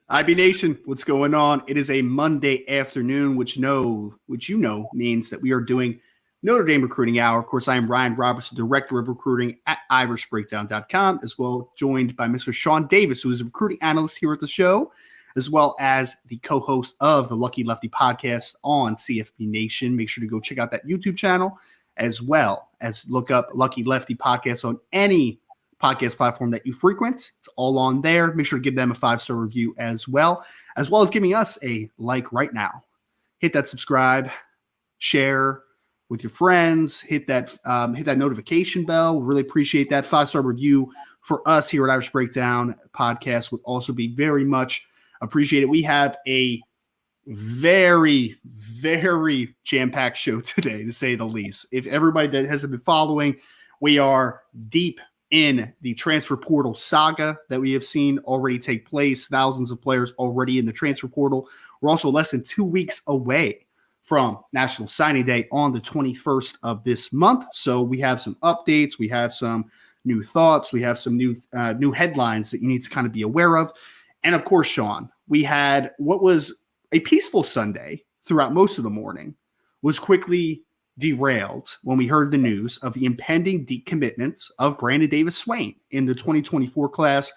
IB Nation, what's going on? It is a Monday afternoon, which you know means that we are doing Notre Dame Recruiting Hour. Of course, I am Ryan Robertson, Director of Recruiting at irishbreakdown.com, as well joined by Mr. Sean Davis, who is a recruiting analyst here at the show, as well as the co-host of the Lucky Lefty podcast on CFB Nation. Make sure to go check out that YouTube channel, as well as look up Lucky Lefty podcast on any podcast platform that you frequent. It's all on there. Make sure to give them a 5-star review as well as giving us a like right now. Hit that subscribe, share with your friends, hit that notification bell. We really appreciate that. 5-star review for us here at Irish Breakdown podcast would also be very much appreciated. We have a very, very jam-packed show today, to say the least. If everybody that hasn't been following, we are deep in the transfer portal saga that we have seen already take place. Thousands of players already in the transfer portal. We're also less than 2 weeks away from National Signing Day on the 21st of this month. So we have some updates. We have some new thoughts. We have some new headlines that you need to kind of be aware of. And of course, Sean, we had what was a peaceful Sunday throughout most of the morning was quickly derailed when we heard the news of the impending decommitments of Brandon Davis-Swain in the 2024 class,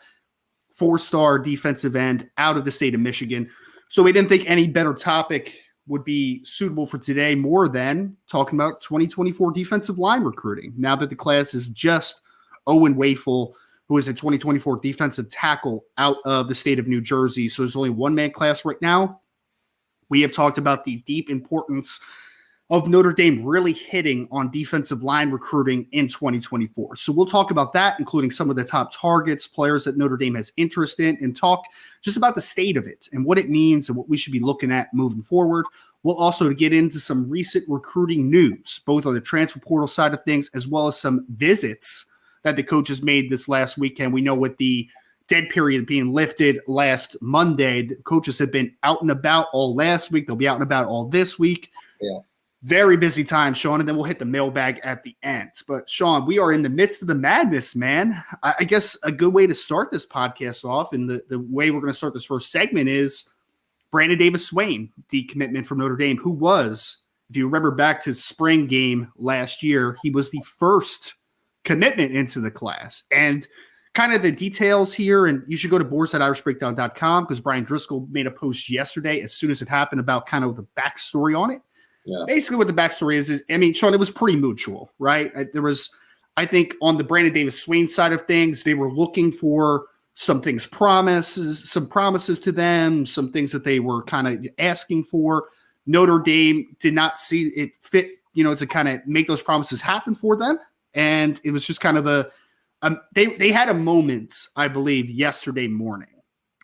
4-star defensive end out of the state of Michigan. So we didn't think any better topic would be suitable for today more than talking about 2024 defensive line recruiting. Now that the class is just Owen Wafel, who is a 2024 defensive tackle out of the state of New Jersey. So there's only one-man class right now. We have talked about the deep importance of Notre Dame really hitting on defensive line recruiting in 2024. So we'll talk about that, including some of the top targets, players that Notre Dame has interest in, and talk just about the state of it and what it means and what we should be looking at moving forward. We'll also get into some recent recruiting news, both on the transfer portal side of things, as well as some visits that the coaches made this last weekend. We know with the dead period being lifted last Monday, the coaches have been out and about all last week. They'll be out and about all this week. Yeah. Very busy time, Sean, and then we'll hit the mailbag at the end. But, Sean, we are in the midst of the madness, man. I guess a good way to start this podcast off, and the way we're going to start this first segment is Brandon Davis-Swain, decommitment from Notre Dame, who was, if you remember back to spring game last year, he was the first commitment into the class. And kind of the details here, and you should go to boards.irishbreakdown.com because Brian Driscoll made a post yesterday as soon as it happened about kind of the backstory on it. Yeah. Basically what the backstory is, I mean, Sean, it was pretty mutual, right? There was, I think on the Brandon Davis-Swain side of things, they were looking for some promises to them, some things that they were kind of asking for. Notre Dame did not see it fit, to kind of make those promises happen for them. And it was just kind of they had a moment, I believe, yesterday morning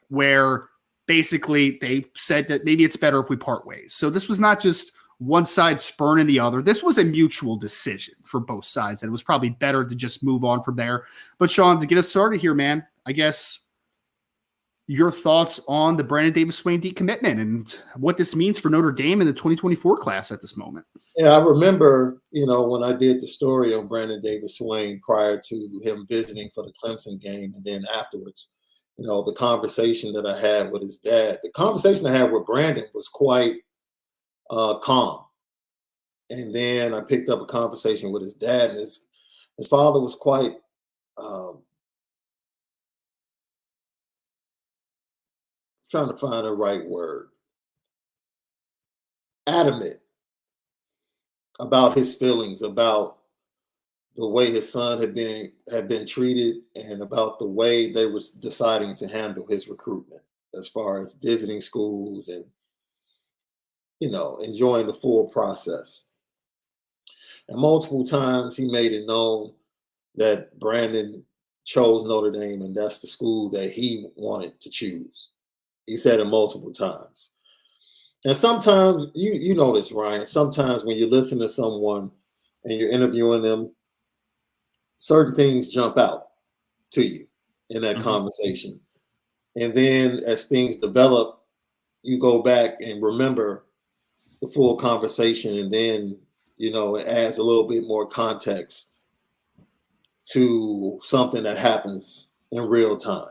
where basically they said that maybe it's better if we part ways. So this was not just one side spurning the other. This was a mutual decision for both sides, and it was probably better to just move on from there. But Sean, to get us started here, man, I guess your thoughts on the Brandon Davis-Swain decommitment and what this means for Notre Dame in the 2024 class at this moment. Yeah, I remember, when I did the story on Brandon Davis-Swain prior to him visiting for the Clemson game, and then afterwards, the conversation that I had with his dad. The conversation I had with Brandon was quite calm. And then I picked up a conversation with his dad, and his father was quite trying to find the right word, adamant about his feelings, about the way his son had been treated, and about the way they were deciding to handle his recruitment as far as visiting schools and enjoying the full process. And multiple times he made it known that Brandon chose Notre Dame, and that's the school that he wanted to choose. He said it multiple times. And sometimes, you know this, Ryan, sometimes when you listen to someone and you're interviewing them, certain things jump out to you in that conversation. And then as things develop, you go back and remember the full conversation, and then, it adds a little bit more context to something that happens in real time.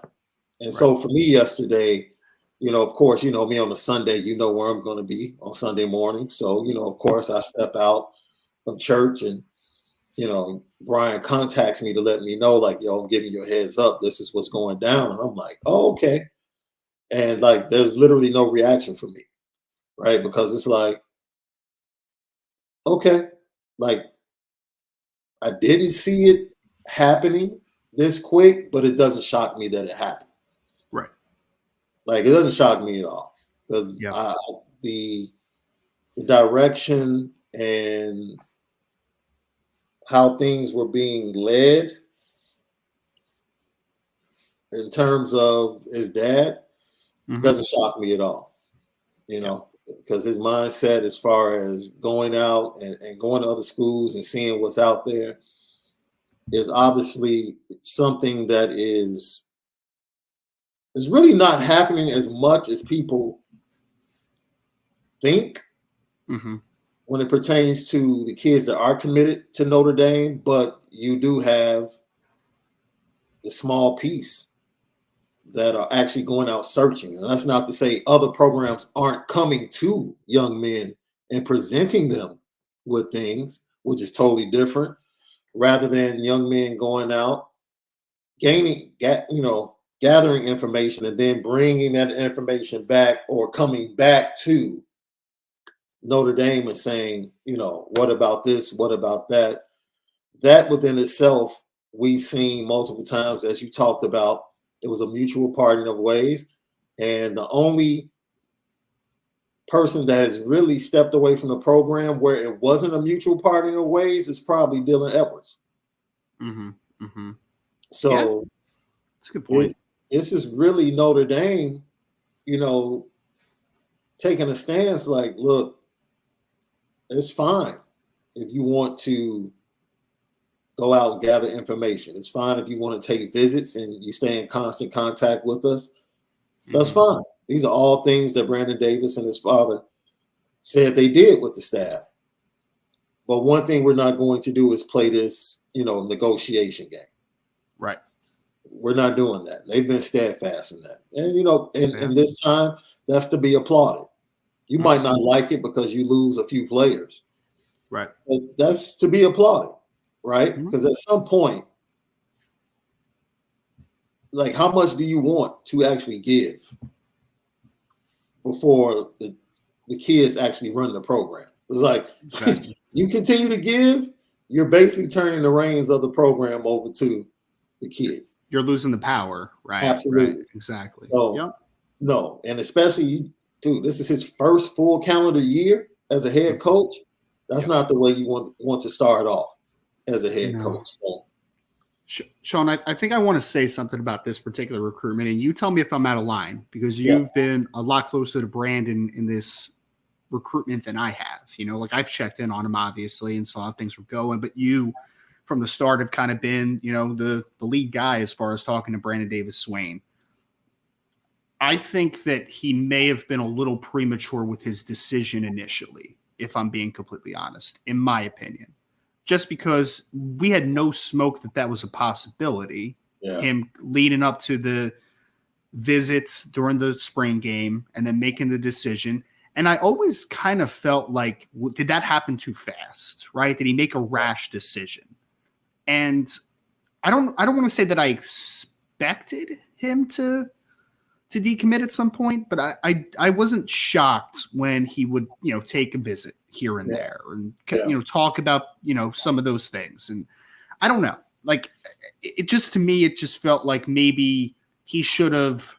And so for me yesterday, of course, me on a Sunday, where I'm going to be on Sunday morning. So, of course, I step out of church and, Brian contacts me to let me know, like, yo, I'm giving you a heads up. This is what's going down. And I'm like, oh, okay. And like, there's literally no reaction from me, right? Because it's like, okay, like, I didn't see it happening this quick, but it doesn't shock me that it happened. Right. Like, it doesn't shock me at all because the direction and how things were being led in terms of his dad doesn't shock me at all, because his mindset as far as going out and going to other schools and seeing what's out there is obviously something that is really not happening as much as people think when it pertains to the kids that are committed to Notre Dame, but you do have the small piece that are actually going out searching. And that's not to say other programs aren't coming to young men and presenting them with things, which is totally different, rather than young men going out, gathering information and then bringing that information back or coming back to Notre Dame and saying, what about this? What about that? That within itself, we've seen multiple times, as you talked about. It was a mutual parting of ways. And the only person that has really stepped away from the program where it wasn't a mutual parting of ways is probably Dylan Edwards. So that's a good point. This is really Notre Dame, taking a stance like, look, it's fine if you want to go out and gather information. It's fine if you want to take visits and you stay in constant contact with us. That's fine. These are all things that Brandon Davis and his father said they did with the staff. But one thing we're not going to do is play this, negotiation game. Right. We're not doing that. They've been steadfast in that. And, in this time, that's to be applauded. You might not like it because you lose a few players. Right. But that's to be applauded, right? Because at some point, like, how much do you want to actually give before the kids actually run the program? It's like, you continue to give, you're basically turning the reins of the program over to the kids. You're losing the power, right? Absolutely. Right. Exactly. So, no, and especially, dude, this is his first full calendar year as a head coach. That's not the way you want to start off as a head coach. So. Sean, I think I want to say something about this particular recruitment, and you tell me if I'm out of line, because you've been a lot closer to Brandon in this recruitment than I have. Like, I've checked in on him, obviously, and saw how things were going, but you from the start have kind of been, the lead guy as far as talking to Brandon Davis-Swain. I think that he may have been a little premature with his decision initially, if I'm being completely honest, in my opinion. Just because we had no smoke that was a possibility, him leading up to the visits during the spring game and then making the decision. And I always kind of felt like, did that happen too fast, right? Did he make a rash decision? And I don't want to say that I expected him to decommit at some point, but I wasn't shocked when he would, take a visit here and there and, talk about, some of those things. And I don't know, like, it just, to me, it just felt like maybe he should have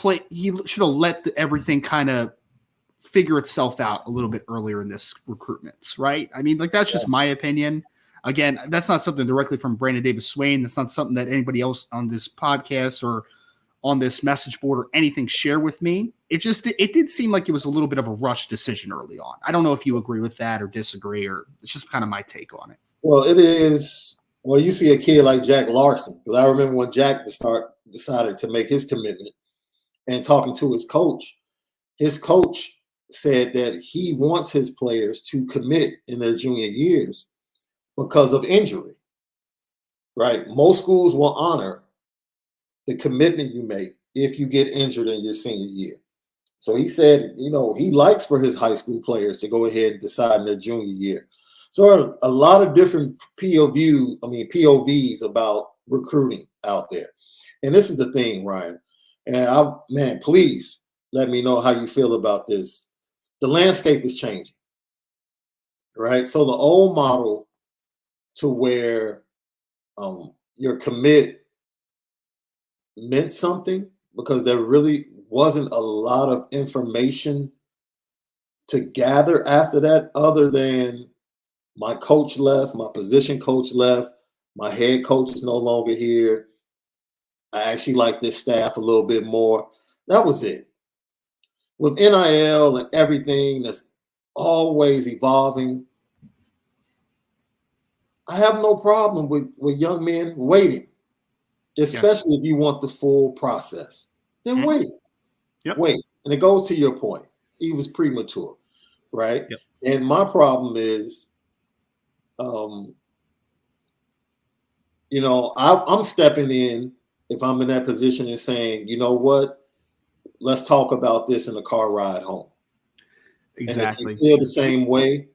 let everything kind of figure itself out a little bit earlier in this recruitment, right? I mean, like, that's just my opinion. Again, that's not something directly from Brandon Davis-Swain. That's not something that anybody else on this podcast or on this message board or anything share with me. It did seem like it was a little bit of a rush decision early on. I don't know if you agree with that or disagree, or it's just kind of my take on it. Well, it is. Well, you see a kid like Jack Larson, because I remember when Jack decided to make his commitment and talking to his coach said that he wants his players to commit in their junior years because of injury, right? Most schools will honor the commitment you make if you get injured in your senior year. So he said, you know, he likes for his high school players to go ahead and decide in their junior year. So a lot of different POVs about recruiting out there. And this is the thing, Ryan. And man, please let me know how you feel about this. The landscape is changing, right? So the old model to where your commit meant something because there really wasn't a lot of information to gather after that other than my coach left, my position coach left, my head coach is no longer here. I actually like this staff a little bit more. That was it. With NIL and everything that's always evolving, I have no problem with young men waiting, especially if you want the full process. Then wait. Yep. Wait. And it goes to your point. He was premature, right? Yep. And my problem is, you know, I'm stepping in if I'm in that position and saying, you know what, let's talk about this in the car ride home. Exactly. And if you feel the same way,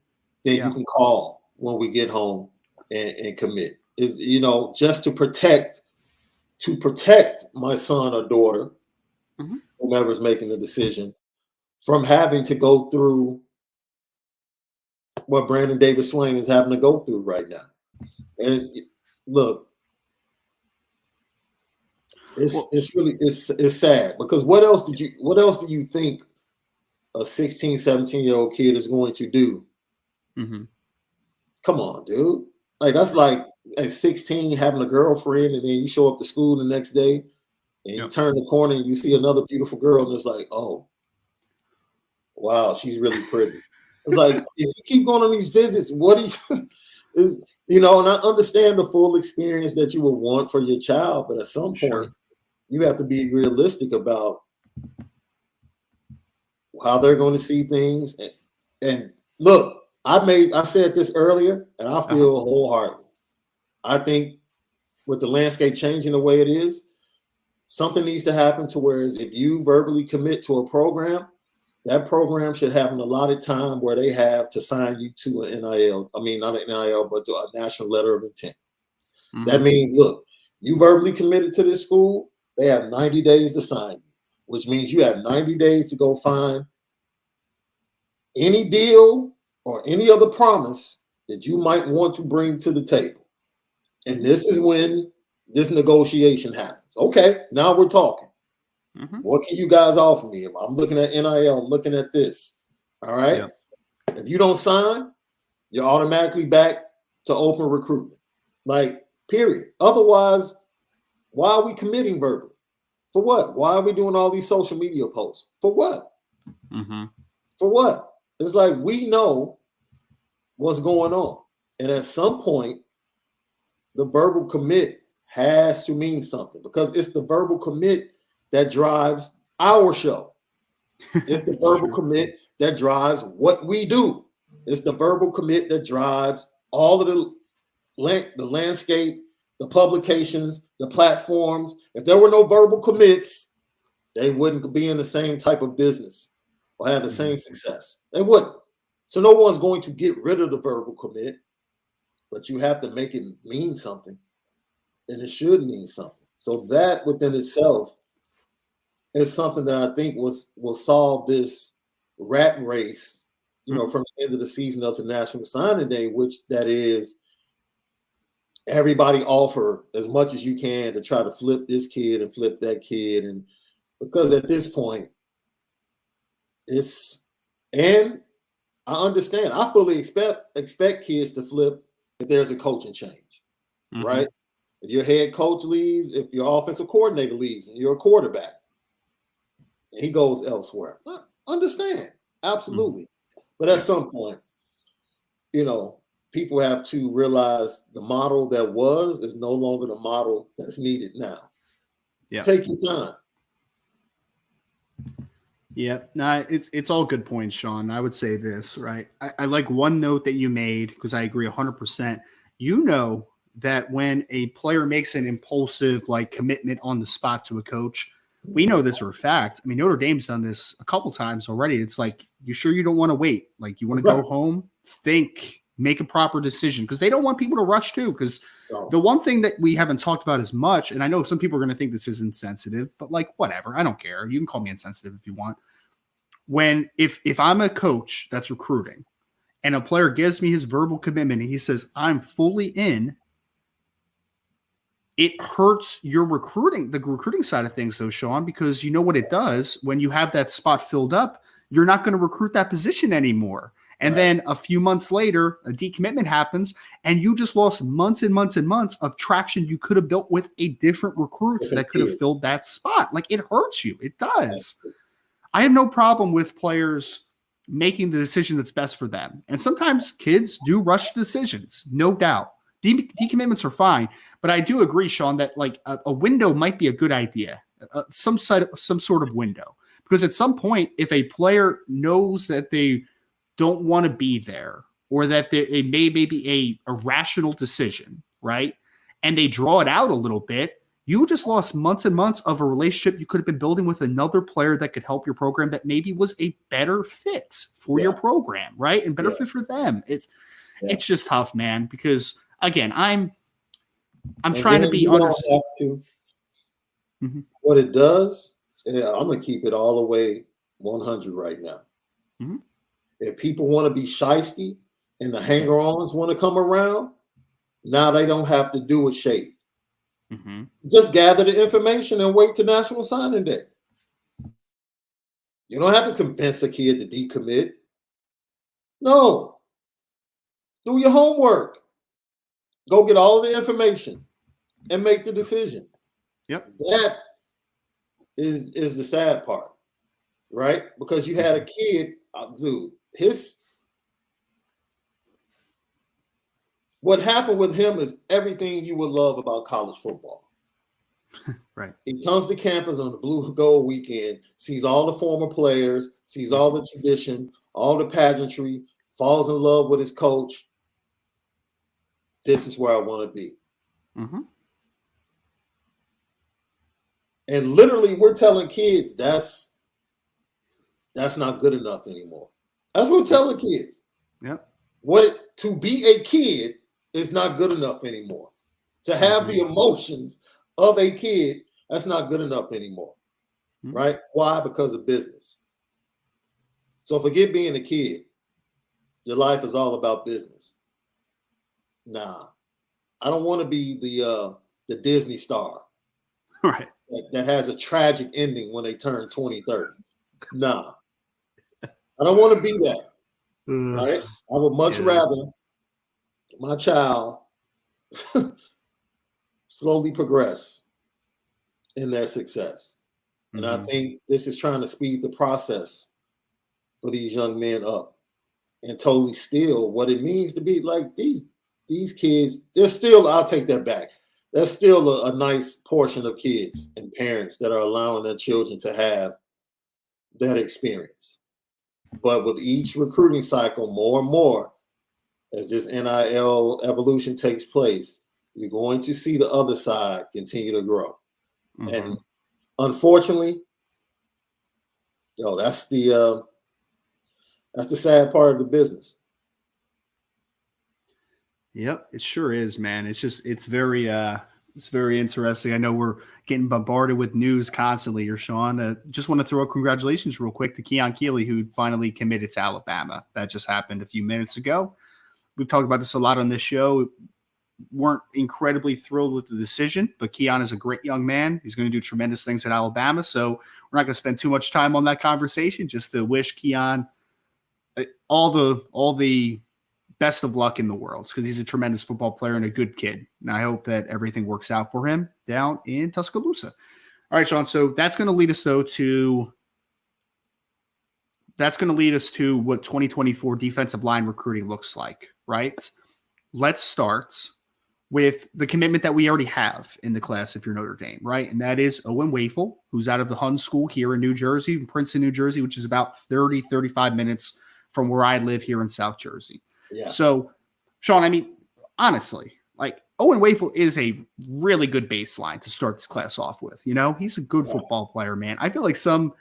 then you can call when we get home and commit. Is, you know, just to protect my son or daughter, whomever's making the decision, from having to go through what Brandon Davis-Swain is having to go through right now. And look, it's really sad because what else do you think a 16, 17-year-old kid is going to do? Come on, dude. Like that's like at 16 having a girlfriend and then you show up to school the next day and you turn the corner and you see another beautiful girl and it's like, oh, wow, she's really pretty. It's like if you keep going on these visits, what do you is, you know, and I understand the full experience that you would want for your child, but at some point you have to be realistic about how they're going to see things. And look, I said this earlier, and I feel wholeheartedly. I think with the landscape changing the way it is, something needs to happen to whereas if you verbally commit to a program, that program should have an allotted time where they have to sign you to an NIL. I mean, not an NIL, but to a national letter of intent. That means, look, you verbally committed to this school, they have 90 days to sign you, which means you have 90 days to go find any deal or any other promise that you might want to bring to the table. And this is when this negotiation happens. Okay, now we're talking. What can you guys offer me? If I'm looking at NIL, I'm looking at this. All right. If you don't sign, you're automatically back to open recruitment. Like, period. Otherwise, why are we committing verbally? For what? Why are we doing all these social media posts? For what? For what? It's like we know what's going on. And at some point, the verbal commit has to mean something because it's the verbal commit that drives our show. It's the verbal commit that drives what we do. It's the verbal commit that drives all of the landscape, the publications, the platforms. If there were no verbal commits, they wouldn't be in the same type of business or have the same success. They wouldn't. So no one's going to get rid of the verbal commit, but you have to make it mean something. And it should mean something. So that within itself is something that I think will solve this rat race, you know, from the end of the season up to National Signing Day, which that is everybody offer as much as you can to try to flip this kid and flip that kid. And because at this point, and I understand, I fully expect kids to flip if there's a coaching change, right? If your head coach leaves, if your offensive coordinator leaves and you're a quarterback, and he goes elsewhere. I understand. Absolutely. But at some point, you know, people have to realize the model that was is no longer the model that's needed now. Take your time. Yeah, no, it's all good points, Sean. I would say this, right? I like one note that you made because I agree 100%. You know that when a player makes an impulsive like commitment on the spot to a coach, we know this for a fact. I mean, Notre Dame's done this a couple times already. It's like, you sure you don't want to wait? Like, you want to go home, think, make a proper decision, because they don't want people to rush too. Because the one thing that we haven't talked about as much, and I know some people are going to think this is insensitive, but like, whatever, I don't care. You can call me insensitive if you want. If I'm a coach that's recruiting and a player gives me his verbal commitment and he says, I'm fully in, it hurts your recruiting, the recruiting side of things though, Sean, because you know what it does when you have that spot filled up, you're not going to recruit that position anymore. And then a few months later, a decommitment happens and you just lost months and months and months of traction you could have built with a different recruit that could have filled that spot. Like, it hurts you. It does. I have no problem with players making the decision that's best for them. And sometimes kids do rush decisions, no doubt. Decommitments are fine, but I do agree, Sean, that like a window might be a good idea, some sort of window, because at some point, if a player knows that they don't want to be there, or that it may be a rational decision, right, and they draw it out a little bit, you just lost months and months of a relationship you could have been building with another player that could help your program that maybe was a better fit for your program, right, and better fit for them. It's just tough, man, because again, I'm trying to be understanding. What it does, I'm going to keep it all the way 100 right now. If people want to be shiesty and the hanger-ons want to come around, now they don't have to do it shady. Just gather the information and wait to National Signing Day. You don't have to convince a kid to decommit. No. Do your homework. Go get all the information and make the decision. That is the sad part, right? Because you had a kid, dude, what happened with him is everything you would love about college football. Right. He comes to campus on the Blue and Gold weekend, sees all the former players, sees all the tradition, all the pageantry, falls in love with his coach. This is where I want to be. And literally, we're telling kids that's not good enough anymore. That's what we're telling kids. To be a kid is not good enough anymore. To have the emotions of a kid, that's not good enough anymore. Right? Why? Because of business. So forget being a kid. Your life is all about business. Nah, I don't want to be the Disney star, right? That has a tragic ending when they turn 20, 30. Nah, I don't want to be that. Right? I would much rather my child slowly progress in their success. And I think this is trying to speed the process for these young men up and totally steal what it means to be like these kids. There's still, I'll take that back. There's still a nice portion of kids and parents that are allowing their children to have that experience. But with each recruiting cycle, more and more, as this NIL evolution takes place, you're going to see the other side continue to grow. And unfortunately, that's the sad part of the business. Yep, it sure is, man. It's very interesting. I know we're getting bombarded with news constantly here, Sean. Just want to throw a congratulations real quick to Keon Keeley, who finally committed to Alabama. That just happened a few minutes ago. We've talked about this a lot on this show. Weren't incredibly thrilled with the decision, but Keon is a great young man. He's going to do tremendous things at Alabama. So we're not going to spend too much time on that conversation. Just to wish Keon all the best of luck in the world, because he's a tremendous football player and a good kid. And I hope that everything works out for him down in Tuscaloosa. All right, Sean. So that's going to lead us to what 2024 defensive line recruiting looks like, right? Let's start with the commitment that we already have in the class if you're Notre Dame, right? And that is Owen Wafel, who's out of the Hun School here in New Jersey, in Princeton, New Jersey, which is about 35 minutes from where I live here in South Jersey. Yeah. So, Sean, I mean, honestly, like Owen Wafle is a really good baseline to start this class off with. You know, he's a good football player, man. I feel like some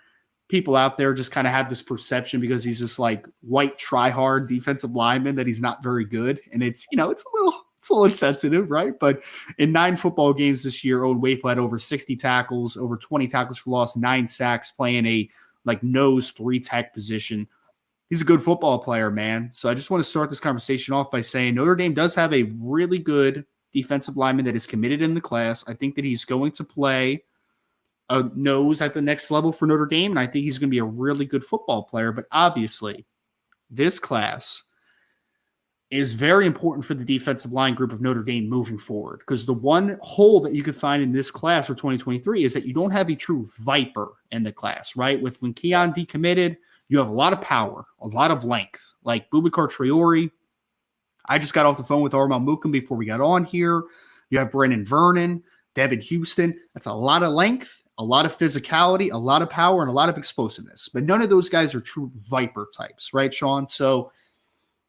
people out there just kind of have this perception because he's this like white try-hard defensive lineman that he's not very good. And it's, you know, it's a little insensitive, right? But in 9 football games this year, Owen Wafle had over 60 tackles, over 20 tackles for loss, 9 sacks, playing a like nose 3 tech position. He's a good football player, man. So I just want to start this conversation off by saying Notre Dame does have a really good defensive lineman that is committed in the class. I think that he's going to play a nose at the next level for Notre Dame, and I think he's going to be a really good football player. But obviously, this class is very important for the defensive line group of Notre Dame moving forward, because the one hole that you could find in this class for 2023 is that you don't have a true viper in the class, right? With when Keon decommitted, you have a lot of power, a lot of length, like Boubacar Traore. I just got off the phone with Armel Mukam before we got on here. You have Brennan Vernon, Devin Houston. That's a lot of length, a lot of physicality, a lot of power, and a lot of explosiveness. But none of those guys are true viper types, right, Sean? So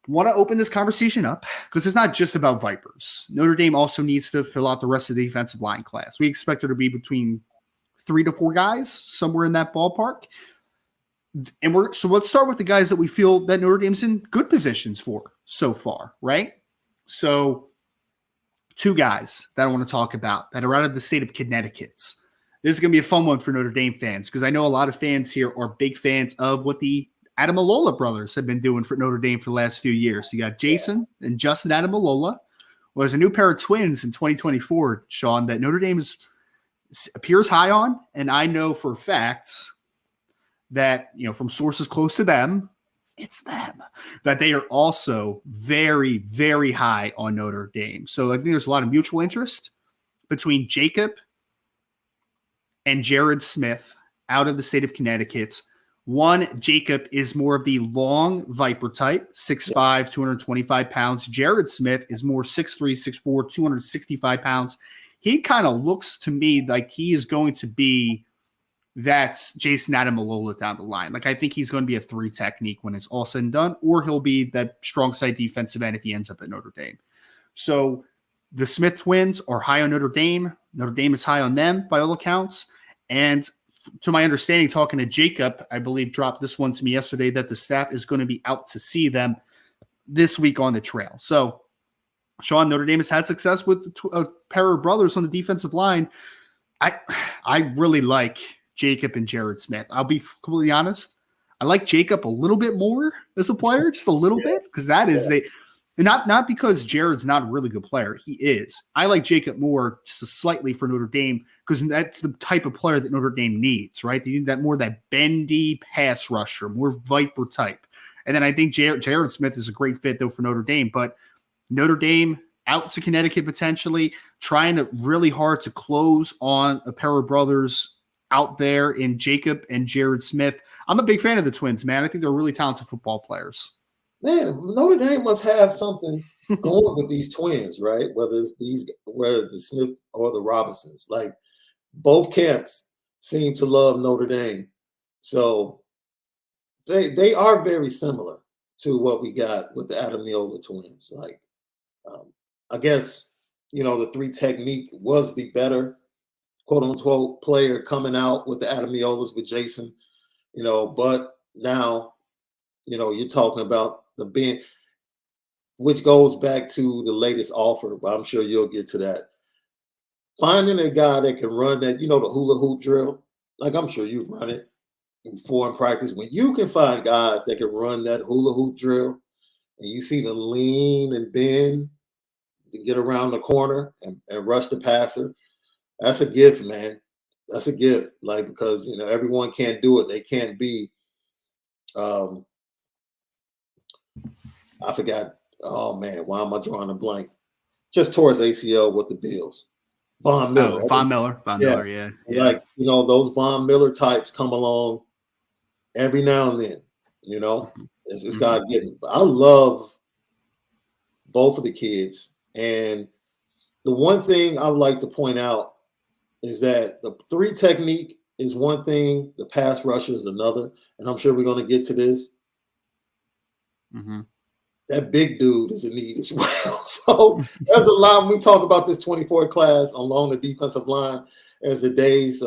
want to open this conversation up because it's not just about vipers. Notre Dame also needs to fill out the rest of the defensive line class. We expect there to be between 3 to 4 guys, somewhere in that ballpark. And so let's start with the guys that we feel that Notre Dame's in good positions for so far, right? So 2 guys that I want to talk about that are out of the state of Connecticut. This is going to be a fun one for Notre Dame fans because I know a lot of fans here are big fans of what the Adamalola brothers have been doing for Notre Dame for the last few years. You got Jason and Justin Adamalola. Well, there's a new pair of twins in 2024, Sean, that Notre Dame appears high on, and I know for a fact that, you know, from sources close to them, it's them, that they are also very, very high on Notre Dame. So I think there's a lot of mutual interest between Jacob and Jared Smith out of the state of Connecticut. One, Jacob is more of the long viper type, 6'5", 225 pounds. Jared Smith is more 6'3", 6'4", 265 pounds. He kind of looks to me like he is going to be that's Jason Adamalola down the line. Like, I think he's going to be a 3 technique when it's all said and done, or he'll be that strong side defensive end if he ends up at Notre Dame. So the Smith twins are high on Notre Dame. Notre Dame is high on them by all accounts. And to my understanding, talking to Jacob, I believe dropped this one to me yesterday, that the staff is going to be out to see them this week on the trail. So Sean, Notre Dame has had success with a pair of brothers on the defensive line. I really like Jacob and Jared Smith. I'll be completely honest. I like Jacob a little bit more as a player, just a little bit, because that is not because Jared's not a really good player. He is. I like Jacob more just slightly for Notre Dame because that's the type of player that Notre Dame needs, right? They need that bendy pass rusher, more viper type. And then I think Jared Smith is a great fit though for Notre Dame, but Notre Dame out to Connecticut potentially, trying to really hard to close on a pair of brothers out there in Jacob and Jared Smith. I'm a big fan of the twins, man. I think they're really talented football players. Man, Notre Dame must have something going with these twins, right? Whether the Smith or the Robinsons. Like, both camps seem to love Notre Dame. So they are very similar to what we got with the Adamiola twins. Like, I guess, you know, the 3 technique was the better quote unquote player coming out with the Adamiolas with Jason, you know, but now, you know, you're talking about the bench, which goes back to the latest offer, but I'm sure you'll get to that. Finding a guy that can run that, you know, the hula hoop drill, like I'm sure you've run it before in practice. When you can find guys that can run that hula hoop drill and you see them lean and bend to get around the corner and rush the passer, that's a gift, man. That's a gift. Like, because, you know, everyone can't do it. They can't be, I forgot. Oh man, why am I drawing a blank? Just towards ACL with the Bills. Von Miller. Von Miller, yeah. Like, you know, those Von Miller types come along every now and then, you know. It's God-given. I love both of the kids. And the one thing I would like to point out is that the 3 technique is one thing, the pass rusher is another, and I'm sure we're going to get to this. that big dude is in need as well. So there's a lot when we talk about this 24 class along the defensive line as the days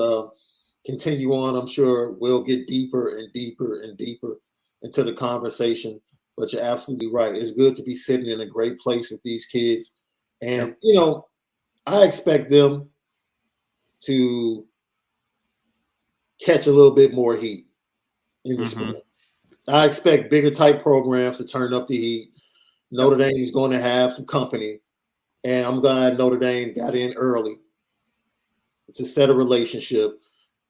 continue on. I'm sure we'll get deeper and deeper and deeper into the conversation. But you're absolutely right. It's good to be sitting in a great place with these kids. And, I expect them to catch a little bit more heat in the spring. I expect bigger type programs to turn up the heat. Notre Dame is going to have some company. And I'm glad Notre Dame got in early to set a relationship.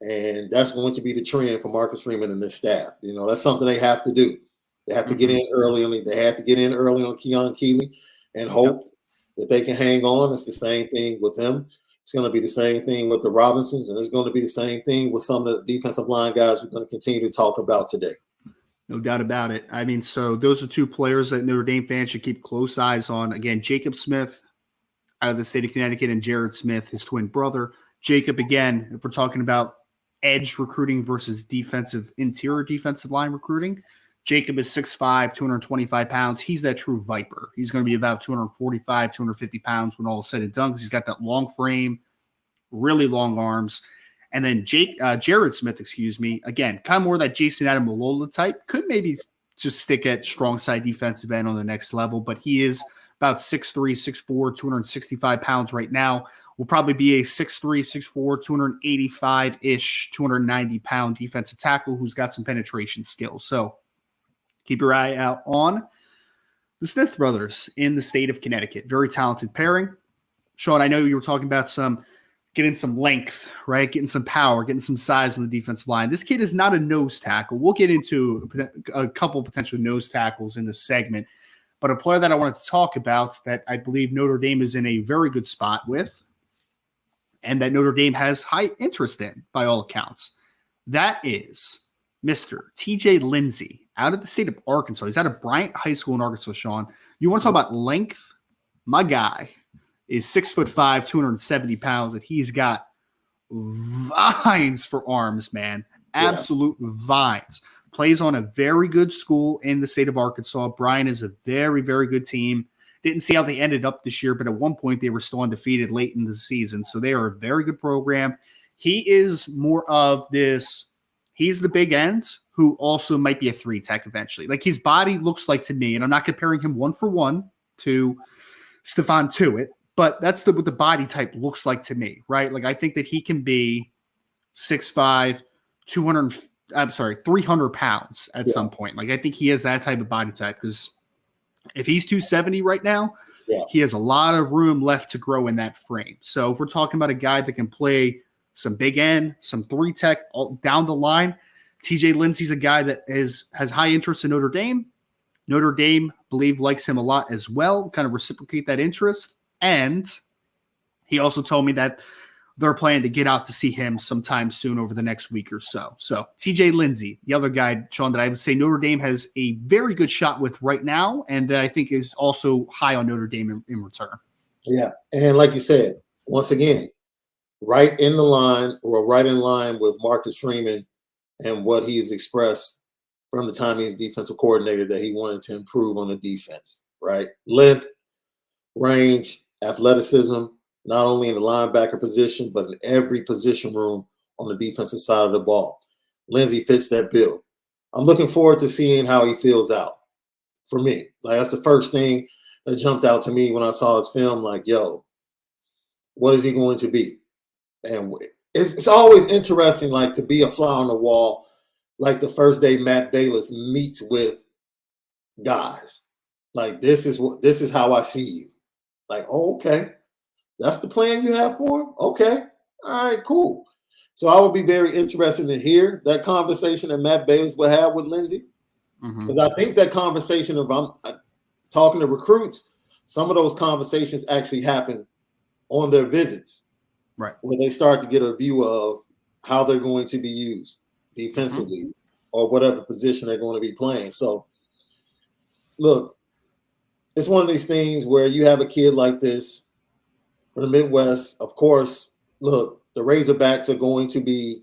And that's going to be the trend for Marcus Freeman and his staff. That's something they have to do. They have to get in early. They had to get in early on Keon Keeley and hope that they can hang on. It's the same thing with them. It's going to be the same thing with the Robinsons, and it's going to be the same thing with some of the defensive line guys we're going to continue to talk about today. No doubt about it. I mean, so those are two players that Notre Dame fans should keep close eyes on. Again, Jacob Smith out of the state of Connecticut and Jared Smith, his twin brother. Jacob, again, if we're talking about edge recruiting versus interior defensive line recruiting, Jacob is 6'5", 225 pounds. He's that true viper. He's going to be about 245, 250 pounds when all is said and done. He's got that long frame, really long arms. And then Jared Smith, again, kind of more that Jason Adamalola type. Could maybe just stick at strong side defensive end on the next level, but he is about 6'3", 6'4", 265 pounds right now. Will probably be a 6'3", 6'4", 285-ish, 290-pound defensive tackle who's got some penetration skills. So keep your eye out on the Smith brothers in the state of Connecticut. Very talented pairing. Sean, I know you were talking about getting some length, right? Getting some power, getting some size on the defensive line. This kid is not a nose tackle. We'll get into a couple potential nose tackles in this segment. But a player that I wanted to talk about that I believe Notre Dame is in a very good spot with and that Notre Dame has high interest in by all accounts, that is Mr. TJ Lindsey out of the state of Arkansas. He's out of Bryant High School in Arkansas, Sean. You want to talk about length? My guy is 6'5", 270 pounds, and he's got vines for arms, man. Absolute vines. Plays on a very good school in the state of Arkansas. Bryant is a very, very good team. Didn't see how they ended up this year, but at one point they were still undefeated late in the season. So they are a very good program. He is more of this. He's the big end who also might be a 3-tech eventually. Like his body looks like to me, and I'm not comparing him 1-for-1 to Stephon Tuitt, but that's what the body type looks like to me, right? Like I think that he can be 6'5", 300 pounds at some point. Like I think he has that type of body type because if he's 270 right now, he has a lot of room left to grow in that frame. So if we're talking about a guy that can play some big end, some 3-tech down the line, TJ Lindsey's a guy that has high interest in Notre Dame. Notre Dame, believe, likes him a lot as well, kind of reciprocate that interest. And he also told me that they're planning to get out to see him sometime soon over the next week or so. So TJ Lindsey, the other guy, Sean, that I would say Notre Dame has a very good shot with right now, and that I think is also high on Notre Dame in return. Yeah, and like you said, once again, right in line with Marcus Freeman and what he's expressed from the time he's defensive coordinator that he wanted to improve on the defense, right? Length, range, athleticism, not only in the linebacker position, but in every position room on the defensive side of the ball. Lindsey fits that bill. I'm looking forward to seeing how he feels out for me. Like that's the first thing that jumped out to me when I saw his film, like, yo, what is he going to be? And it's always interesting, like to be a fly on the wall, like the first day Matt Balis meets with guys. Like this is how I see you. Like, oh, okay. That's the plan you have for him? Okay. All right, cool. So I would be very interested to hear that conversation that Matt Balis will have with Lindsey. Because I think that conversation, if I'm talking to recruits, some of those conversations actually happen on their visits. Right. Where they start to get a view of how they're going to be used defensively or whatever position they're going to be playing. So, look, it's one of these things where you have a kid like this from the Midwest. Of course, look, the Razorbacks are going to be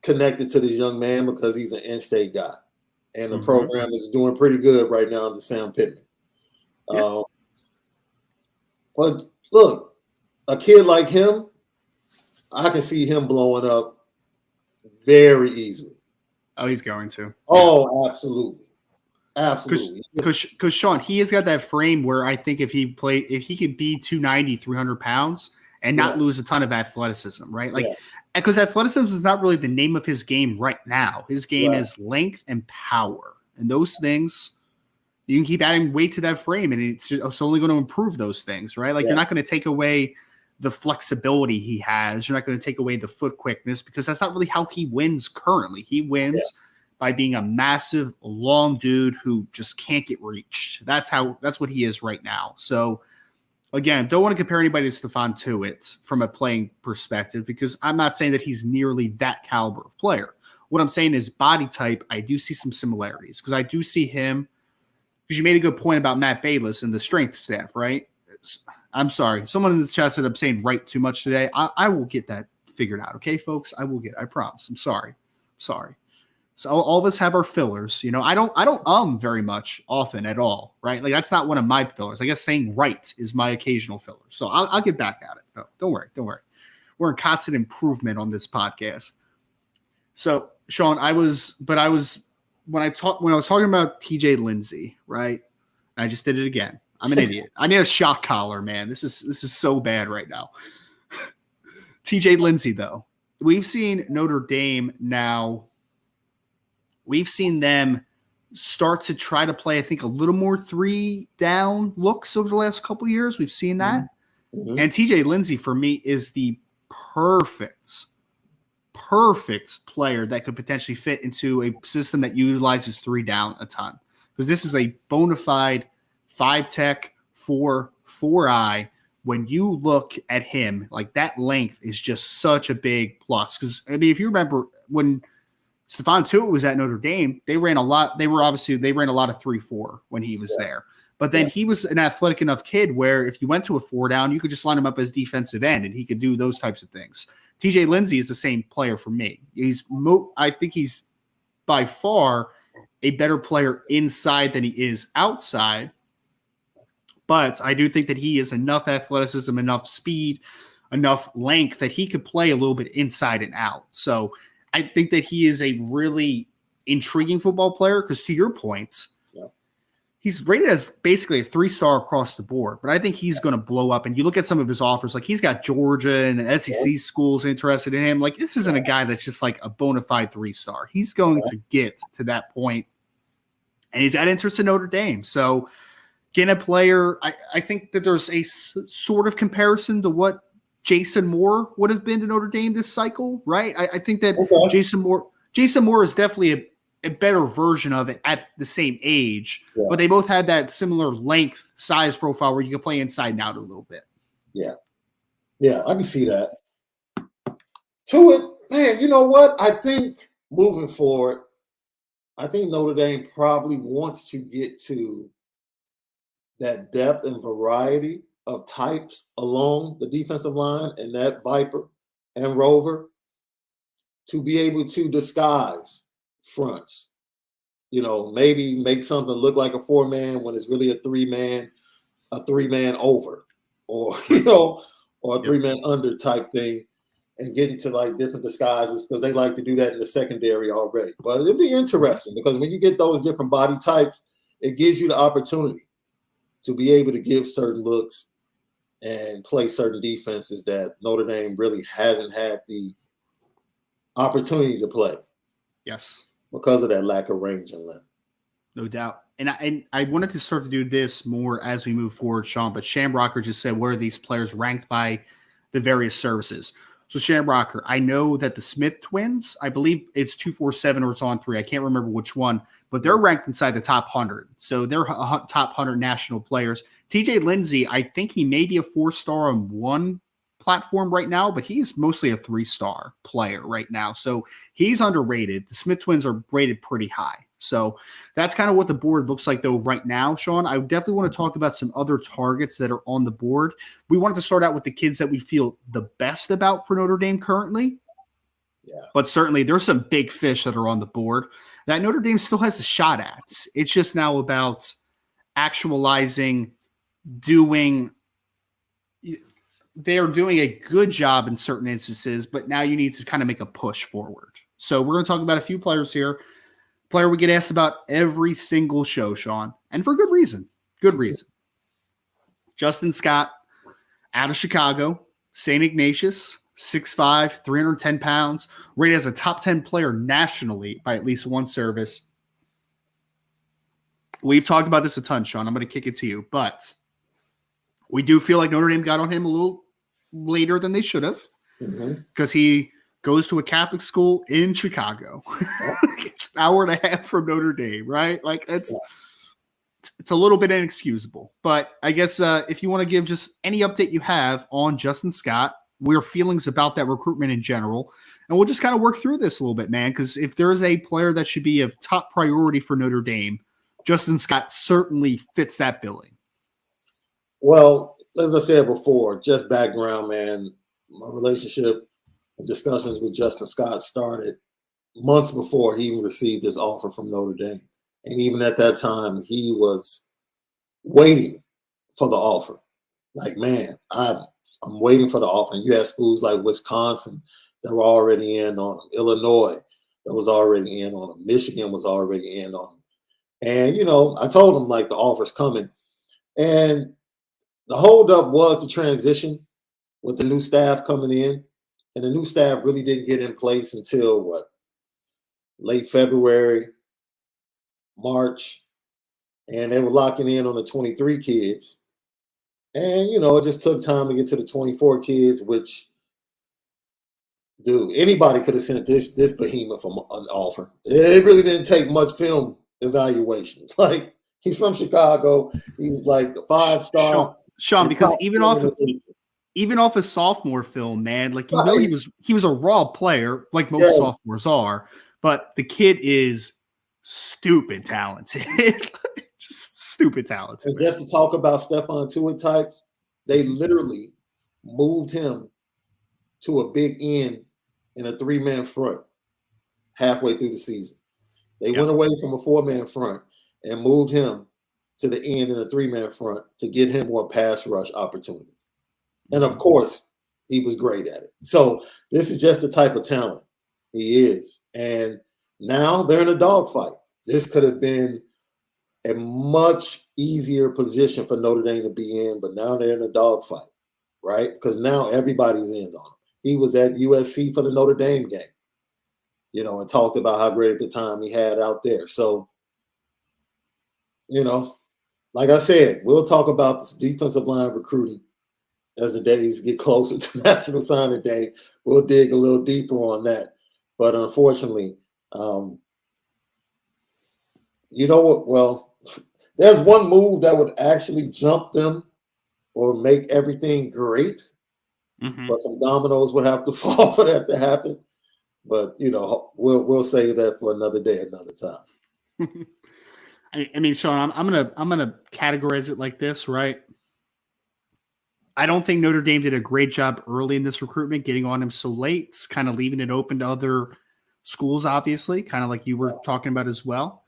connected to this young man because he's an in-state guy. and the program is doing pretty good right now under Sam Pittman. Yeah. But look, a kid like him, I can see him blowing up very easily. Oh, he's going to. Oh, absolutely. Absolutely. Because Sean, he has got that frame where I think if he could be 290, 300 pounds and not lose a ton of athleticism, right? Like, because athleticism is not really the name of his game right now. His game is length and power. And those things, you can keep adding weight to that frame and it's only going to improve those things, right? Like, you're not going to take away the flexibility he has. You're not going to take away the foot quickness because that's not really how he wins currently. He wins by being a massive, long dude who just can't get reached. That's what he is right now. So, again, don't want to compare anybody to Stephon Tuitt from a playing perspective because I'm not saying that he's nearly that caliber of player. What I'm saying is body type, I do see some similarities because I do see him, because you made a good point about Matt Bayless and the strength staff, right? I'm sorry. Someone in the chat said I'm saying right too much today. I will get that figured out. Okay, folks? I will get it. I promise. I'm sorry. So all of us have our fillers. You know, I don't very much often at all, right? Like, that's not one of my fillers. I guess saying right is my occasional filler. So I'll get back at it. No, don't worry. We're in constant improvement on this podcast. So, Sean, when I was talking about TJ Lindsey, right? I just did it again. I'm an idiot. I need a shock collar, man. This is so bad right now. TJ Lindsey, though. We've seen Notre Dame now. We've seen them start to try to play, I think, a little more 3-down looks over the last couple of years. We've seen that. Mm-hmm. And TJ Lindsey, for me, is the perfect player that could potentially fit into a system that utilizes 3-down a ton. Because this is a bona fide 5-tech, 4-eye. When you look at him, like, that length is just such a big plus. Because, I mean, if you remember when Stephon Tuitt was at Notre Dame, they ran a lot. They ran a lot of 3-4 when he was there. But then he was an athletic enough kid where if you went to a 4-down, you could just line him up as defensive end and he could do those types of things. TJ Lindsey is the same player for me. I think he's by far a better player inside than he is outside. But I do think that he is enough athleticism, enough speed, enough length that he could play a little bit inside and out. So I think that he is a really intriguing football player because, to your point, he's rated as basically a 3-star across the board. But I think he's going to blow up. And you look at some of his offers, like he's got Georgia and SEC schools interested in him. Like, this isn't a guy that's just like a bona fide 3-star. He's going to get to that point, and he's got interest in Notre Dame. So, getting a player, I think that there's a sort of comparison to what Jason Moore would have been to Notre Dame this cycle, right? I think that Jason Moore is definitely a better version of it at the same age, but they both had that similar length, size profile where you can play inside and out a little bit. Yeah, I can see that. To it, man, you know what? I think moving forward, I think Notre Dame probably wants to get to that depth and variety of types along the defensive line and that Viper and Rover to be able to disguise fronts. You know, maybe make something look like a 4-man when it's really a 3-man over, or, you know, or a 3-man under type thing, and get into like different disguises because they like to do that in the secondary already. But it'd be interesting because when you get those different body types, it gives you the opportunity to be able to give certain looks and play certain defenses that Notre Dame really hasn't had the opportunity to play. Yes. Because of that lack of range and length. No doubt. And I wanted to start to do this more as we move forward, Sean, but Shamrocker just said, what are these players ranked by the various services? So Shamrocker, I know that the Smith twins, I believe it's 247 or it's on 3. I can't remember which one, but they're ranked inside the top 100. So they're top 100 national players. TJ Lindsey, I think he may be a 4-star on one platform right now, but he's mostly a 3-star player right now. So he's underrated. The Smith twins are rated pretty high. So that's kind of what the board looks like, though, right now, Sean. I definitely want to talk about some other targets that are on the board. We wanted to start out with the kids that we feel the best about for Notre Dame currently. But certainly there's some big fish that are on the board that Notre Dame still has a shot at. It's just now about actualizing, doing. They're doing a good job in certain instances, but now you need to kind of make a push forward. So we're going to talk about a few players here. Player we get asked about every single show, Sean, and for good reason. Good reason. Justin Scott, out of Chicago, St. Ignatius, 6'5", 310 pounds, rated as a top 10 player nationally by at least one service. We've talked about this a ton, Sean. I'm going to kick it to you, but we do feel like Notre Dame got on him a little later than they should have because he goes to a Catholic school in Chicago. It's an hour and a half from Notre Dame, right? Like it's a little bit inexcusable. But I guess if you want to give just any update you have on Justin Scott, your feelings about that recruitment in general, and we'll just kind of work through this a little bit, man, because if there is a player that should be of top priority for Notre Dame, Justin Scott certainly fits that billing. Well, as I said before, just background, man, my relationship and discussions with Justin Scott started months before he received this offer from Notre Dame. And even at that time, he was waiting for the offer. Like, man, I'm waiting for the offer. And you had schools like Wisconsin that were already in on him, Illinois that was already in on him, Michigan was already in on him. And, you know, I told him, like, the offer's coming. And the holdup was the transition with the new staff coming in. And the new staff really didn't get in place until, late February, March. And they were locking in on the 23 kids. And, you know, it just took time to get to the 24 kids, which, dude, anybody could have sent this behemoth an offer. It really didn't take much film evaluation. Like, he's from Chicago. He was like a 5-star. Sean, because even off his sophomore film, man, like, you know, he was a raw player, like most sophomores are, but the kid is stupid talented. Just stupid talented. And just to talk about Stephon Tuitt types, they literally moved him to a big end in a 3-man front halfway through the season. They went away from a 4-man front and moved him to the end in a 3-man front to get him more pass rush opportunities. And of course, he was great at it. So this is just the type of talent he is. And now they're in a dogfight. This could have been a much easier position for Notre Dame to be in, but now they're in a dogfight, right? Because now everybody's in on him. He was at USC for the Notre Dame game, you know, and talked about how great at the time he had out there. So, you know, like I said, we'll talk about this defensive line recruiting as the days get closer to National Signing Day. We'll dig a little deeper on that. But unfortunately, you know what? Well, there's one move that would actually jump them or make everything great. But some dominoes would have to fall for that to happen. But, you know, we'll save that for another day, another time. I mean, Sean, I'm gonna categorize it like this, right? I don't think Notre Dame did a great job early in this recruitment, getting on him so late. It's kind of leaving it open to other schools, obviously, kind of like you were talking about as well.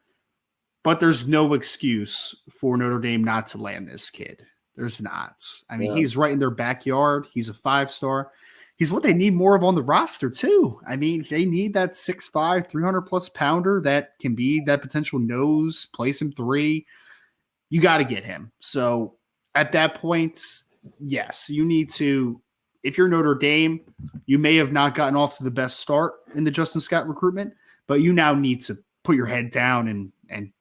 But there's no excuse for Notre Dame not to land this kid. There's not. I mean, he's right in their backyard. He's a 5-star. He's what they need more of on the roster, too. I mean, they need that 6'5", 300-plus pounder that can be that potential nose, play some 3. You got to get him. So at that point, yes, you need to. If you're Notre Dame, you may have not gotten off to the best start in the Justin Scott recruitment, but you now need to put your head down and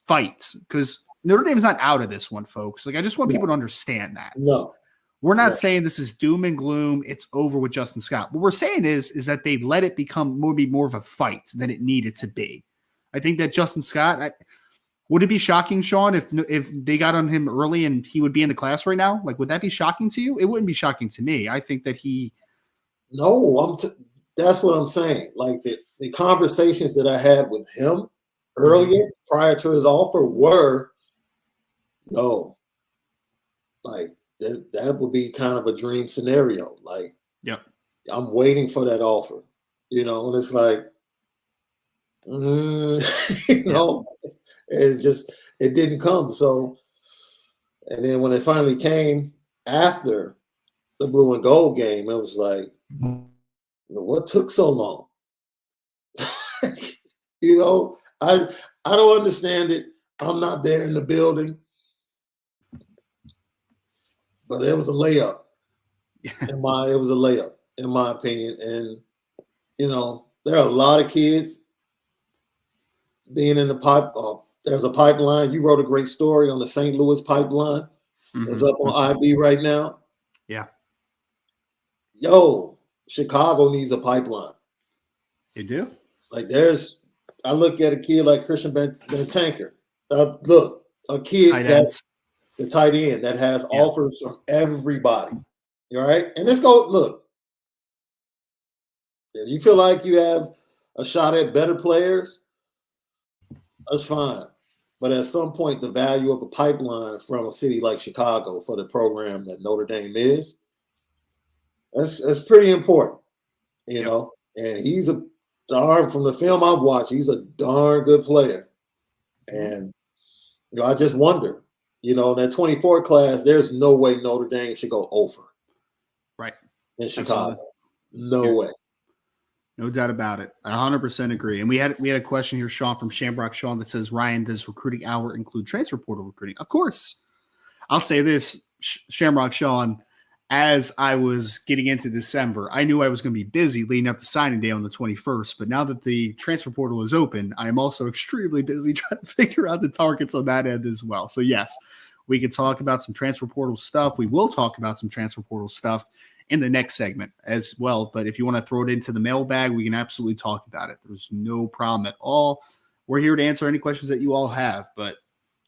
fight, because Notre Dame is not out of this one, folks. Like, I just want people to understand that. No. We're not saying this is doom and gloom. It's over with Justin Scott. What we're saying is that they let it become more of a fight than it needed to be. I think that Justin Scott, would it be shocking, Sean, if they got on him early and he would be in the class right now? Like, would that be shocking to you? It wouldn't be shocking to me. I think that he. No, that's what I'm saying. Like, the conversations that I had with him earlier, prior to his offer, were, like, that would be kind of a dream scenario. Like, I'm waiting for that offer. And it's like, Yeah. it didn't come. So, and then when it finally came after the blue and gold game, it was like, what took so long? I don't understand it. I'm not there in the building, but it was a layup. It was a layup, in my opinion. And there are a lot of kids being in the pipe. There's a pipeline. You wrote a great story on the St. Louis pipeline. It's up on IB right now. Yeah. Yo, Chicago needs a pipeline. They do? Like I look at a kid like Christian Bentanker. Look, a kid the tight end that has offers from everybody. All right? And let's go, look. If you feel like you have a shot at better players, that's fine. But at some point, the value of a pipeline from a city like Chicago for the program that Notre Dame is, that's pretty important, know. And he's from the film I've watched, he's a darn good player. And I just wonder, in that 24 class, there's no way Notre Dame should go over. Right. In Chicago. No way. No doubt about it. 100% agree. And we had a question here, Sean, from Shamrock Sean, that says, Ryan, does recruiting hour include transfer portal recruiting? Of course. I'll say this, Shamrock Sean, as I was getting into December, I knew I was going to be busy leading up to signing day on the 21st. But now that the transfer portal is open, I am also extremely busy trying to figure out the targets on that end as well. So yes, we could talk about some transfer portal stuff. We will talk about some transfer portal stuff in the next segment as well. But if you want to throw it into the mailbag, we can absolutely talk about it. There's no problem at all. We're here to answer any questions that you all have. But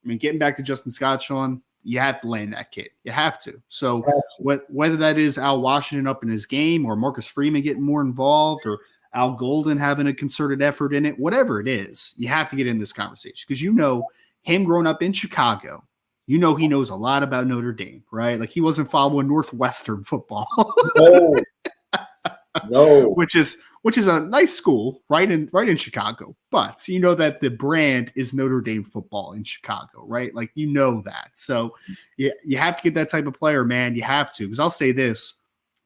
I mean, getting back to Justin Scott, Sean, you have to land that kid. You have to. So whether that is Al Washington up in his game or Marcus Freeman getting more involved or Al Golden having a concerted effort in it, whatever it is, you have to get in this conversation because him growing up in Chicago, he knows a lot about Notre Dame, right? Like he wasn't following Northwestern football. No. Which is a nice school right in Chicago. But you know that the brand is Notre Dame football in Chicago, right? Like that. So you have to get that type of player, man. You have to. Because I'll say this.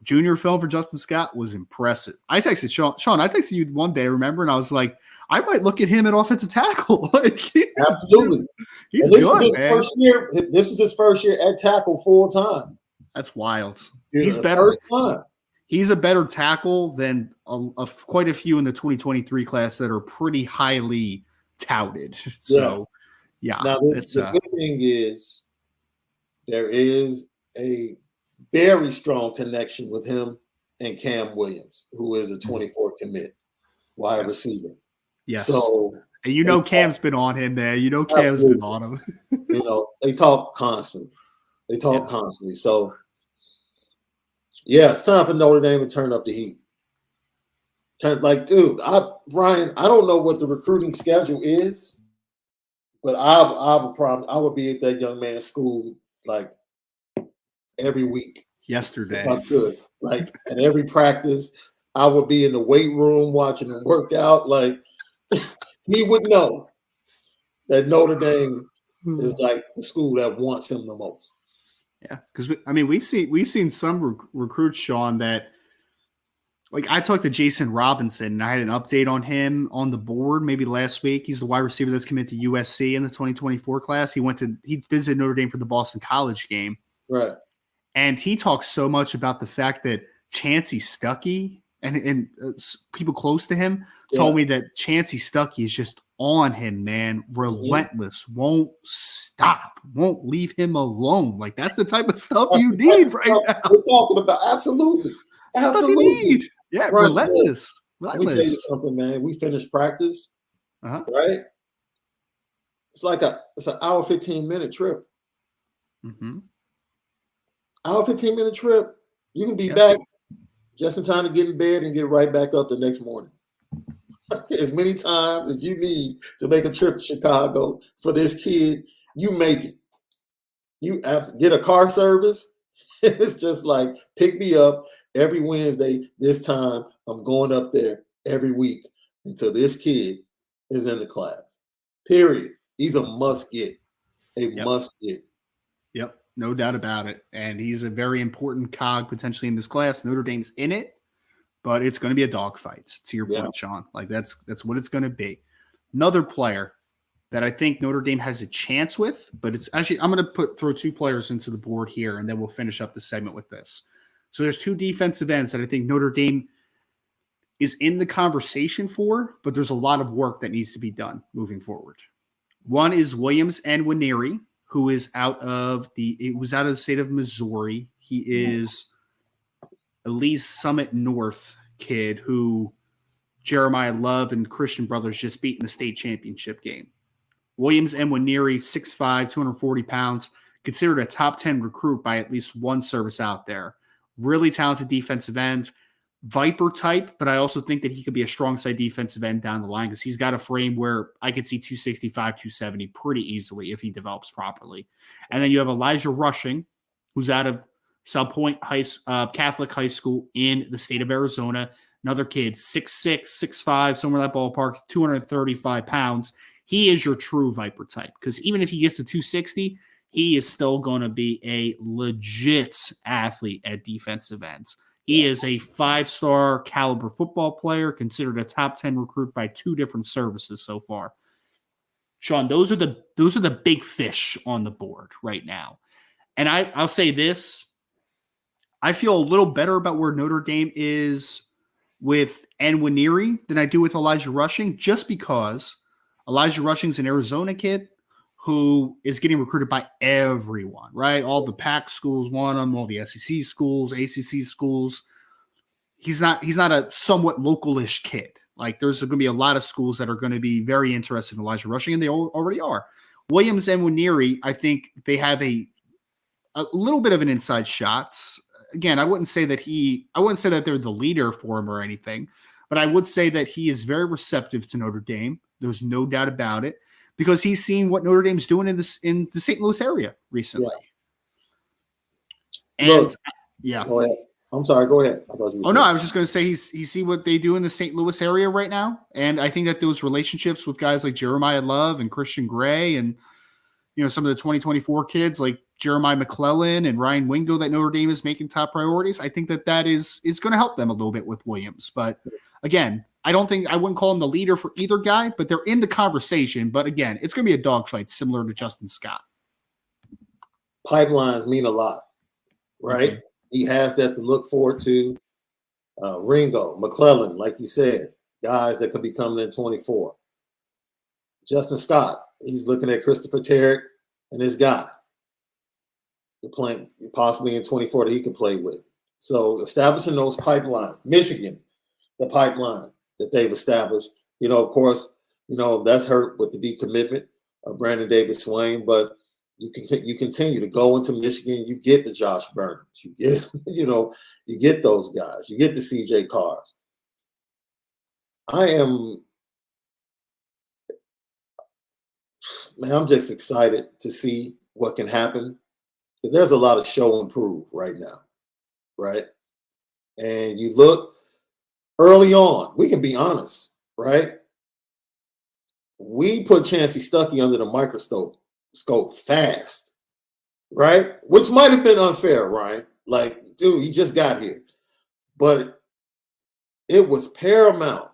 Junior film for Justin Scott was impressive. I texted Sean, I texted you one day, remember? And I was like, I might look at him at offensive tackle. Absolutely. He's good, man. This was his first year at tackle full time. That's wild. He's better. He's a better tackle than quite a few in the 2023 class that are pretty highly touted. So, yeah. Now, the good thing is there is a very strong connection with him and Cam Williams, who is a 24 commit wide receiver. Yes. So, and Cam's been on him, man. Cam's been on him. They talk constantly. So, it's time for Notre Dame to turn up the heat. Brian, I don't know what the recruiting schedule is, but I have a problem. I would be at that young man's school like every week. Yesterday. If I could. Like at every practice, I would be in the weight room watching him work out. Like he would know that Notre Dame is like the school that wants him the most. Yeah, because we've seen some recruits, Sean, that like I talked to Jason Robinson and I had an update on him on the board maybe last week. He's the wide receiver that's committed to USC in the 2024 class. He visited Notre Dame for the Boston College game. Right. And he talks so much about the fact that Chancey Stuckey and people close to him told me that Chancey Stuckey is just on him, man. Relentless, won't stop, won't leave him alone. Like that's the type of stuff you need right now. We're talking about absolutely. Stuff you need. Yeah, right, relentless. Let me tell you something, man. We finished practice, right? It's like it's an hour 15-minute trip. Mm-hmm. Hour 15-minute trip. You can be back just in time to get in bed and get right back up the next morning. As many times as you need to make a trip to Chicago for this kid, you make it. You get a car service. It's just like pick me up every Wednesday. This time I'm going up there every week until this kid is in the class. Period. He's a must get. Yep. Must get. Yep. No doubt about it. And he's a very important cog potentially in this class. Notre Dame's in it, but it's going to be a dogfight, to your point, Sean. Like that's what it's going to be. Another player that I think Notre Dame has a chance with, but it's actually, I'm going to throw two players into the board here, and then we'll finish up the segment with this. So there's two defensive ends that I think Notre Dame is in the conversation for, but there's a lot of work that needs to be done moving forward. One is Williams and Nwaneri, who is out of the state of Missouri. He is a Lee's Summit North kid who Jeremiah Love and Christian Brothers just beat in the state championship game. Williams and Nwaneri, 6'5", 240 pounds, considered a top 10 recruit by at least one service out there. Really talented defensive end, Viper type, but I also think that he could be a strong side defensive end down the line because he's got a frame where I could see 265, 270 pretty easily if he develops properly. And then you have Elijah Rushing, who's out of South Point Catholic High School in the state of Arizona. Another kid, 6'6", 6'5", somewhere in that ballpark, 235 pounds. He is your true Viper type because even if he gets to 260, he is still going to be a legit athlete at defensive ends. He is a 5-star caliber football player, considered a top 10 recruit by two different services so far. Sean, those are the big fish on the board right now. And I'll say this. I feel a little better about where Notre Dame is with Nwaneri than I do with Elijah Rushing, just because Elijah Rushing's an Arizona kid who is getting recruited by everyone, right? All the PAC schools want him, all the SEC schools, ACC schools. He's not a somewhat localish kid. Like there's going to be a lot of schools that are going to be very interested in Elijah Rushing, and they already are. Williams and Nwaneri, I think they have a little bit of an inside shot. Again, I wouldn't say that they're the leader for him or anything, but I would say that he is very receptive to Notre Dame. There's no doubt about it, because he's seen what Notre Dame's doing in the St. Louis area recently. Yeah. And Look, yeah, go ahead. I'm sorry. Go ahead. I was just going to say he see what they do in the St. Louis area right now, and I think that those relationships with guys like Jeremiah Love and Christian Gray, and some of the 2024 kids like Jeremiah McClellan and Ryan Wingo that Notre Dame is making top priorities. I think that is going to help them a little bit with Williams. But again, I wouldn't call him the leader for either guy, but they're in the conversation. But again, it's going to be a dogfight similar to Justin Scott. Pipelines mean a lot, right? Mm-hmm. He has that to look forward to. Ringo, McClellan, like you said, guys that could be coming in 24. Justin Scott, he's looking at Christopher Tarrick and his guy. They're playing possibly in 24 that he can play with. So establishing those pipelines. Michigan, the pipeline that they've established. Of course, that's hurt with the decommitment of Brandon Davis-Swain, but you continue to go into Michigan. You get the Josh Burnhams. You get, you get those guys. You get the CJ Carrs. I'm just excited to see what can happen, because there's a lot of show and prove right now, right? And you look early on, we can be honest, right? We put Chancey Stuckey under the microscope fast, right? Which might have been unfair, Ryan. Like, dude, he just got here. But it was paramount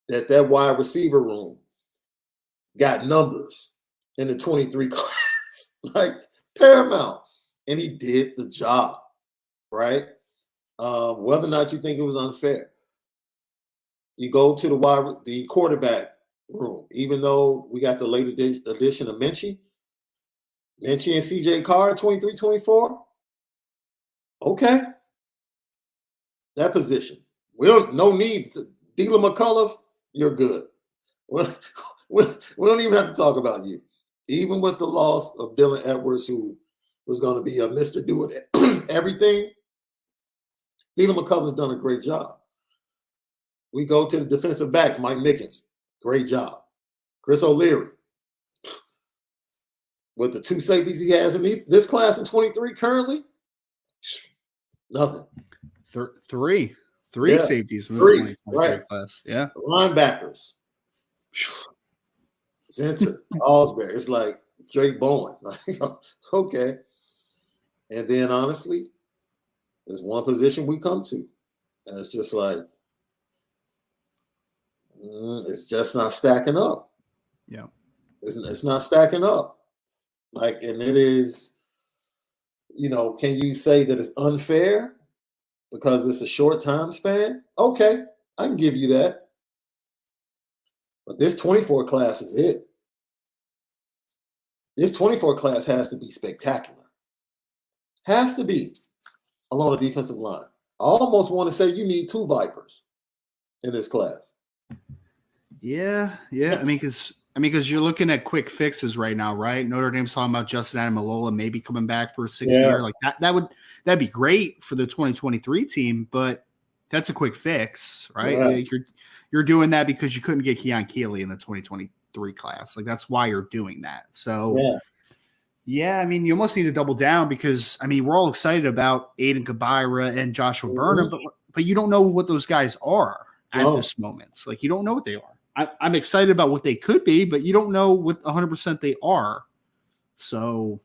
that wide receiver room got numbers in the 23 class, like paramount. And he did the job, right? Whether or not you think it was unfair. You go to the quarterback room, even though we got the late addition of Minchie and CJ Carr, 23, 24. Okay. That position. No need to Dealer McCullough, you're good. We don't even have to talk about you. Even with the loss of Dylan Edwards, who was going to be a Mr. Do It everything, Dealer McCullough's done a great job. We go to the defensive backs, Mike Mickens, great job. Chris O'Leary, with the two safeties he has in this class in 23 currently, nothing. 3 safeties in the 2023 class. Yeah. Linebackers. Center, Osbury. It's like Drake Bowen. Like, okay. And then honestly, there's one position we come to. And it's just like, it's just not stacking up. Yeah. It's not stacking up. Like, and it is, can you say that it's unfair because it's a short time span? Okay, I can give you that. But this 24 class is it. This 24 class has to be spectacular. Has to be along the defensive line. I almost want to say you need 2 Vipers in this class. Yeah. I mean, because you're looking at quick fixes right now, right? Notre Dame's talking about Justin Adamalola maybe coming back for a 6th year. Like that'd be great for the 2023 team, but that's a quick fix, right? Right. You're doing that because you couldn't get Keon Keeley in the 2023 class. Like that's why you're doing that. So yeah, I mean, you almost need to double down because I mean we're all excited about Aiden Kabira and Joshua Burnham, but you don't know what those guys are at this moment. Like you don't know what they are. I'm excited about what they could be, but you don't know what 100% they are. So,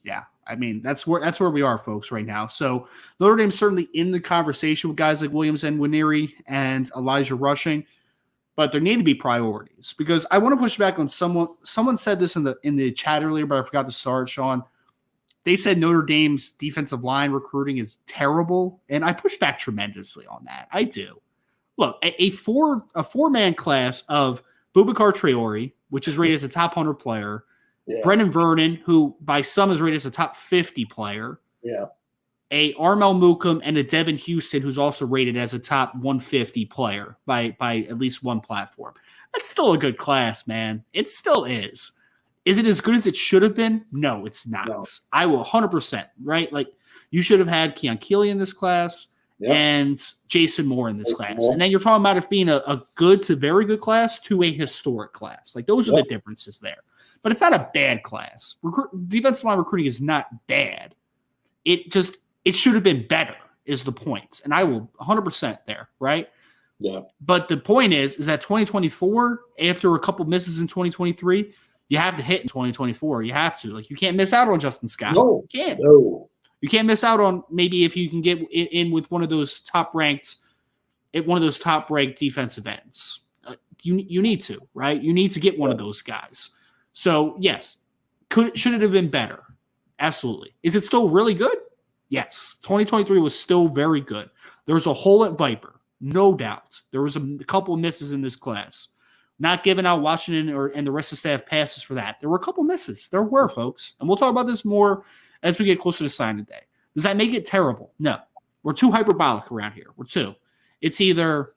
yeah, I mean that's where we are, folks, right now. So Notre Dame's certainly in the conversation with guys like Williams and Nwaneri and Elijah Rushing, but there need to be priorities because I want to push back on someone. Someone said this in the chat earlier, but I forgot to start, Sean. They said Notre Dame's defensive line recruiting is terrible, and I push back tremendously on that. I do. Look, a four-man class of Boubacar Traore, which is rated as a top 100 player, Brendan Vernon, who by some is rated as a top 50 player, a Armel Mukum, and a Devin Houston, who's also rated as a top 150 player by at least one platform. That's still a good class, man. It still is. Is it as good as it should have been? No, it's not. No. I will 100%, right? Like, you should have had Keon Keeley in this class. And Jason Moore in this class. And then you're talking about it being a good to very good class to a historic class. Like those are the differences there. But it's not a bad class. Defensive line recruiting is not bad. It should have been better is the point. And I will 100% there, right? Yeah. But the point is that 2024, after a couple misses in 2023, you have to hit in 2024. You have to. Like you can't miss out on Justin Scott. No. You can't. No. You can't miss out on maybe if you can get in with one of those top-ranked defensive ends. You need to, right? You need to get one of those guys. So, yes. Should it have been better? Absolutely. Is it still really good? Yes. 2023 was still very good. There was a hole at Viper, no doubt. There was a couple of misses in this class. Not giving out Washington and the rest of the staff passes for that. There were a couple misses. There were, folks. And we'll talk about this more as we get closer to signing day. Does that make it terrible? No. We're too hyperbolic around here. We're too. It's either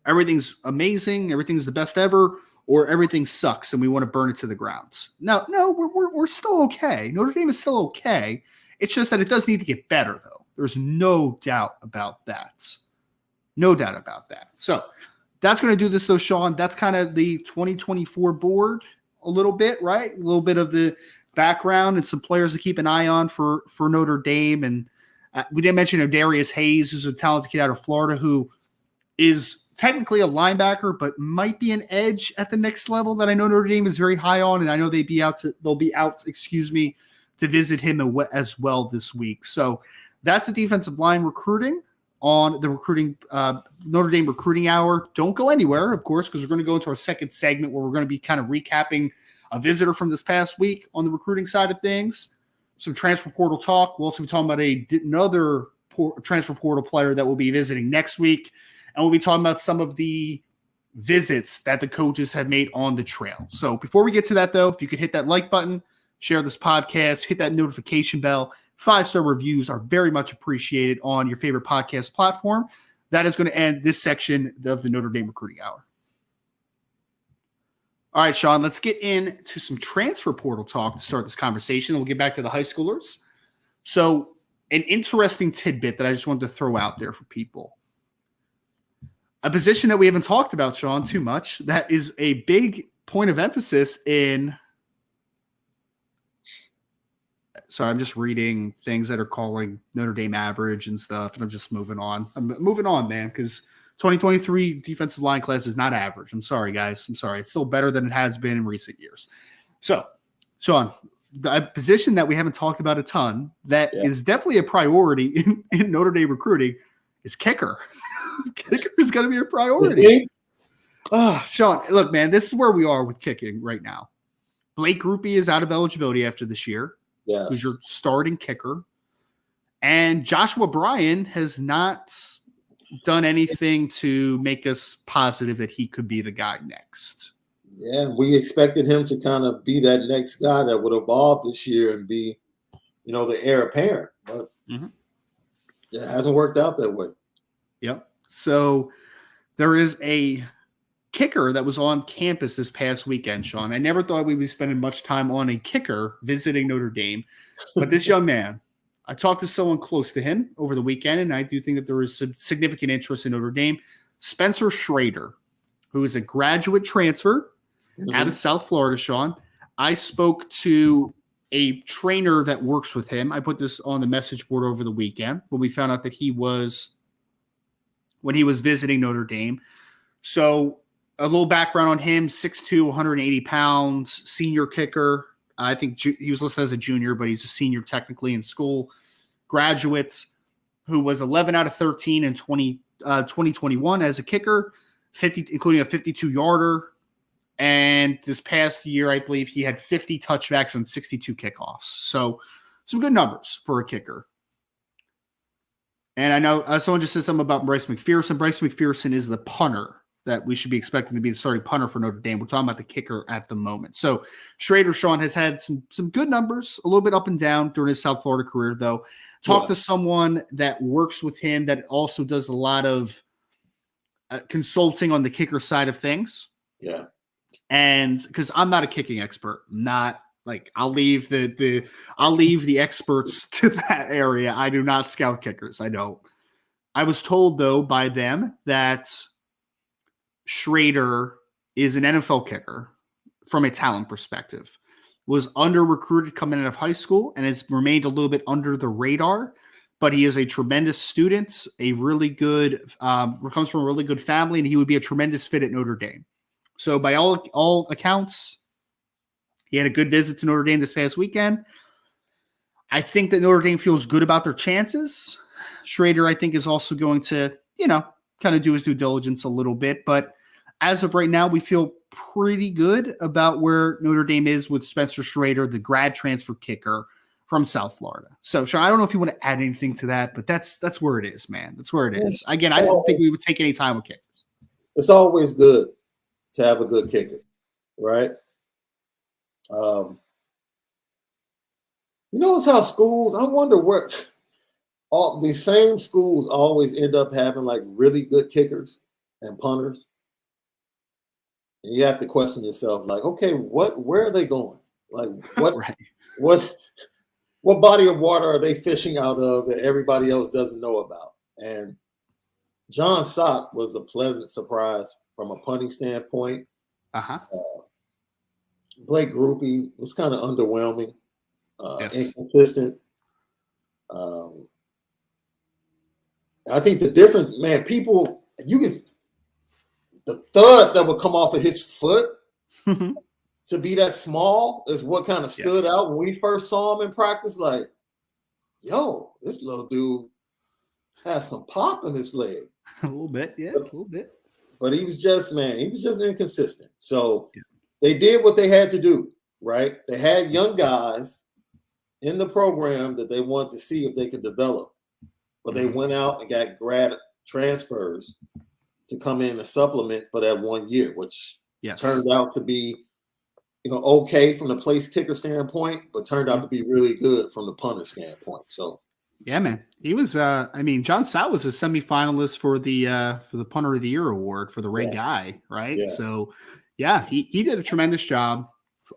everything's amazing, everything's the best ever, or everything sucks and we want to burn it to the ground. No, we're still okay. Notre Dame is still okay. It's just that it does need to get better, though. There's no doubt about that. No doubt about that. So that's going to do this, though, Sean. That's kind of the 2024 board a little bit, right? A little bit of the background and some players to keep an eye on for Notre Dame. And we didn't mention Darius Hayes, who's a talented kid out of Florida, who is technically a linebacker, but might be an edge at the next level that I know Notre Dame is very high on. And I know they'll be out to visit him as well this week. So that's the defensive line recruiting on the Notre Dame recruiting hour. Don't go anywhere, of course, because we're going to go into our second segment where we're going to be kind of recapping a visitor from this past week on the recruiting side of things, some transfer portal talk. We'll also be talking about another transfer portal player that we'll be visiting next week. And we'll be talking about some of the visits that the coaches have made on the trail. So before we get to that, though, if you could hit that like button, share this podcast, hit that notification bell. 5-star reviews are very much appreciated on your favorite podcast platform. That is going to end this section of the Notre Dame Recruiting Hour. All right, Sean, let's get into some transfer portal talk to start this conversation. We'll get back to the high schoolers. So an interesting tidbit that I just wanted to throw out there for people. A position that we haven't talked about, Sean, too much, that is a big point of emphasis in So I'm just reading things that are calling Notre Dame average and stuff, and I'm just moving on. I'm moving on, man, because 2023 defensive line class is not average. I'm sorry, guys. I'm sorry. It's still better than it has been in recent years. So, Sean, the position that we haven't talked about a ton that is definitely a priority in Notre Dame recruiting is kicker. Kicker is going to be a priority. Oh, Sean, look, man, this is where we are with kicking right now. Blake Grupe is out of eligibility after this year. Yes. Who's your starting kicker. And Joshua Bryan has not done anything to make us positive that he could be the guy next. Yeah, we expected him to kind of be that next guy that would evolve this year and be, the heir apparent. But it hasn't worked out that way. Yep. So there is a kicker that was on campus this past weekend, Sean. I never thought we'd be spending much time on a kicker visiting Notre Dame. But this young man, I talked to someone close to him over the weekend, and I do think that there is some significant interest in Notre Dame. Spencer Schrader, who is a graduate transfer out of South Florida, Sean. I spoke to a trainer that works with him. I put this on the message board over the weekend when we found out that when he was visiting Notre Dame. So a little background on him, 6'2", 180 pounds, senior kicker. I think he was listed as a junior, but he's a senior technically in school. Graduate who was 11 out of 13 in 2021 as a kicker, 50, including a 52-yarder. And this past year, I believe he had 50 touchbacks on 62 kickoffs. So some good numbers for a kicker. And I know someone just said something about Bryce McPherson. Bryce McPherson is the punter that we should be expecting to be the starting punter for Notre Dame. We're talking about the kicker at the moment. So Schrader, Sean, has had some good numbers, a little bit up and down during his South Florida career, though. Talk to someone that works with him that also does a lot of consulting on the kicker side of things. Yeah. And because I'm not a kicking expert, not like I'll leave the experts to that area. I do not scout kickers. I don't. I was told, though, by them that Schrader is an NFL kicker from a talent perspective, was under-recruited coming out of high school and has remained a little bit under the radar, but he is a tremendous student, a really good, comes from a really good family, and he would be a tremendous fit at Notre Dame. So by all accounts, he had a good visit to Notre Dame this past weekend. I think that Notre Dame feels good about their chances. Schrader, I think, is also going to, kind of do his due diligence a little bit. But as of right now, we feel pretty good about where Notre Dame is with Spencer Schrader, the grad transfer kicker from South Florida. So, Sean, I don't know if you want to add anything to that, but that's where it is, man. That's where it is. Again, I didn't think we would take any time with kickers. It's always good to have a good kicker, right? It's how schools, I wonder where all these same schools always end up having like really good kickers and punters. And you have to question yourself, like, okay, where are they going? Like what Right. what body of water are they fishing out of that everybody else doesn't know about? And John Sock was a pleasant surprise from a punting standpoint. Blake Grupe was kind of underwhelming, inconsistent. I think the difference, man, the thud that would come off of his foot to be that small is what kind of stood out when we first saw him in practice. Like, yo, this little dude has some pop in his leg. A little bit, yeah, a little bit. But he was just inconsistent. So they did what they had to do, right? They had young guys in the program that they wanted to see if they could develop. But they went out and got grad transfers to come in and supplement for that 1 year, which turned out to be, okay from the place kicker standpoint, but turned out to be really good from the punter standpoint. So, yeah, man, he was. John Stout was a semifinalist for the Punter of the Year award for the Ray Guy, right? Yeah. So, he did a tremendous job.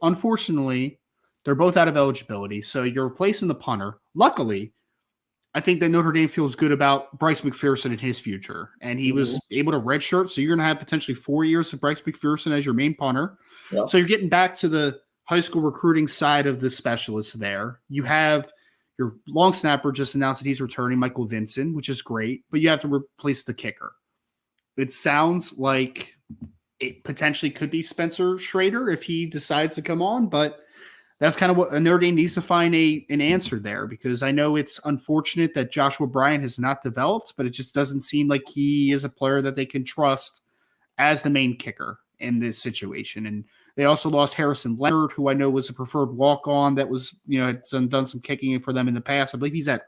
Unfortunately, they're both out of eligibility, so you're replacing the punter. Luckily, I think that Notre Dame feels good about Bryce McPherson and his future. And he was able to redshirt. So you're going to have potentially 4 years of Bryce McPherson as your main punter. Yeah. So you're getting back to the high school recruiting side of the specialists there. You have your long snapper just announced that he's returning, Michael Vincent, which is great, but you have to replace the kicker. It sounds like it potentially could be Spencer Schrader if he decides to come on, but that's kind of what Notre Dame needs to find an answer there, because I know it's unfortunate that Joshua Bryant has not developed, but it just doesn't seem like he is a player that they can trust as the main kicker in this situation. And they also lost Harrison Leonard, who I know was a preferred walk-on that was, had done some kicking for them in the past. I believe he's at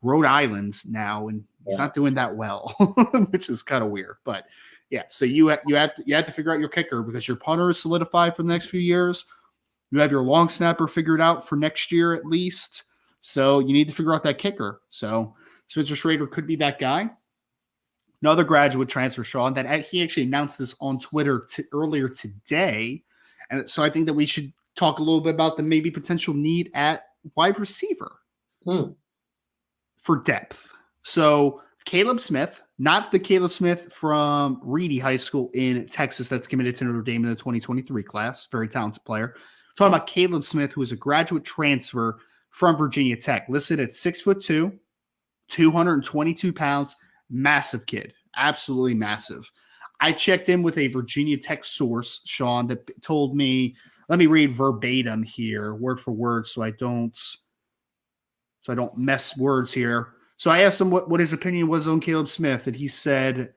Rhode Island now, and he's not doing that well, which is kind of weird. But yeah, so you have to figure out your kicker, because your punter is solidified for the next few years. You have your long snapper figured out for next year at least. So you need to figure out that kicker. So Spencer Schrader could be that guy. Another graduate transfer, Sean, that he actually announced this on Twitter earlier today. And so I think that we should talk a little bit about the maybe potential need at wide receiver for depth. So Caleb Smith, not the Caleb Smith from Reedy High School in Texas that's committed to Notre Dame in the 2023 class, very talented player. Talking about Caleb Smith, who is a graduate transfer from Virginia Tech, listed at 6'2", 222 pounds, massive kid, absolutely massive. I checked in with a Virginia Tech source, Sean, that told me, let me read verbatim here, word for word, so I don't mess words here. So I asked him what his opinion was on Caleb Smith, and he said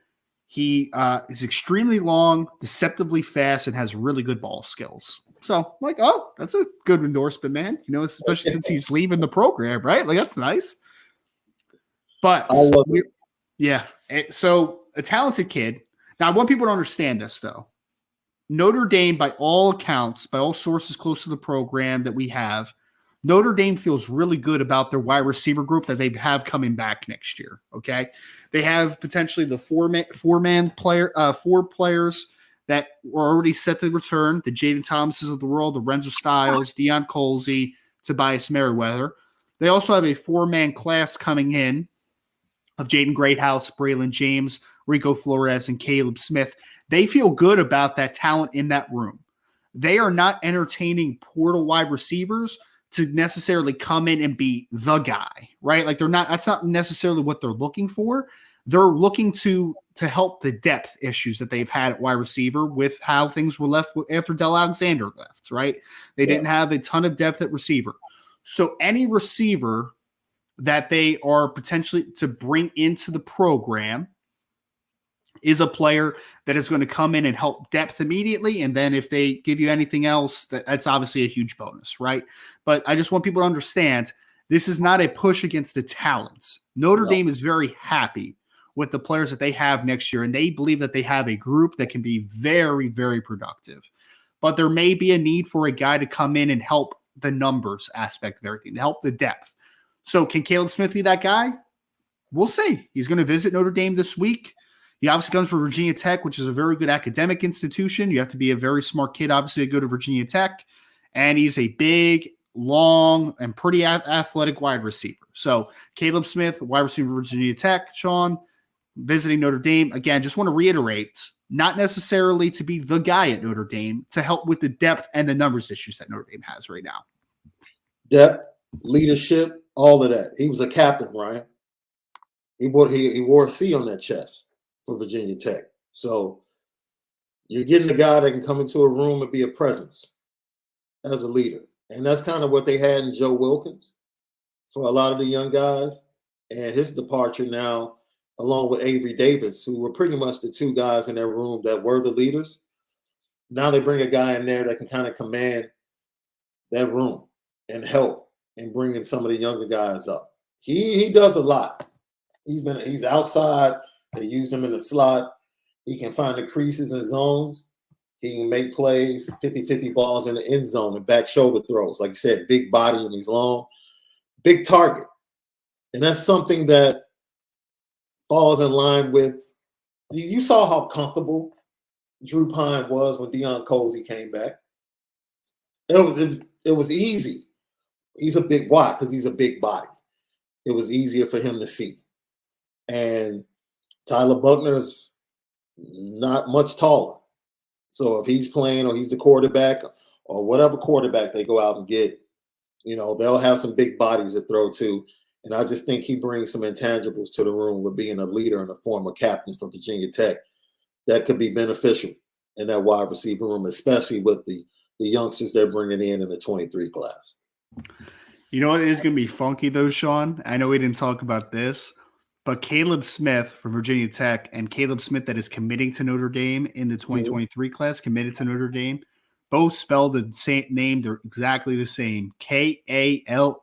he is extremely long, deceptively fast, and has really good ball skills. So I'm like, oh, that's a good endorsement, man. Especially since he's leaving the program, right? Like, that's nice. But yeah, so a talented kid. Now, I want people to understand this, though. Notre Dame, by all accounts, by all sources close to the program that we have, Notre Dame feels really good about their wide receiver group that they have coming back next year. Okay, they have potentially the four players that were already set to return: the Jaden Thomases of the world, the Renzo Styles, Deion Colsey, Tobias Merriweather. They also have a 4-man class coming in of Jaden Greathouse, Braylon James, Rico Flores, and Caleb Smith. They feel good about that talent in that room. They are not entertaining portal wide receivers to necessarily come in and be the guy, right? Like, that's not necessarily what they're looking for. They're looking to help the depth issues that they've had at wide receiver with how things were left after Del Alexander left, right? They didn't have a ton of depth at receiver. So any receiver that they are potentially to bring into the program is a player that is going to come in and help depth immediately. And then if they give you anything else, that's obviously a huge bonus, right? But I just want people to understand, this is not a push against the talents. Notre Dame is very happy with the players that they have next year, and they believe that they have a group that can be very, very productive. But there may be a need for a guy to come in and help the numbers aspect of everything, to help the depth. So can Caleb Smith be that guy? We'll see. He's going to visit Notre Dame this week. He obviously comes from Virginia Tech, which is a very good academic institution. You have to be a very smart kid, obviously, to go to Virginia Tech. And he's a big, long, and pretty athletic wide receiver. So Caleb Smith, wide receiver for Virginia Tech, Sean, visiting Notre Dame. Again, just want to reiterate, not necessarily to be the guy at Notre Dame, to help with the depth and the numbers issues that Notre Dame has right now. Depth, leadership, all of that. He was a captain, Ryan. He wore a C on that chest for Virginia Tech. So you're getting a guy that can come into a room and be a presence as a leader. And that's kind of what they had in Joe Wilkins for a lot of the young guys. And his departure now, along with Avery Davis, who were pretty much the two guys in their room that were the leaders. Now they bring a guy in there that can kind of command that room and help in bringing some of the younger guys up. He does a lot. He's outside. They use him in the slot. He can find the creases and zones. He can make plays, 50-50 balls in the end zone and back shoulder throws. Like you said, big body and he's long. Big target. And that's something that falls in line with – you saw how comfortable Drew Pine was when Deion Colsey came back. It was easy. He's a big – why? Because he's a big body. It was easier for him to see. And Tyler Buckner is not much taller. So if he's playing or he's the quarterback or whatever quarterback they go out and get, they'll have some big bodies to throw to. And I just think he brings some intangibles to the room with being a leader and a former captain for Virginia Tech that could be beneficial in that wide receiver room, especially with the youngsters they're bringing in the 23 class. You know what is going to be funky, though, Sean? I know we didn't talk about this, but Caleb Smith from Virginia Tech and Caleb Smith that is committing to Notre Dame in the 2023 class, committed to Notre Dame, both spelled the same name. They're exactly the same. Kaleb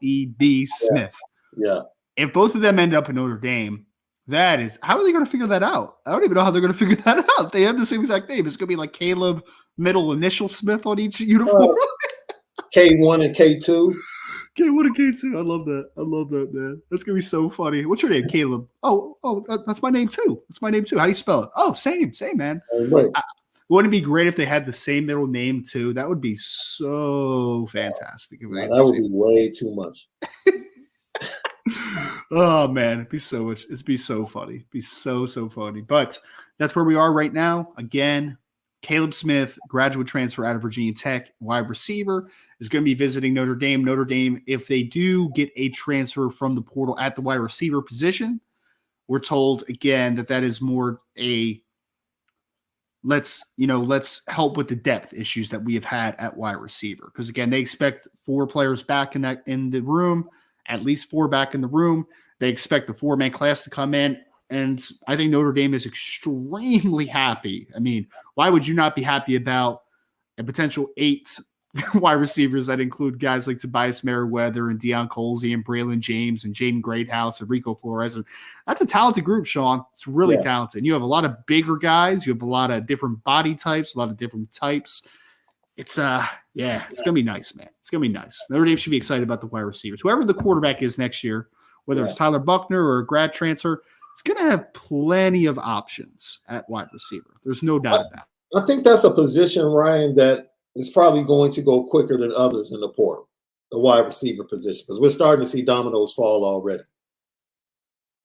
Smith. Yeah. If both of them end up in Notre Dame, that is – how are they going to figure that out? I don't even know how they're going to figure that out. They have the same exact name. It's going to be like Caleb middle initial Smith on each uniform. K1 and K2. K1 and K2. I love that. I love that, man. That's going to be so funny. What's your name? Caleb. Oh, that's my name too. That's my name too. How do you spell it? Oh, same, man. Right. Wouldn't it be great if they had the same middle name too? That would be so fantastic. That would be way too much. Oh man, it'd be so much. It'd be so funny. It'd be so funny. But that's where we are right now. Again, Caleb Smith, graduate transfer out of Virginia Tech, wide receiver, is going to be visiting Notre Dame. Notre Dame, if they do get a transfer from the portal at the wide receiver position, we're told again that is more a let's help with the depth issues that we have had at wide receiver. Because again, they expect 4 players back in the room, at least 4 back in the room. They expect the 4-man class to come in. And I think Notre Dame is extremely happy. I mean, why would you not be happy about a potential 8 wide receivers that include guys like Tobias Merriweather and Deion Colsey and Braylon James and Jaden Greathouse and Rico Flores? And that's a talented group, Sean. It's really talented. You have a lot of bigger guys. You have a lot of different body types, a lot of different types. It's going to be nice, man. It's going to be nice. Notre Dame should be excited about the wide receivers. Whoever the quarterback is next year, whether it's Tyler Buckner or a grad transfer, it's going to have plenty of options at wide receiver. There's no doubt about it. I think that's a position, Ryan, that is probably going to go quicker than others in the portal, the wide receiver position, because we're starting to see dominoes fall already.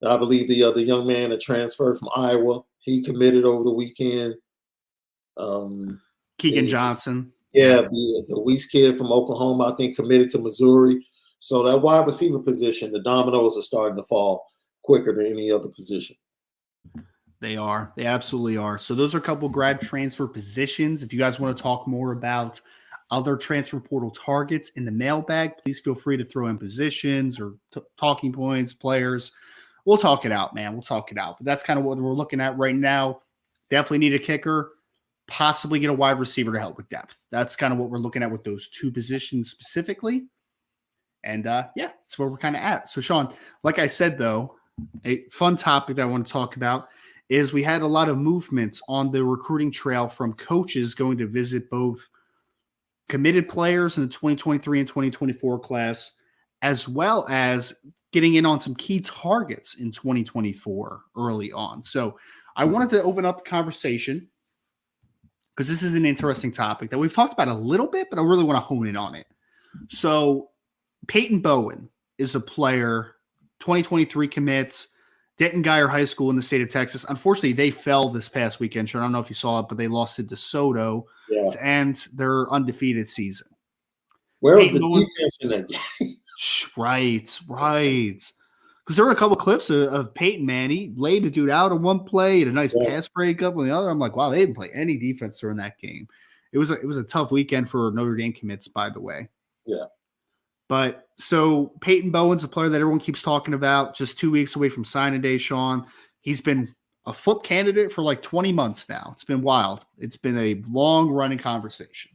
I believe the young man that transferred from Iowa, he committed over the weekend. Keegan Johnson. Yeah, the Weiss kid from Oklahoma, I think, committed to Missouri. So that wide receiver position, the dominoes are starting to fall quicker than any other position. They are. They absolutely are. So those are a couple grad transfer positions. If you guys want to talk more about other transfer portal targets in the mailbag, please feel free to throw in positions or talking points, players. We'll talk it out, man. We'll talk it out. But that's kind of what we're looking at right now. Definitely need a kicker, possibly get a wide receiver to help with depth. That's kind of what we're looking at with those 2 positions specifically. And that's where we're kind of at. So Sean, like I said, though, a fun topic that I want to talk about is we had a lot of movements on the recruiting trail from coaches going to visit both committed players in the 2023 and 2024 class, as well as getting in on some key targets in 2024 early on. So I wanted to open up the conversation because this is an interesting topic that we've talked about a little bit, but I really want to hone in on it. So Peyton Bowen is a player, 2023 commits, Denton Guyer High School in the state of Texas. Unfortunately, they fell this past weekend. Sure, I don't know if you saw it, but they lost to DeSoto to end their undefeated season. Where was the defense in that game? Right. Because there were a couple clips of Peyton, man. He laid the dude out on one play, had a nice pass breakup on the other. I'm like, wow, they didn't play any defense during that game. It was a tough weekend for Notre Dame commits, by the way. Yeah. But so Peyton Bowen's a player that everyone keeps talking about, just 2 weeks away from signing day, Sean. He's been a flip candidate for like 20 months now. It's been wild. It's been a long-running conversation.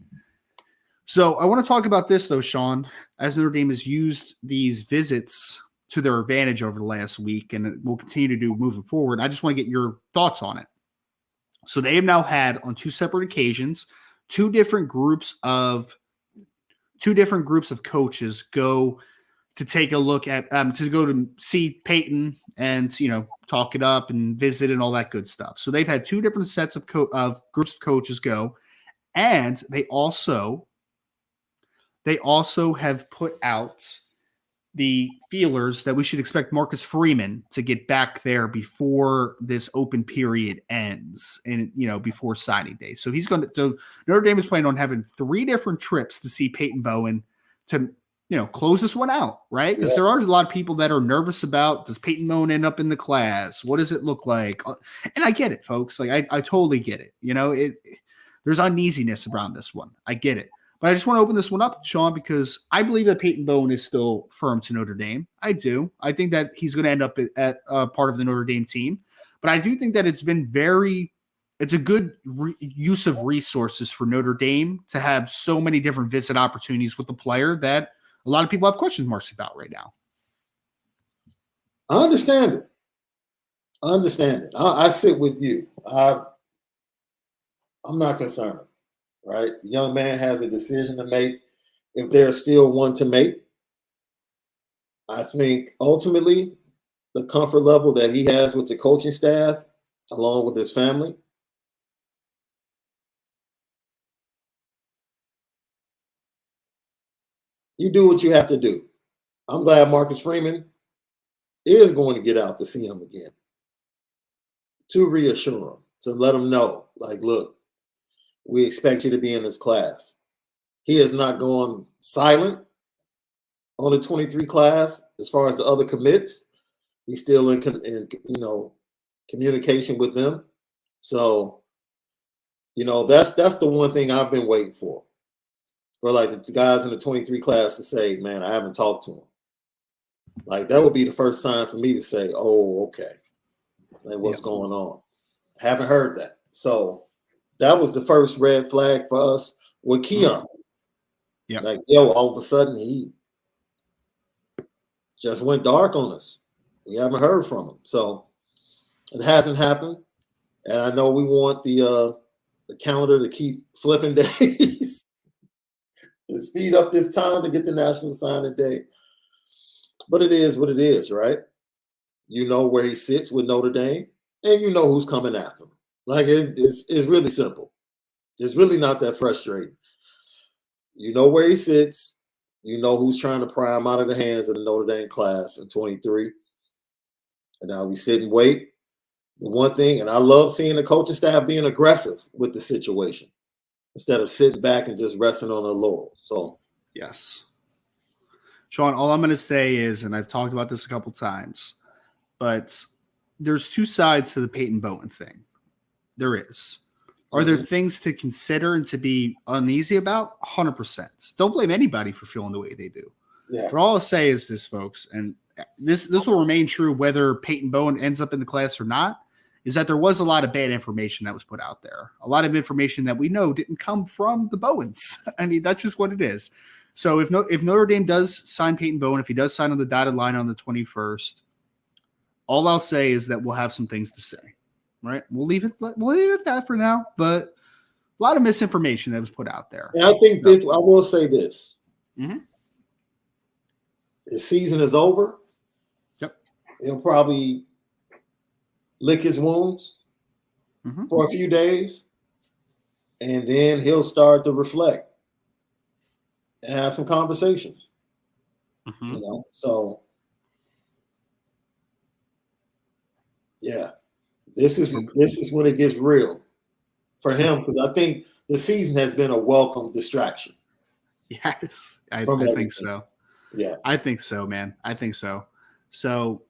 So I want to talk about this, though, Sean, as Notre Dame has used these visits to their advantage over the last week, and it will continue to do moving forward. I just want to get your thoughts on it. So they have now had, on 2 separate occasions, two different groups of coaches go to take a look at to go to see Peyton and talk it up and visit and all that good stuff. So they've had 2 different sets of groups of coaches go, and they also have put out the feelers that we should expect Marcus Freeman to get back there before this open period ends and, before signing day. So Notre Dame is planning on having 3 different trips to see Peyton Bowen to, close this one out, right? Because there are a lot of people that are nervous about, does Peyton Bowen end up in the class? What does it look like? And I get it, folks. Like, I totally get it. There's uneasiness around this one. I get it. But I just want to open this one up, Sean, because I believe that Peyton Bowen is still firm to Notre Dame. I do. I think that he's going to end up at part of the Notre Dame team. But I do think that it's a good use of resources for Notre Dame to have so many different visit opportunities with the player that a lot of people have question marks about right now. I understand it. I sit with you. I'm not concerned. Right? The young man has a decision to make. If there's still one to make, I think ultimately the comfort level that he has with the coaching staff, along with his family, you do what you have to do. I'm glad Marcus Freeman is going to get out to see him again, to reassure him, to let him know, like, look, we expect you to be in this class. He has not gone silent on the 23 class as far as the other commits. He's still in communication with them. So, that's the one thing I've been waiting for like the guys in the 23 class to say, man, I haven't talked to him. Like, that would be the first sign for me to say, oh, okay, like, what's going on? Haven't heard that. So that was the first red flag for us with Keon. Yeah. Like, all of a sudden he just went dark on us. We haven't heard from him. So it hasn't happened. And I know we want the calendar to keep flipping days and speed up this time to get the National Signing Day. But it is what it is, right? You know where he sits with Notre Dame, and you know who's coming after him. Like, it's really simple. It's really not that frustrating. You know where he sits. You know who's trying to pry him out of the hands of the Notre Dame class in 23. And now we sit and wait. The one thing, and I love seeing the coaching staff being aggressive with the situation instead of sitting back and just resting on their laurels. So, yes. Sean, all I'm going to say is, and I've talked about this a couple times, but there's 2 sides to the Peyton Bowen thing. There is. Are there things to consider and to be uneasy about? 100%. Don't blame anybody for feeling the way they do. Yeah. But all I'll say is this, folks, and this will remain true whether Peyton Bowen ends up in the class or not, is that there was a lot of bad information that was put out there. A lot of information that we know didn't come from the Bowens. I mean, that's just what it is. So if Notre Dame does sign Peyton Bowen, if he does sign on the dotted line on the 21st, all I'll say is that we'll have some things to say. Right, we'll leave it at that for now. But a lot of misinformation that was put out there. And I think I will say this: mm-hmm. The season is over. Yep, he'll probably lick his wounds for a few days, and then he'll start to reflect and have some conversations. So yeah. This is when it gets real for him, because I think the season has been a welcome distraction. Yes, I think so. Yeah, I think so, man. I think so. So,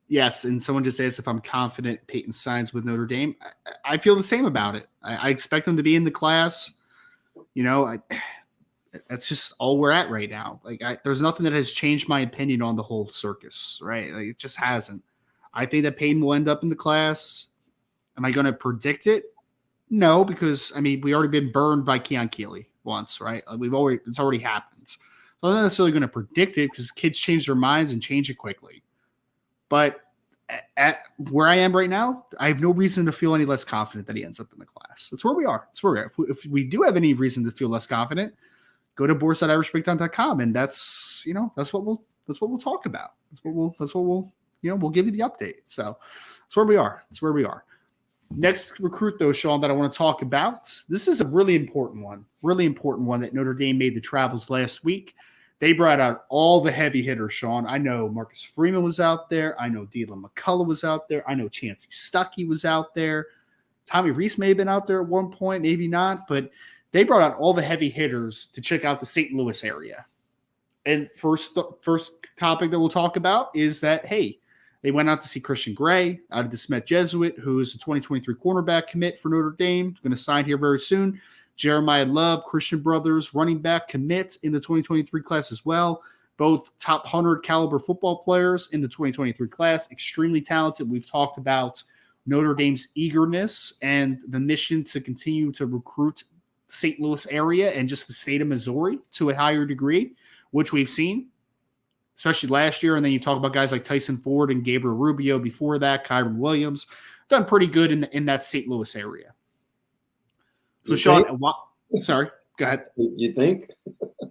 yes, and someone just asked if I'm confident Peyton signs with Notre Dame. I feel the same about it. I expect him to be in the class. That's just all we're at right now. Like, there's nothing that has changed my opinion on the whole circus, right? Like, it just hasn't. I think that Peyton will end up in the class. Am I going to predict it? No, because, we already been burned by Keon Keeley once, right? Like, it's already happened. So I'm not necessarily going to predict it because kids change their minds and change it quickly. But at where I am right now, I have no reason to feel any less confident that he ends up in the class. That's where we are. That's where we are. If we do have any reason to feel less confident, go to boards.irishbreakdown.com, and that's what we'll talk about. We'll give you the update. So that's where we are. That's where we are. Next recruit, though, Sean, that I want to talk about. This is a really important one that Notre Dame made the travels last week They brought out all the heavy hitters, Sean. I know Marcus Freeman was out there. I know Dylan McCullough was out there. I know Chancey Stuckey was out there. Tommy Reese may have been out there at one point, maybe not, but they brought out all the heavy hitters to check out the St. Louis area. And first topic that we'll talk about is that, hey, they went out to see Christian Gray out of the Smet Jesuit, who is a 2023 cornerback commit for Notre Dame. Going to sign here very soon. Jeremiah Love, Christian Brothers, running back commits in the 2023 class as well. Both top 100 caliber football players in the 2023 class. Extremely talented. We've talked about Notre Dame's eagerness and the mission to continue to recruit St. Louis area and just the state of Missouri to a higher degree, which we've seen, especially last year. And then you talk about guys like Tyson Ford and Gabriel Rubio before that, Kyron Williams, done pretty good in that St. Louis area. So, Sean, sorry, go ahead. You think?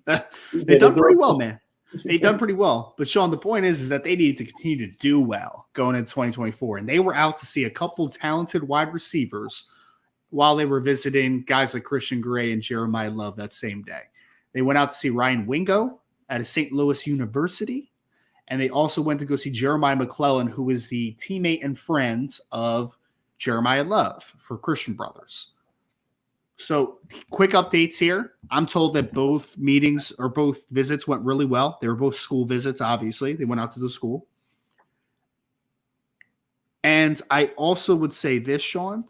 They've done pretty well, man. They've done pretty well. But, Sean, the point is that they need to continue to do well going into 2024. And they were out to see a couple talented wide receivers while they were visiting guys like Christian Gray and Jeremiah Love that same day. They went out to see Ryan Wingo at a St. Louis University. And they also went to go see Jeremiah McClellan, who is the teammate and friend of Jeremiah Love for Christian Brothers. So quick updates here. I'm told that both meetings or both visits went really well. They were both school visits, obviously. They went out to the school. And I also would say this, Sean,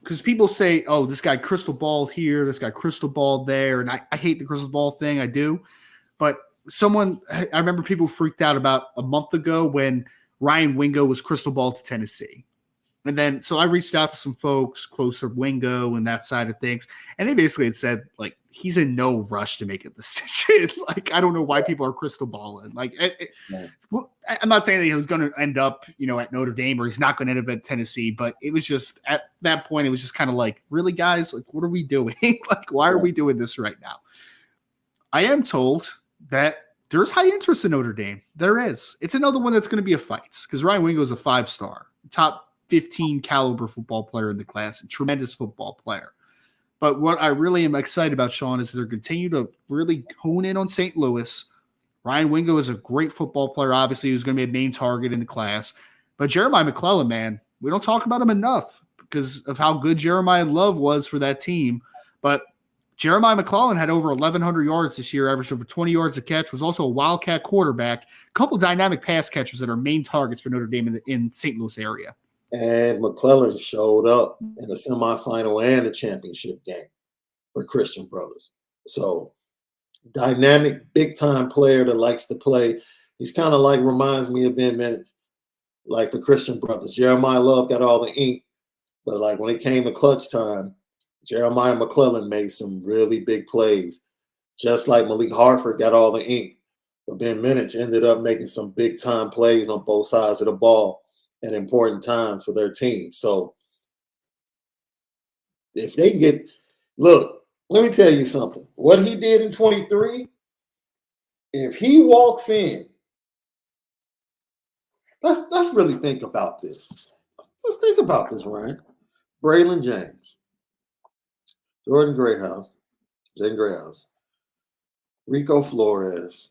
because people say, oh, this guy crystal balled here, this guy crystal balled there. And I hate the crystal ball thing. I do. But I remember people freaked out about a month ago when Ryan Wingo was crystal balled to Tennessee. And then, so I reached out to some folks close to Wingo and that side of things. And they basically had said, like, he's in no rush to make a decision. Like, I don't know why people are crystal balling. Like, I'm not saying that he was going to end up, at Notre Dame or he's not going to end up at Tennessee, but it was just at that point, it was just kind of like, really, guys, like, what are we doing? Like, why are we doing this right now? I am told that there's high interest in Notre Dame. There is. It's another one that's going to be a fight because Ryan Wingo is a 5-star, top 15 caliber football player in the class, a tremendous football player. But what I really am excited about, Sean, is they're continue to really hone in on St. Louis. Ryan Wingo is a great football player. Obviously, who's going to be a main target in the class. But Jeremiah McClellan, man, we don't talk about him enough because of how good Jeremiah Love was for that team. But Jeremiah McClellan had over 1,100 yards this year, averaged over 20 yards a catch, was also a Wildcat quarterback, a couple dynamic pass catchers that are main targets for Notre Dame in St. Louis area. And McClellan showed up in the semifinal and the championship game for Christian Brothers. So dynamic, big-time player that likes to play. He's kind of like, reminds me of Ben Minich, like for Christian Brothers. Jeremiah Love got all the ink, but like when it came to clutch time, Jeremiah McClellan made some really big plays, just like Malik Hartford got all the ink. But Ben Minich ended up making some big-time plays on both sides of the ball at important times for their team. So if they get, look, let me tell you something. What he did in 23, if he walks in, let's really think about this. Let's think about this, Ryan. Braylon James, Jordan Greathouse, Jaden Greathouse, Rico Flores,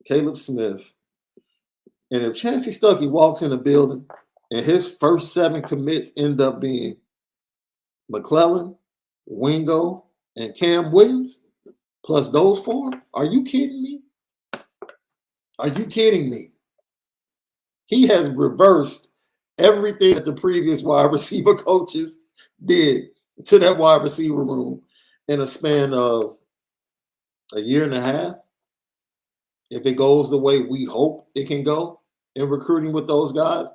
Caleb Smith, and if Chancey Stuckey walks in the building and his first 7 commits end up being McClellan, Wingo, and Cam Williams, plus those 4, are you kidding me? Are you kidding me? He has reversed everything that the previous wide receiver coaches did to that wide receiver room in a span of a year and a half. If it goes the way we hope it can go in recruiting with those guys,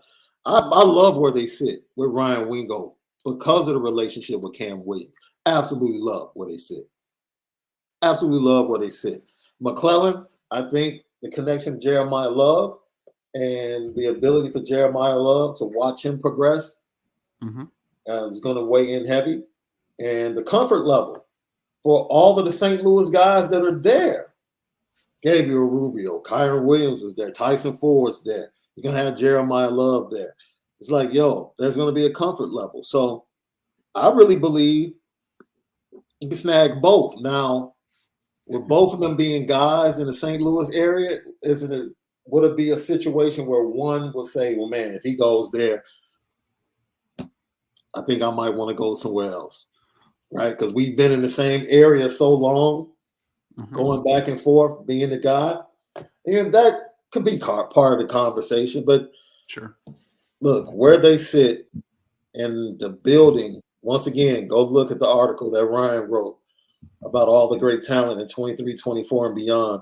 I love where they sit with Ryan Wingo because of the relationship with Cam Williams. Absolutely love where they sit. Absolutely love where they sit. McClellan, I think the connection to Jeremiah Love and the ability for Jeremiah Love to watch him progress is going to weigh in heavy. And the comfort level for all of the St. Louis guys that are there. Gabriel Rubio, Kyron Williams was there, Tyson Ford's there. You're going to have Jeremiah Love there. It's like, yo, there's going to be a comfort level. So I really believe you can snag both. Now, with both of them being guys in the St. Louis area, would it be a situation where one will say, well, man, if he goes there, I think I might want to go somewhere else, right? Because we've been in the same area so long, going back and forth, being the guy. And that could be part of the conversation. But sure, look, where they sit in the building, once again, go look at the article that Ryan wrote about all the great talent in 23, 24, and beyond,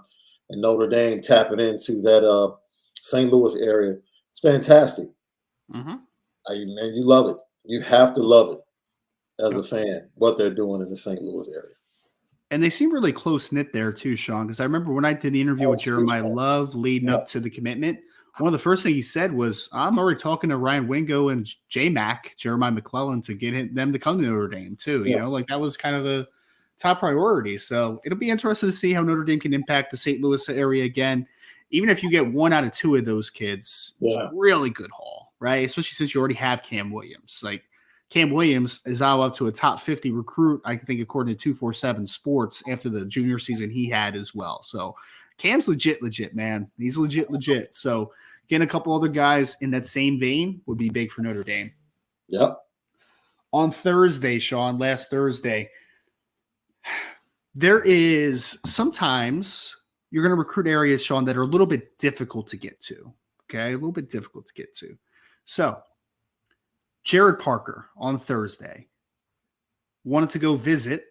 and Notre Dame tapping into that St. Louis area. It's fantastic. Man, you love it. You have to love it as a fan, what they're doing in the St. Louis area. And they seem really close-knit there too, Sean, because I remember when I did the interview with Jeremiah Love leading up to the commitment, one of the first things he said was, I'm already talking to Ryan Wingo and J-Mac, Jeremiah McClellan, to get them to come to Notre Dame too. You know, like that was kind of the top priority. So it'll be interesting to see how Notre Dame can impact the St. Louis area again. Even if you get 1 out of 2 of those kids, it's a really good haul, right? Especially since you already have Cam Williams. Like Cam Williams is now up to a top 50 recruit, I think, according to 247 Sports after the junior season he had as well. So Cam's legit, man. He's legit. So getting a couple other guys in that same vein would be big for Notre Dame. Yep. On Thursday, Sean, last Thursday, there is sometimes you're going to recruit areas, Sean, that are a little bit difficult to get to. Okay, a little bit difficult to get to. So Jared Parker on Thursday wanted to go visit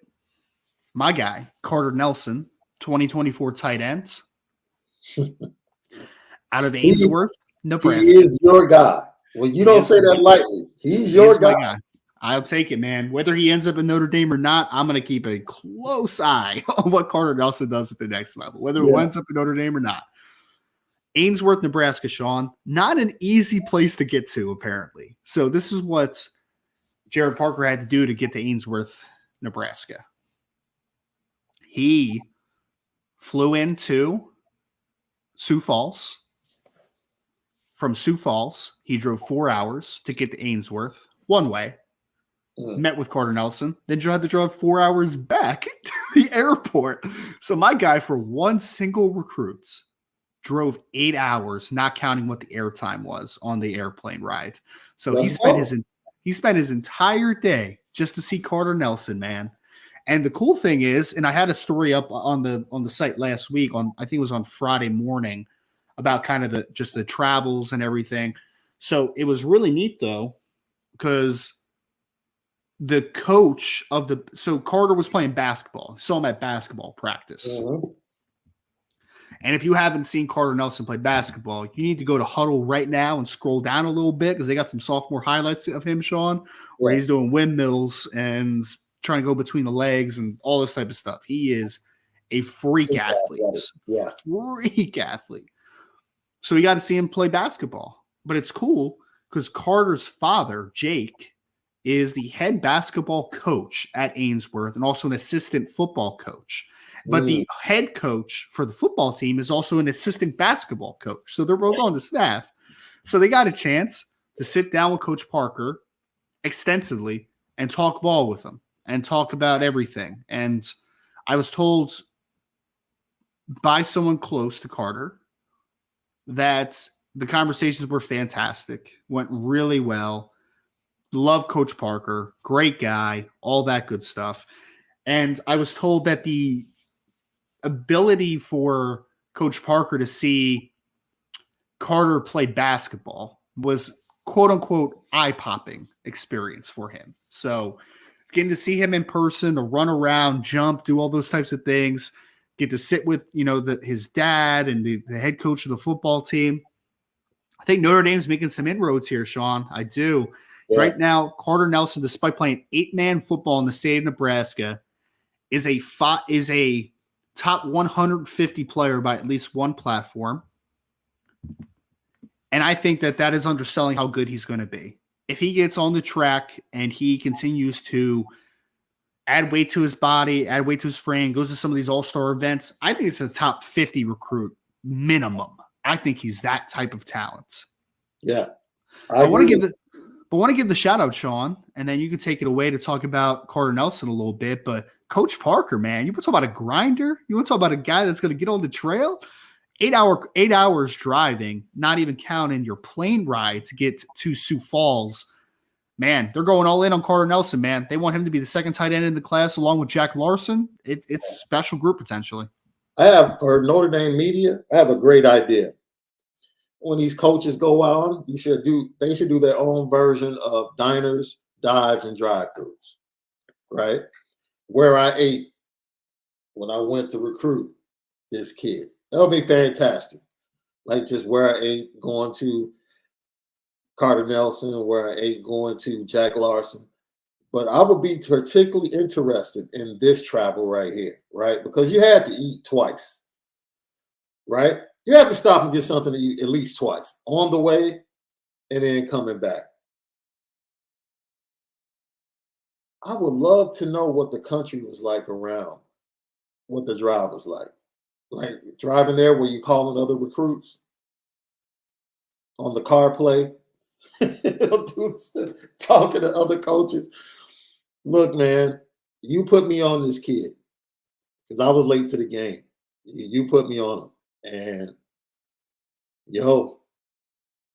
my guy, Carter Nelson, 2024 tight ends out of Ainsworth, Nebraska. He is your guy. Well, you don't say that lightly. He's your guy. I'll take it, man. Whether he ends up in Notre Dame or not, I'm going to keep a close eye on what Carter Nelson does at the next level, whether it ends up in Notre Dame or not. Ainsworth, Nebraska, Sean, not an easy place to get to, apparently. So this is what Jared Parker had to do to get to Ainsworth, Nebraska. He flew into Sioux Falls. From Sioux Falls, he drove 4 hours to get to Ainsworth, one way. Met with Carter Nelson, then had to drive 4 hours back to the airport. So my guy, for one single recruits, drove 8 hours, not counting what the airtime was on the airplane ride. So he spent his entire day just to see Carter Nelson, man. And the cool thing is, and I had a story up on the site last week I think it was on Friday morning, about kind of the travels and everything. So it was really neat though, because the coach of so Carter was playing basketball. Saw him at basketball practice. And if you haven't seen Carter Nelson play basketball, you need to go to Huddle right now and scroll down a little bit, because they got some sophomore highlights of him, Sean, where he's doing windmills and trying to go between the legs and all this type of stuff. He is a freak athlete. Freak athlete. So we got to see him play basketball. But it's cool because Carter's father, Jake, is the head basketball coach at Ainsworth and also an assistant football coach. But the head coach for the football team is also an assistant basketball coach. So they're both on the staff. So they got a chance to sit down with Coach Parker extensively and talk ball with him and talk about everything. And I was told by someone close to Carter that the conversations were fantastic, went really well. Love Coach Parker, great guy, all that good stuff. And I was told that the ability for Coach Parker to see Carter play basketball was quote unquote eye-popping experience for him. So getting to see him in person, to run around, jump, do all those types of things, get to sit with, his dad and the head coach of the football team. I think Notre Dame's making some inroads here, Sean. I do. Yeah. Right now, Carter Nelson, despite playing 8-man football in the state of Nebraska, is a top 150 player by at least one platform. And I think that is underselling how good he's going to be. If he gets on the track and he continues to add weight to his body, add weight to his frame, goes to some of these all-star events, I think it's a top 50 recruit minimum. I think he's that type of talent. Yeah. I want to give But I want to give the shout out, Sean, and then you can take it away to talk about Carter Nelson a little bit. But Coach Parker, man, you want to talk about a grinder? You want to talk about a guy that's going to get on the trail? 8 hours driving, not even counting your plane ride to get to Sioux Falls. Man, they're going all in on Carter Nelson, man. They want him to be the second tight end in the class along with Jack Larson. It's a special group potentially. I have, for Notre Dame media, I have a great idea. When these coaches go on, they should do their own version of diners, dives, and drive-thrus, right? Where I ate when I went to recruit this kid. That would be fantastic. Like just where I ate going to Carter Nelson, where I ate going to Jack Larson. But I would be particularly interested in this travel right here, right? Because you had to eat twice, right? You have to stop and get something to eat at least twice on the way and then coming back. I would love to know what the country was like around, what the drive was like. Like driving there where you calling other recruits on the car play, talking to other coaches. Look, man, you put me on this kid because I was late to the game. You put me on him. And,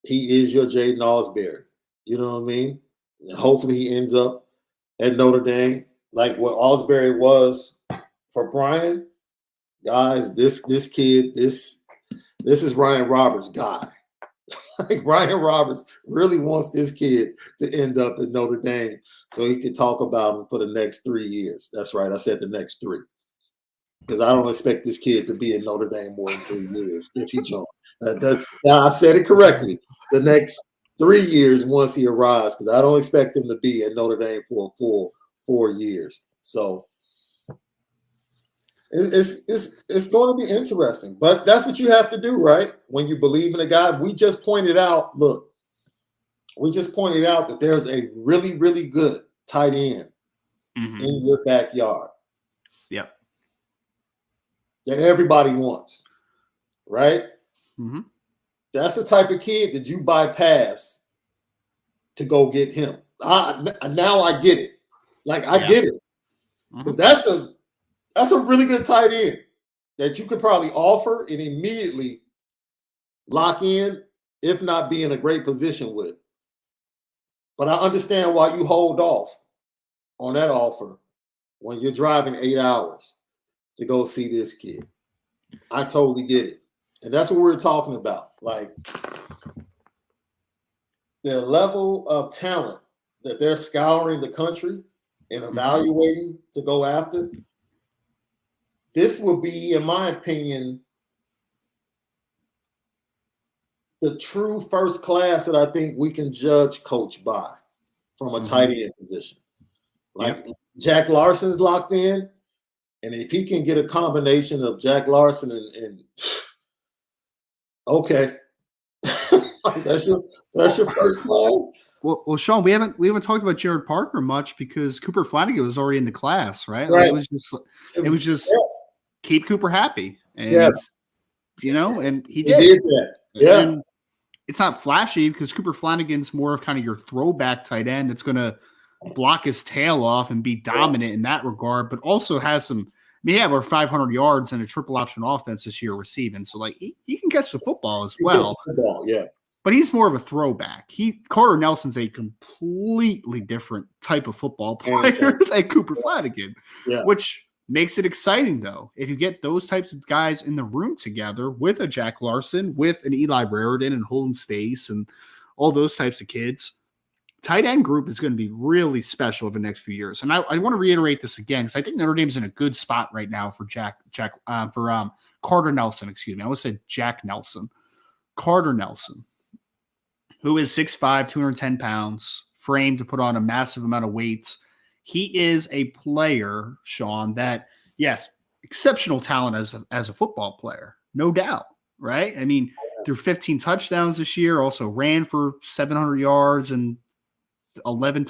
he is your Jaden Ausberry. You know what I mean? And hopefully he ends up at Notre Dame like what Ausberry was for Brian. Guys, this kid, this is Ryan Roberts' guy. Like Ryan Roberts really wants this kid to end up at Notre Dame so he can talk about him for the next 3 years. That's right. I said the next 3. Because I don't expect this kid to be in Notre Dame more than 3 years if he joins. Now, I said it correctly. The next 3 years once he arrives, because I don't expect him to be at Notre Dame for a full 4 years. So it's going to be interesting. But that's what you have to do, right? When you believe in a guy. We just pointed out that there's a really, really good tight end in your backyard. Yep. That everybody wants, right? Mm-hmm. That's the type of kid that you bypass to go get him. Now I get it. Like I get it. Because that's a really good tight end that you could probably offer and immediately lock in, if not be in a great position with. But I understand why you hold off on that offer when you're driving 8 hours to go see this kid. I totally get it. And that's what we're talking about. Like the level of talent that they're scouring the country and evaluating to go after. This will be, in my opinion, the true first class that I think we can judge coach by from a tight end position. Like Jack Larson's locked in. And if he can get a combination of Jack Larson and okay, that's your first class. Well, Sean, we haven't talked about Jared Parker much because Cooper Flanagan was already in the class, right? Right. Like it was just keep Cooper happy, and and he did that. Yeah, and it's not flashy because Cooper Flanagan's more of kind of your throwback tight end that's going to block his tail off and be dominant in that regard, but also has some. I mean, he had over 500 yards and a triple option offense this year receiving, so like he can catch the football as well. Yeah, but he's more of a throwback. Carter Nelson's a completely different type of football player than Cooper Flanagan, which makes it exciting though. If you get those types of guys in the room together with a Jack Larson, with an Eli Raritan and Holden Stace and all those types of kids. Tight end group is going to be really special over the next few years. And I want to reiterate this again, because I think Notre Dame's in a good spot right now for Carter Nelson, excuse me. I almost said Jack Nelson. Carter Nelson, who is 6'5", 210 pounds, framed to put on a massive amount of weights. He is a player, Sean, that, yes, exceptional talent as a football player, no doubt, right? I mean, threw 15 touchdowns this year, also ran for 700 yards and 12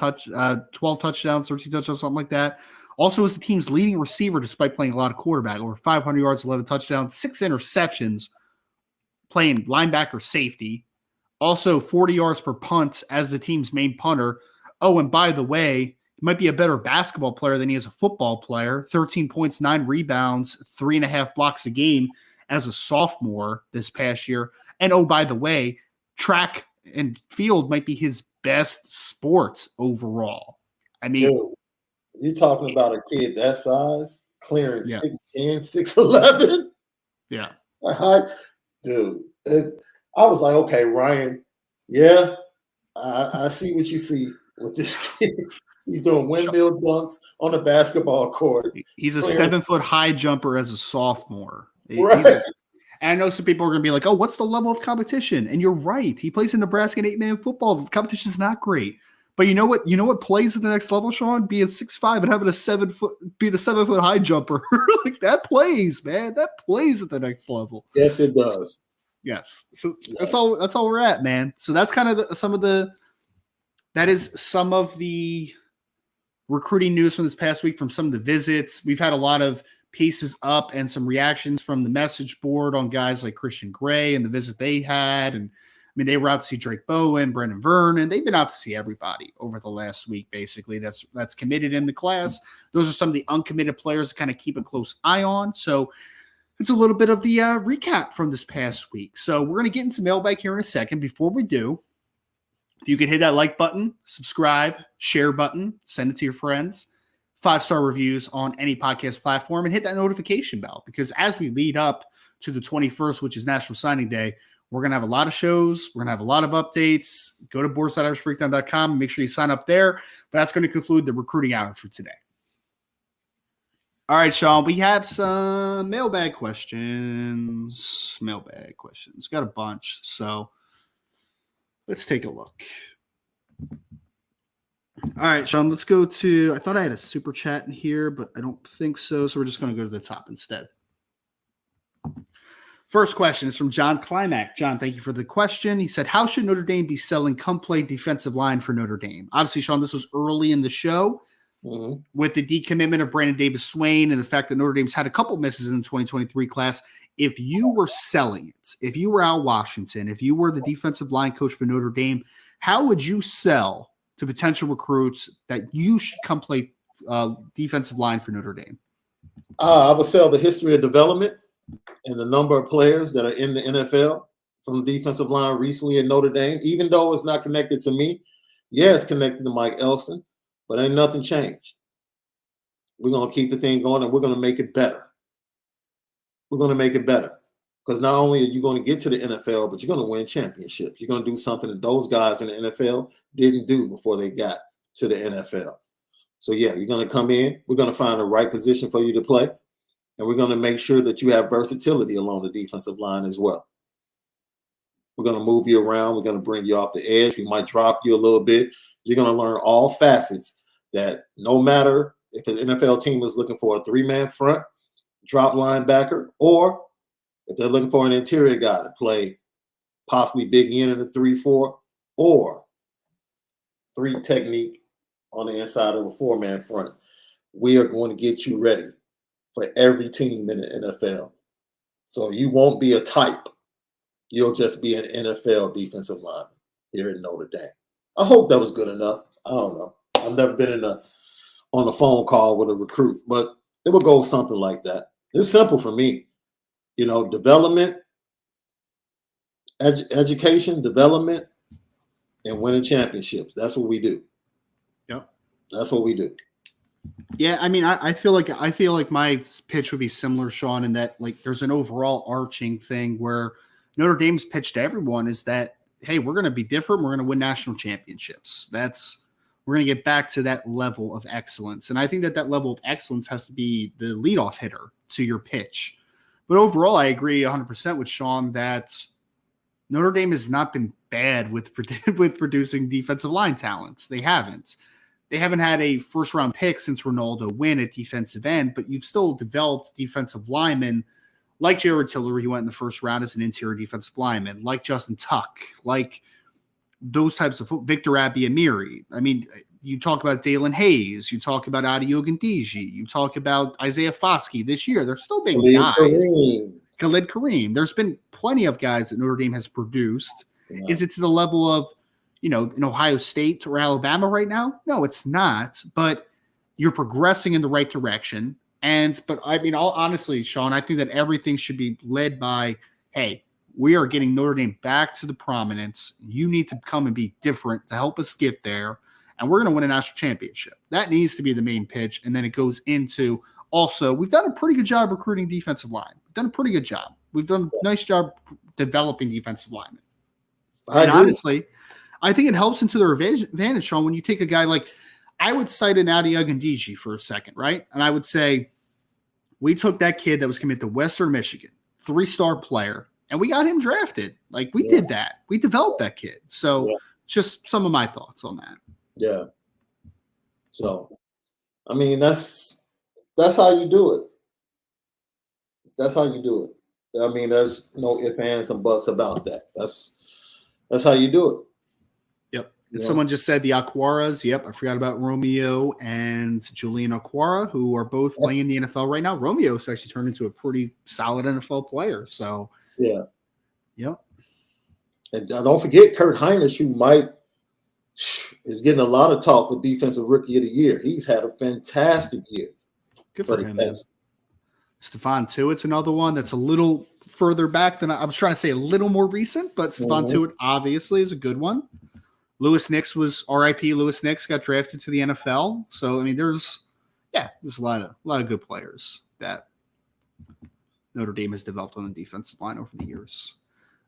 touchdowns, 13 touchdowns, something like that. Also is the team's leading receiver despite playing a lot of quarterback, over 500 yards, 11 touchdowns, 6 interceptions, playing linebacker safety. Also, 40 yards per punt as the team's main punter. Oh, and by the way, he might be a better basketball player than he is a football player. 13 points, 9 rebounds, 3.5 blocks a game as a sophomore this past year. And oh, by the way, track and field might be his best sports overall. I mean, dude, you're talking about a kid that size, clearing Yeah. 6'10", 6'11". yeah. Dude, I was like, okay, Ryan, yeah, I see what you see with this kid. He's doing windmill dunks on the basketball court. He's a Clearing- 7-foot high jumper as a sophomore. Right. And I know some people are going to be like, oh, what's the level of competition? And you're right. He plays in Nebraska in 8-man football. The competition is not great. But you know what? You know what plays at the next level, Sean? Being 6'5" and having being a 7-foot high jumper. Like that plays, man. That plays at the next level. Yes, it does. Yes. So that's all we're at, man. So that's kind of some of the recruiting news from this past week from some of the visits. We've had a lot of pieces up and some reactions from the message board on guys like Christian Gray and the visit they had. And I mean, they were out to see Drake Bowen, Brendan Vernon. They've been out to see everybody over the last week, basically. That's committed in the class. Those are some of the uncommitted players to kind of keep a close eye on. So it's a little bit of the recap from this past week. So we're going to get into mailbag here in a second. Before we do, if you could hit that like button, subscribe, share button, send it to your friends, 5-star reviews on any podcast platform, and hit that notification bell, because as we lead up to the 21st, which is National Signing Day, we're going to have a lot of shows. We're going to have a lot of updates. Go to boards.irishbreakdown.com and make sure you sign up there. But that's going to conclude the recruiting hour for today. All right, Sean, we have some mailbag questions. Got a bunch. So let's take a look. All right, Sean, let's go to, I thought I had a super chat in here, but I don't think so. So we're just going to go to the top instead. First question is from John Climack. John, thank you for the question. He said, how should Notre Dame be selling come play defensive line for Notre Dame? Obviously, Sean, this was early in the show with the decommitment of Brandon Davis-Swain and the fact that Notre Dame's had a couple misses in the 2023 class. If you were selling it, if you were Al Washington, if you were the defensive line coach for Notre Dame, how would you sell to potential recruits that you should come play defensive line for Notre Dame? I would sell the history of development and the number of players that are in the NFL from the defensive line recently at Notre Dame, even though it's not connected to me. Yeah, it's connected to Mike Elston, but ain't nothing changed. We're going to keep the thing going, and we're going to make it better. We're going to make it better, because not only are you going to get to the NFL, but you're going to win championships. You're going to do something that those guys in the NFL didn't do before they got to the NFL. So, yeah, you're going to come in. We're going to find the right position for you to play, and we're going to make sure that you have versatility along the defensive line as well. We're going to move you around. We're going to bring you off the edge. We might drop you a little bit. You're going to learn all facets that no matter if an NFL team is looking for a 3-man front, drop linebacker, or if they're looking for an interior guy to play possibly big end in the 3-4 or 3 technique on the inside of a 4-man front, we are going to get you ready for every team in the NFL. So you won't be a type. You'll just be an NFL defensive lineman here at Notre Dame. I hope that was good enough. I don't know. I've never been on a phone call with a recruit, but it will go something like that. It's simple for me. You know, development, education, development, and winning championships. That's what we do. Yep. That's what we do. Yeah, I mean, I feel like my pitch would be similar, Sean, in that like there's an overall arching thing where Notre Dame's pitch to everyone is that, hey, we're going to be different. We're going to win national championships. We're going to get back to that level of excellence. And I think that level of excellence has to be the leadoff hitter to your pitch. But overall, I agree 100% with Sean that Notre Dame has not been bad with producing defensive line talents. They haven't. They haven't had a first-round pick since Ronaldo win at defensive end, but you've still developed defensive linemen like Jared Tillery, who went in the first round as an interior defensive lineman, like Justin Tuck, like those types of Victor Abiamiri. I mean, you talk about Dalen Hayes, you talk about Adi Ogundiji, you talk about Isaiah Foskey this year. They're still big guys. Khalid Kareem. There's been plenty of guys that Notre Dame has produced Yeah. Is it to the level of, in Ohio State or Alabama right now? No, it's not. But you're progressing in the right direction. But I mean, honestly, Sean, I think that everything should be led by, hey, we are getting Notre Dame back to the prominence. You need to come and be different to help us get there. And we're going to win a national championship. That needs to be the main pitch. And then it goes into also, we've done a pretty good job recruiting defensive line. We've done a pretty good job. We've done a nice job developing defensive linemen. And honestly, I think it helps into their advantage, Sean, when you take a guy like, I would cite an Adi Ogundiji for a second, right? And I would say, we took that kid that was committed to Western Michigan, 3-star player, and we got him drafted. Like, we did that. We developed that kid. So just some of my thoughts on that. Yeah. So, I mean, that's how you do it. That's how you do it. I mean, there's no ifs, ands, and buts about that. That's how you do it. Yep. And someone just said the Aquaras. Yep, I forgot about Romeo and Julian Aquara, who are both playing in the NFL right now. Romeo's actually turned into a pretty solid NFL player. So, yeah. Yep. And don't forget Kurt Hinish, who is getting a lot of talk for Defensive Rookie of the Year. He's had a fantastic year. Good for him, man. Stephon Tuitt's another one that's a little further back than I was trying to say, a little more recent, but Stephon Tuitt obviously is a good one. Lewis Nix was RIP. Lewis Nix got drafted to the NFL. So, I mean, there's a lot of good players that Notre Dame has developed on the defensive line over the years.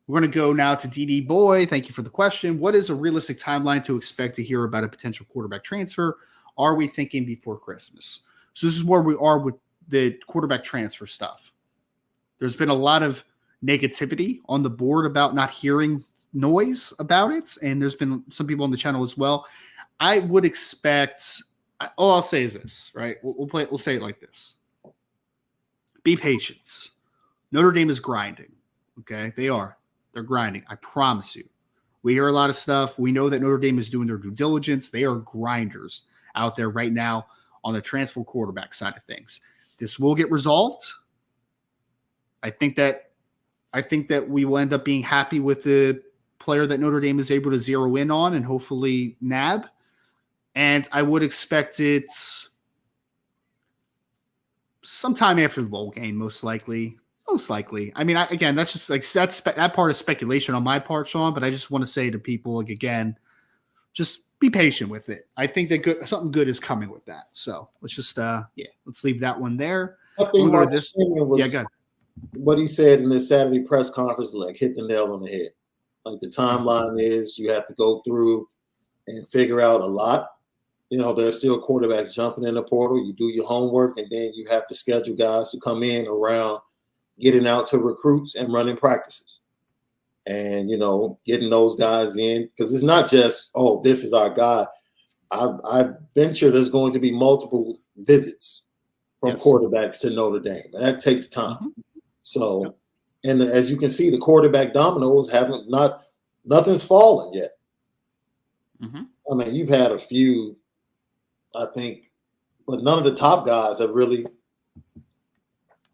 We're going to go now to DD Boy. Thank you for the question. What is a realistic timeline to expect to hear about a potential quarterback transfer? Are we thinking before Christmas? So this is where we are with the quarterback transfer stuff. There's been a lot of negativity on the board about not hearing noise about it, and there's been some people on the channel as well. I would expect. All I'll say is this, right? We'll say it like this: be patient. Notre Dame is grinding. Okay, they're grinding. I promise you. We hear a lot of stuff. We know that Notre Dame is doing their due diligence. They are grinders out there right now on the transfer quarterback side of things. This will get resolved. I think that we will end up being happy with the player that Notre Dame is able to zero in on and hopefully nab. And I would expect it sometime after the bowl game, most likely. I mean, again, that's just like that part of speculation on my part, Sean. But I just want to say to people, like, again, just be patient with it. I think that something good is coming with that. So let's just let's leave that one there. I think go to this. Go ahead. What he said in this Saturday press conference, like, hit the nail on the head. Like, the timeline is you have to go through and figure out a lot. There's still quarterbacks jumping in the portal. You do your homework, and then you have to schedule guys to come in around getting out to recruits and running practices. And, getting those guys in. Because it's not just, this is our guy. I venture there's going to be multiple visits from quarterbacks to Notre Dame. And that takes time. Mm-hmm. So, and as you can see, the quarterback dominoes nothing's fallen yet. Mm-hmm. I mean, you've had a few, I think, but none of the top guys have really,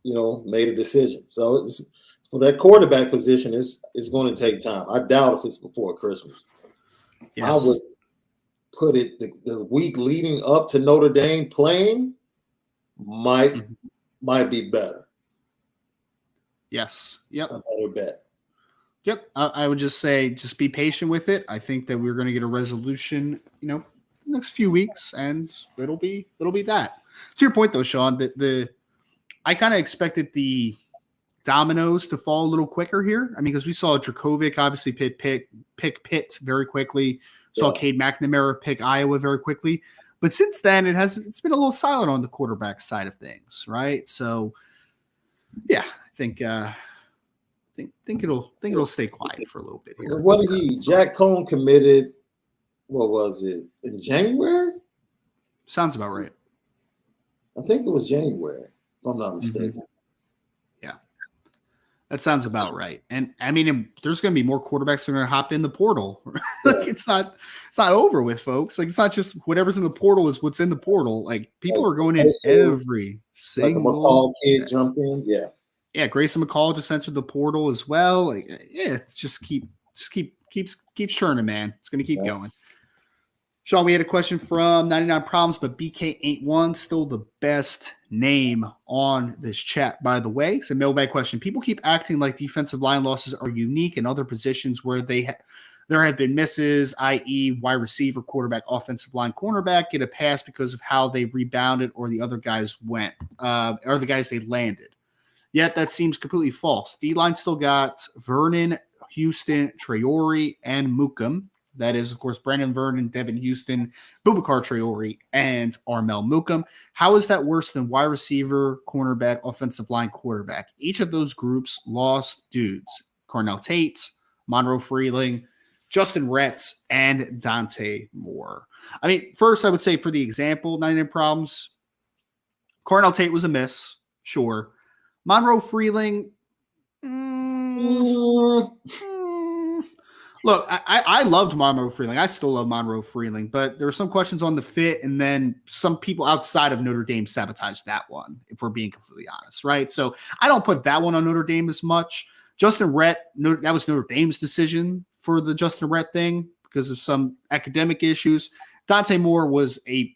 made a decision. So for that quarterback position, it's going to take time. I doubt if it's before Christmas. Yes. I would put it the week leading up to Notre Dame playing might be better. Yes. Yep. A better bet. Yep. I would just say, just be patient with it. I think that we're going to get a resolution, the next few weeks, and it'll be that. To your point, though, Sean, I kind of expected the dominoes to fall a little quicker here. I mean, because we saw Dracovic obviously pick Pitt very quickly. Saw Cade McNamara pick Iowa very quickly. But since then, it's been a little silent on the quarterback side of things, right? So, yeah, I think it'll stay quiet for a little bit here. What did Jack Cohn committed? What was it, in January? Sounds about right. I think it was January, if I'm not mistaken. Mm-hmm. Yeah, that sounds about right. And I mean, there's going to be more quarterbacks that are going to hop in the portal. Like, it's not over with, folks. Like, it's not just whatever's in the portal is what's in the portal. Like, people are going in every single. Like a McCall kid jumped in, yeah. Yeah, Grayson McCall just entered the portal as well. Like, yeah, just keep just keeps churning, man. It's going to keep going. Sean, we had a question from 99 Problems, but BK81 still the best name on this chat, by the way. It's a mailbag question. People keep acting like defensive line losses are unique in other positions where there have been misses, i.e. wide receiver, quarterback, offensive line, cornerback, get a pass because of how they rebounded or the other guys went, or the guys they landed. Yet that seems completely false. D-line still got Vernon, Houston, Traore, and Mukum. That is, of course, Brandon Vernon, Devin Houston, Boubacar Traore, and Armel Mukum. How is that worse than wide receiver, cornerback, offensive line, quarterback? Each of those groups lost dudes. Cornell Tate, Monroe Freeling, Justin Rett, and Dante Moore. I mean, first, I would say for the example, 99 Problems, Cornell Tate was a miss, sure. Monroe Freeling, look, I loved Monroe Freeling. I still love Monroe Freeling, but there were some questions on the fit, and then some people outside of Notre Dame sabotaged that one, if we're being completely honest, right? So I don't put that one on Notre Dame as much. Justin Rett, that was Notre Dame's decision for the Justin Rett thing because of some academic issues. Dante Moore was a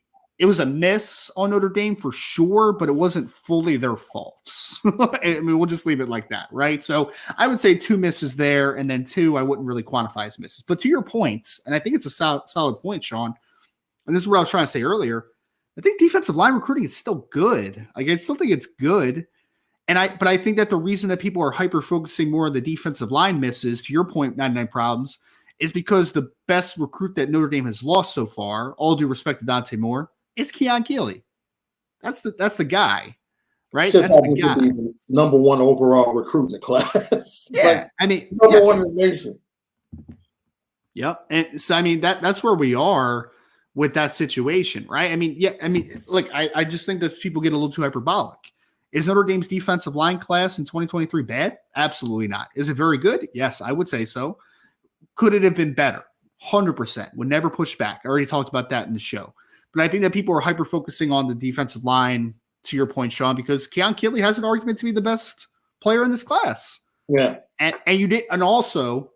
miss on Notre Dame for sure, but it wasn't fully their faults. I mean, we'll just leave it like that, right? So I would say 2 misses there, and then 2 I wouldn't really quantify as misses. But to your point, and I think it's a solid point, Sean, and this is what I was trying to say earlier, I think defensive line recruiting is still good. Like, I still think it's good. But I think that the reason that people are hyper-focusing more on the defensive line misses, to your point, 99 Problems, is because the best recruit that Notre Dame has lost so far, all due respect to Dante Moore, is Keon Keeley. That's the guy, right? Just that's the guy. To be the number 1 overall recruit in the class. Yeah, like, I mean, number 1 in the nation. Yep, and so I mean that's where we are with that situation, right? I mean, look, I just think that people get a little too hyperbolic. Is Notre Dame's defensive line class in 2023 bad? Absolutely not. Is it very good? Yes, I would say so. Could it have been better? 100%. Would never push back. I already talked about that in the show. But I think that people are hyper-focusing on the defensive line, to your point, Sean, because Keon Keeley has an argument to be the best player in this class. Yeah. And also,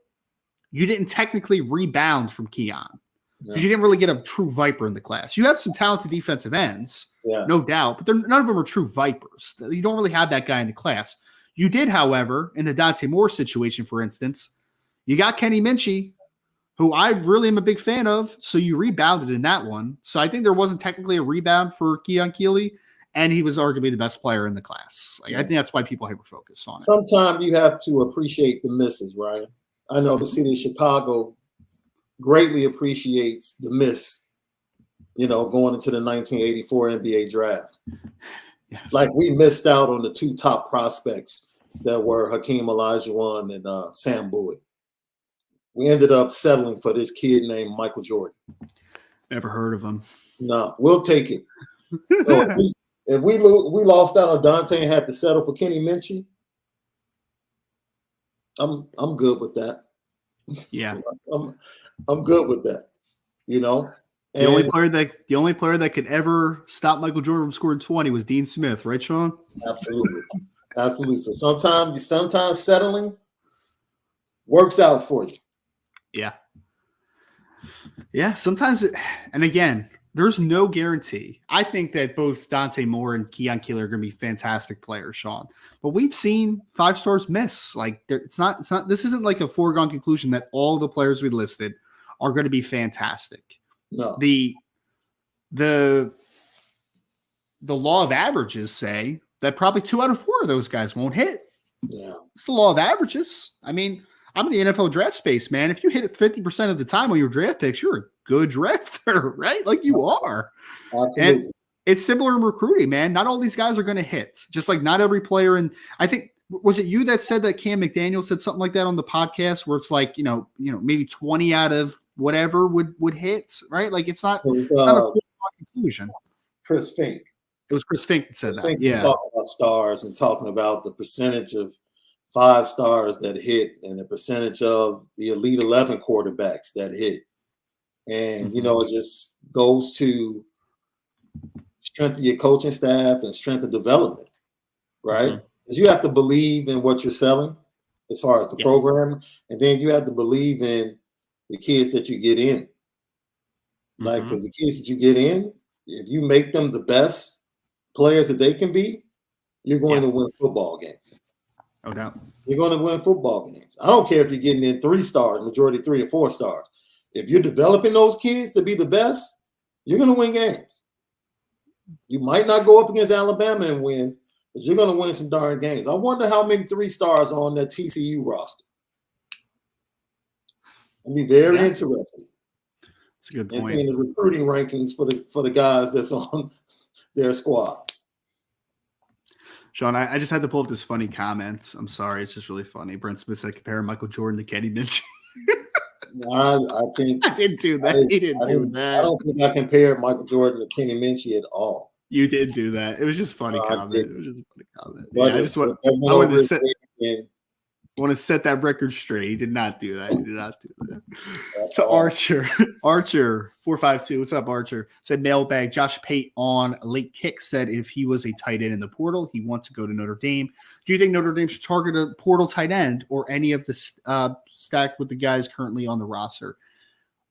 you didn't technically rebound from Keon because you didn't really get a true Viper in the class. You have some talented defensive ends, no doubt, but none of them are true Vipers. You don't really have that guy in the class. You did, however, in the Dante Moore situation, for instance, you got Kenny Minchie, who I really am a big fan of, so you rebounded in that one. So I think there wasn't technically a rebound for Keon Keeley, and he was arguably the best player in the class. Like, I think that's why people hyper-focus on it. Sometimes you have to appreciate the misses, Ryan. I know the city of Chicago greatly appreciates the miss, going into the 1984 NBA draft. Yes. Like, we missed out on the 2 top prospects that were Hakeem Olajuwon and Sam Bowie. We ended up settling for this kid named Michael Jordan. Never heard of him. No, we'll take it. So if we lost out on Dante and had to settle for Kenny Minchie, I'm good with that. Yeah, I'm good with that. The only player that could ever stop Michael Jordan from scoring 20 was Dean Smith, right, Sean? Absolutely. So sometimes settling works out for you. Yeah. Sometimes and again, there's no guarantee. I think that both Dante Moore and Keon Keeley are going to be fantastic players, Sean. But we've seen 5 stars miss. Like, it's not. This isn't like a foregone conclusion that all the players we listed are going to be fantastic. No. The law of averages say that probably 2 out of 4 of those guys won't hit. Yeah, it's the law of averages. I mean, I'm in the NFL draft space, man. If you hit it 50% of the time on your draft picks, you're a good drafter, right? Like, you are. Absolutely. And it's similar in recruiting, man. Not all these guys are going to hit. Just like not every player. And I think, was it you that said that Cam McDaniel said something like that on the podcast where it's like, maybe 20 out of whatever would hit, right? Like, it's not a full conclusion. Chris Fink. It was Chris Fink that said that. Fink Yeah. Talking about stars and talking about the percentage of 5 stars that hit and the percentage of the Elite 11 quarterbacks that hit. And, it just goes to strength of your coaching staff and strength of development, right? Because you have to believe in what you're selling. as far as the program. And then you have to believe in the kids that you get in. Like, because the kids that you get in, if you make them the best players that they can be, you're going to win football games. No doubt. You're going to win football games. I don't care if you're getting in 3 stars, majority 3 or 4 stars. If you're developing those kids to be the best, you're going to win games. You might not go up against Alabama and win, but you're going to win some darn games. I wonder how many 3 stars are on that TCU roster. It'll be very interesting. That's a good point. In the recruiting rankings for the guys that's on their squad. Sean, I just had to pull up this funny comment. I'm sorry, it's just really funny. Brent Smith said compare Michael Jordan to Kenny Minchie. I think I didn't do that. He didn't do that. I don't think I compared Michael Jordan to Kenny Minchie at all. You did do that. It was just a funny comment. It was just a funny comment. But I just want to set that record straight. He did not do that. He did not do that. To Archer 452. What's up, Archer? Said mailbag. Josh Pate on a late kick said if he was a tight end in the portal, he wants to go to Notre Dame. Do you think Notre Dame should target a portal tight end or any of the stacked with the guys currently on the roster?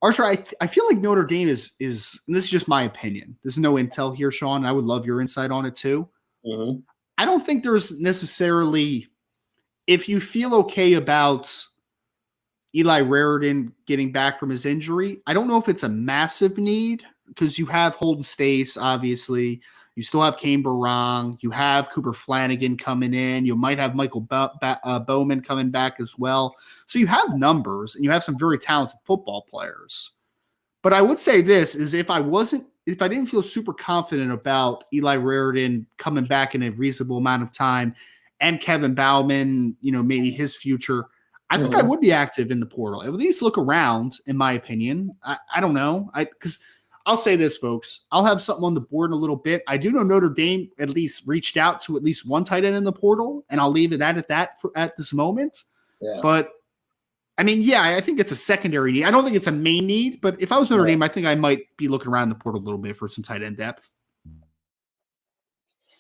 Archer, I feel like Notre Dame is, and this is just my opinion. There's no intel here, Sean. I would love your insight on it too. Mm-hmm. I don't think there's necessarily, if you feel okay about Eli Raritan getting back from his injury, I don't know if it's a massive need because you have Holden Stace, obviously. You still have Kane Barang. You have Cooper Flanagan coming in. You might have Michael Bowman coming back as well. So you have numbers and you have some very talented football players. But I would say this is if I didn't feel super confident about Eli Raritan coming back in a reasonable amount of time and Kevin Bauman, maybe his future, I think I would be active in the portal. At least look around, in my opinion. I don't know. Because I'll say this, folks. I'll have something on the board in a little bit. I do know Notre Dame at least reached out to at least one tight end in the portal, and I'll leave it at that at this moment. Yeah. But, I think it's a secondary need. I don't think it's a main need, but if I was Notre Dame, I think I might be looking around the portal a little bit for some tight end depth.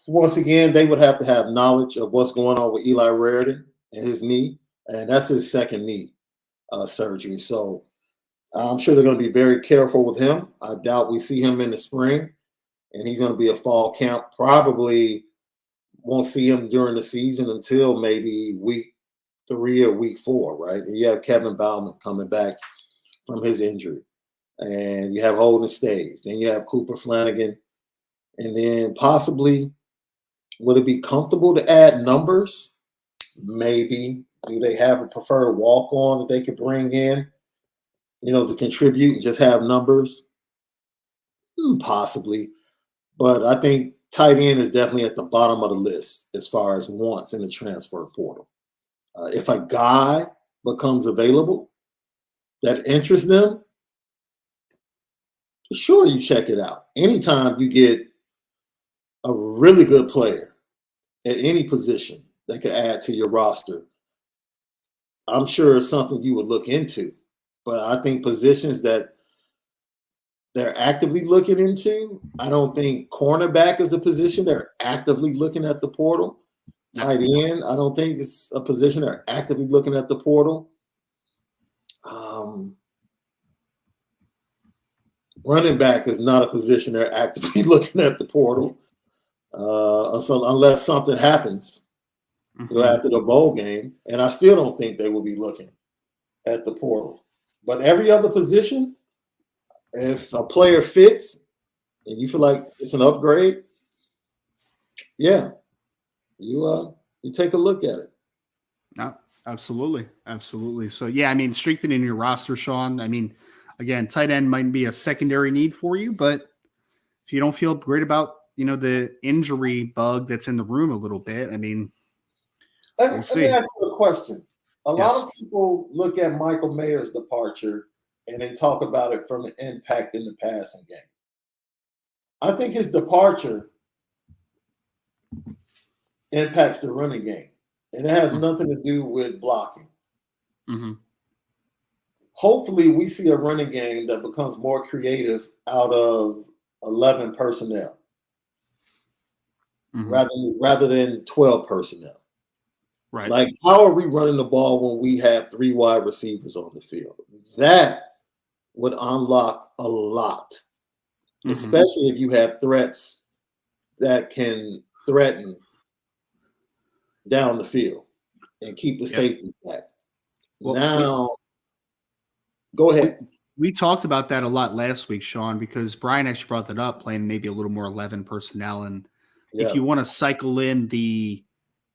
Once again, they would have to have knowledge of what's going on with Eli Raritan and his knee, and that's his second knee surgery. So I'm sure they're going to be very careful with him. I doubt we see him in the spring, and he's going to be a fall camp. Probably won't see him during the season until maybe week 3 or week 4, right? And you have Kevin Bauman coming back from his injury, and you have Holden Stays. Then you have Cooper Flanagan, and then possibly – would it be comfortable to add numbers? Maybe. Do they have a preferred walk-on that they could bring in, to contribute and just have numbers? Possibly. But I think tight end is definitely at the bottom of the list as far as wants in the transfer portal. If a guy becomes available that interests them, sure, you check it out. Anytime you get a really good player at any position that could add to your roster, I'm sure it's something you would look into. But I think positions that they're actively looking into, I don't think cornerback is a position they're actively looking at the portal. Tight end, I don't think it's a position they're actively looking at the portal. Running back is not a position they're actively looking at the portal. So unless something happens after the bowl game, and I still don't think they will be looking at the portal. But every other position, if a player fits and you feel like it's an upgrade, you take a look at it. No, absolutely. So strengthening your roster, Sean. Again, tight end might be a secondary need for you, but if you don't feel great about the injury bug that's in the room a little bit, we'll see. Let me ask you a question. A lot of people look at Michael Mayer's departure and they talk about it from an impact in the passing game. I think his departure impacts the running game, and it has nothing to do with blocking. Mm-hmm. Hopefully, we see a running game that becomes more creative out of 11 personnel. Rather than 12 personnel. Right. Like, how are we running the ball when we have 3 wide receivers on the field? That would unlock a lot, especially if you have threats that can threaten down the field and keep the safety back. Well, now, go ahead. We talked about that a lot last week, Sean, because Brian actually brought that up, playing maybe a little more 11 personnel. And if you want to cycle in the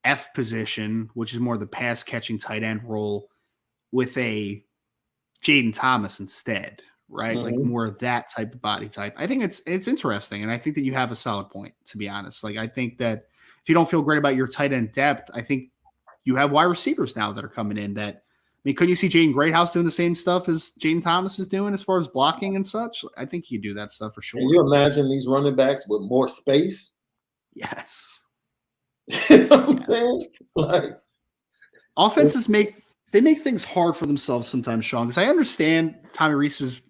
F position, which is more the pass catching tight end role, with a Jaden Thomas instead, right? Like more of that type of body type. I think it's interesting. And I think that you have a solid point, to be honest. Like, I think that if you don't feel great about your tight end depth, I think you have wide receivers now that are coming in that, I mean, couldn't you see Jaden Greathouse doing the same stuff as Jaden Thomas is doing as far as blocking and such? I think he'd do that stuff for sure. Can you imagine these running backs with more space? Yes. You know what I'm saying? Like, offenses make things hard for themselves sometimes, Sean, because I understand Tommy Rees's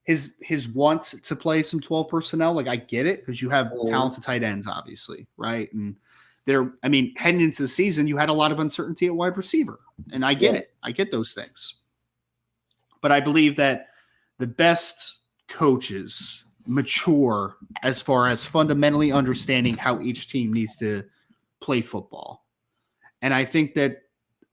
his want to play some 12 personnel. Like, I get it, because you have talented tight ends, obviously, right? And heading into the season, you had a lot of uncertainty at wide receiver, and I get it. I get those things. But I believe that the best coaches mature as far as fundamentally understanding how each team needs to play football. And I think that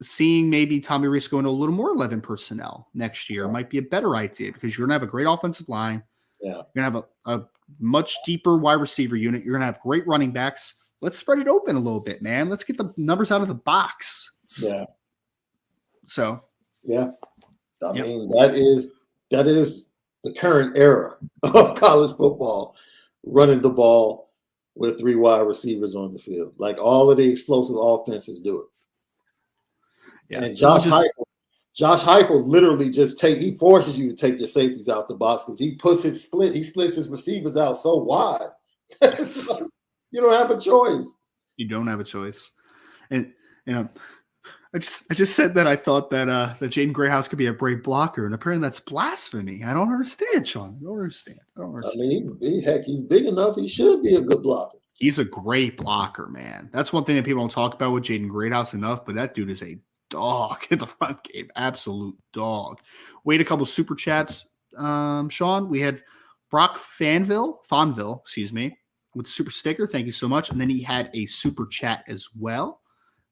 seeing maybe Tommy Rees go into a little more 11 personnel next year might be a better idea, because you're going to have a great offensive line. Yeah. You're going to have a much deeper wide receiver unit. You're going to have great running backs. Let's spread it open a little bit, man. Let's get the numbers out of the box. Yeah. So. Yeah. I mean, that is the current era of college football, running the ball with 3 wide receivers on the field. Like, all of the explosive offenses do it. Yeah. And Josh Heupel literally he forces you to take your safeties out the box, because he splits his receivers out so wide. You don't have a choice. You don't have a choice. And I just said that I thought that that Jaden Greathouse could be a great blocker, and apparently that's blasphemy. I don't understand, Sean. I don't understand. I mean, he's big enough. He should be a good blocker. He's a great blocker, man. That's one thing that people don't talk about with Jaden Greathouse enough, but that dude is a dog in the front game. Absolute dog. Wait, a couple super chats, Sean. We had Brock Fonville, excuse me, with the super sticker. Thank you so much. And then he had a super chat as well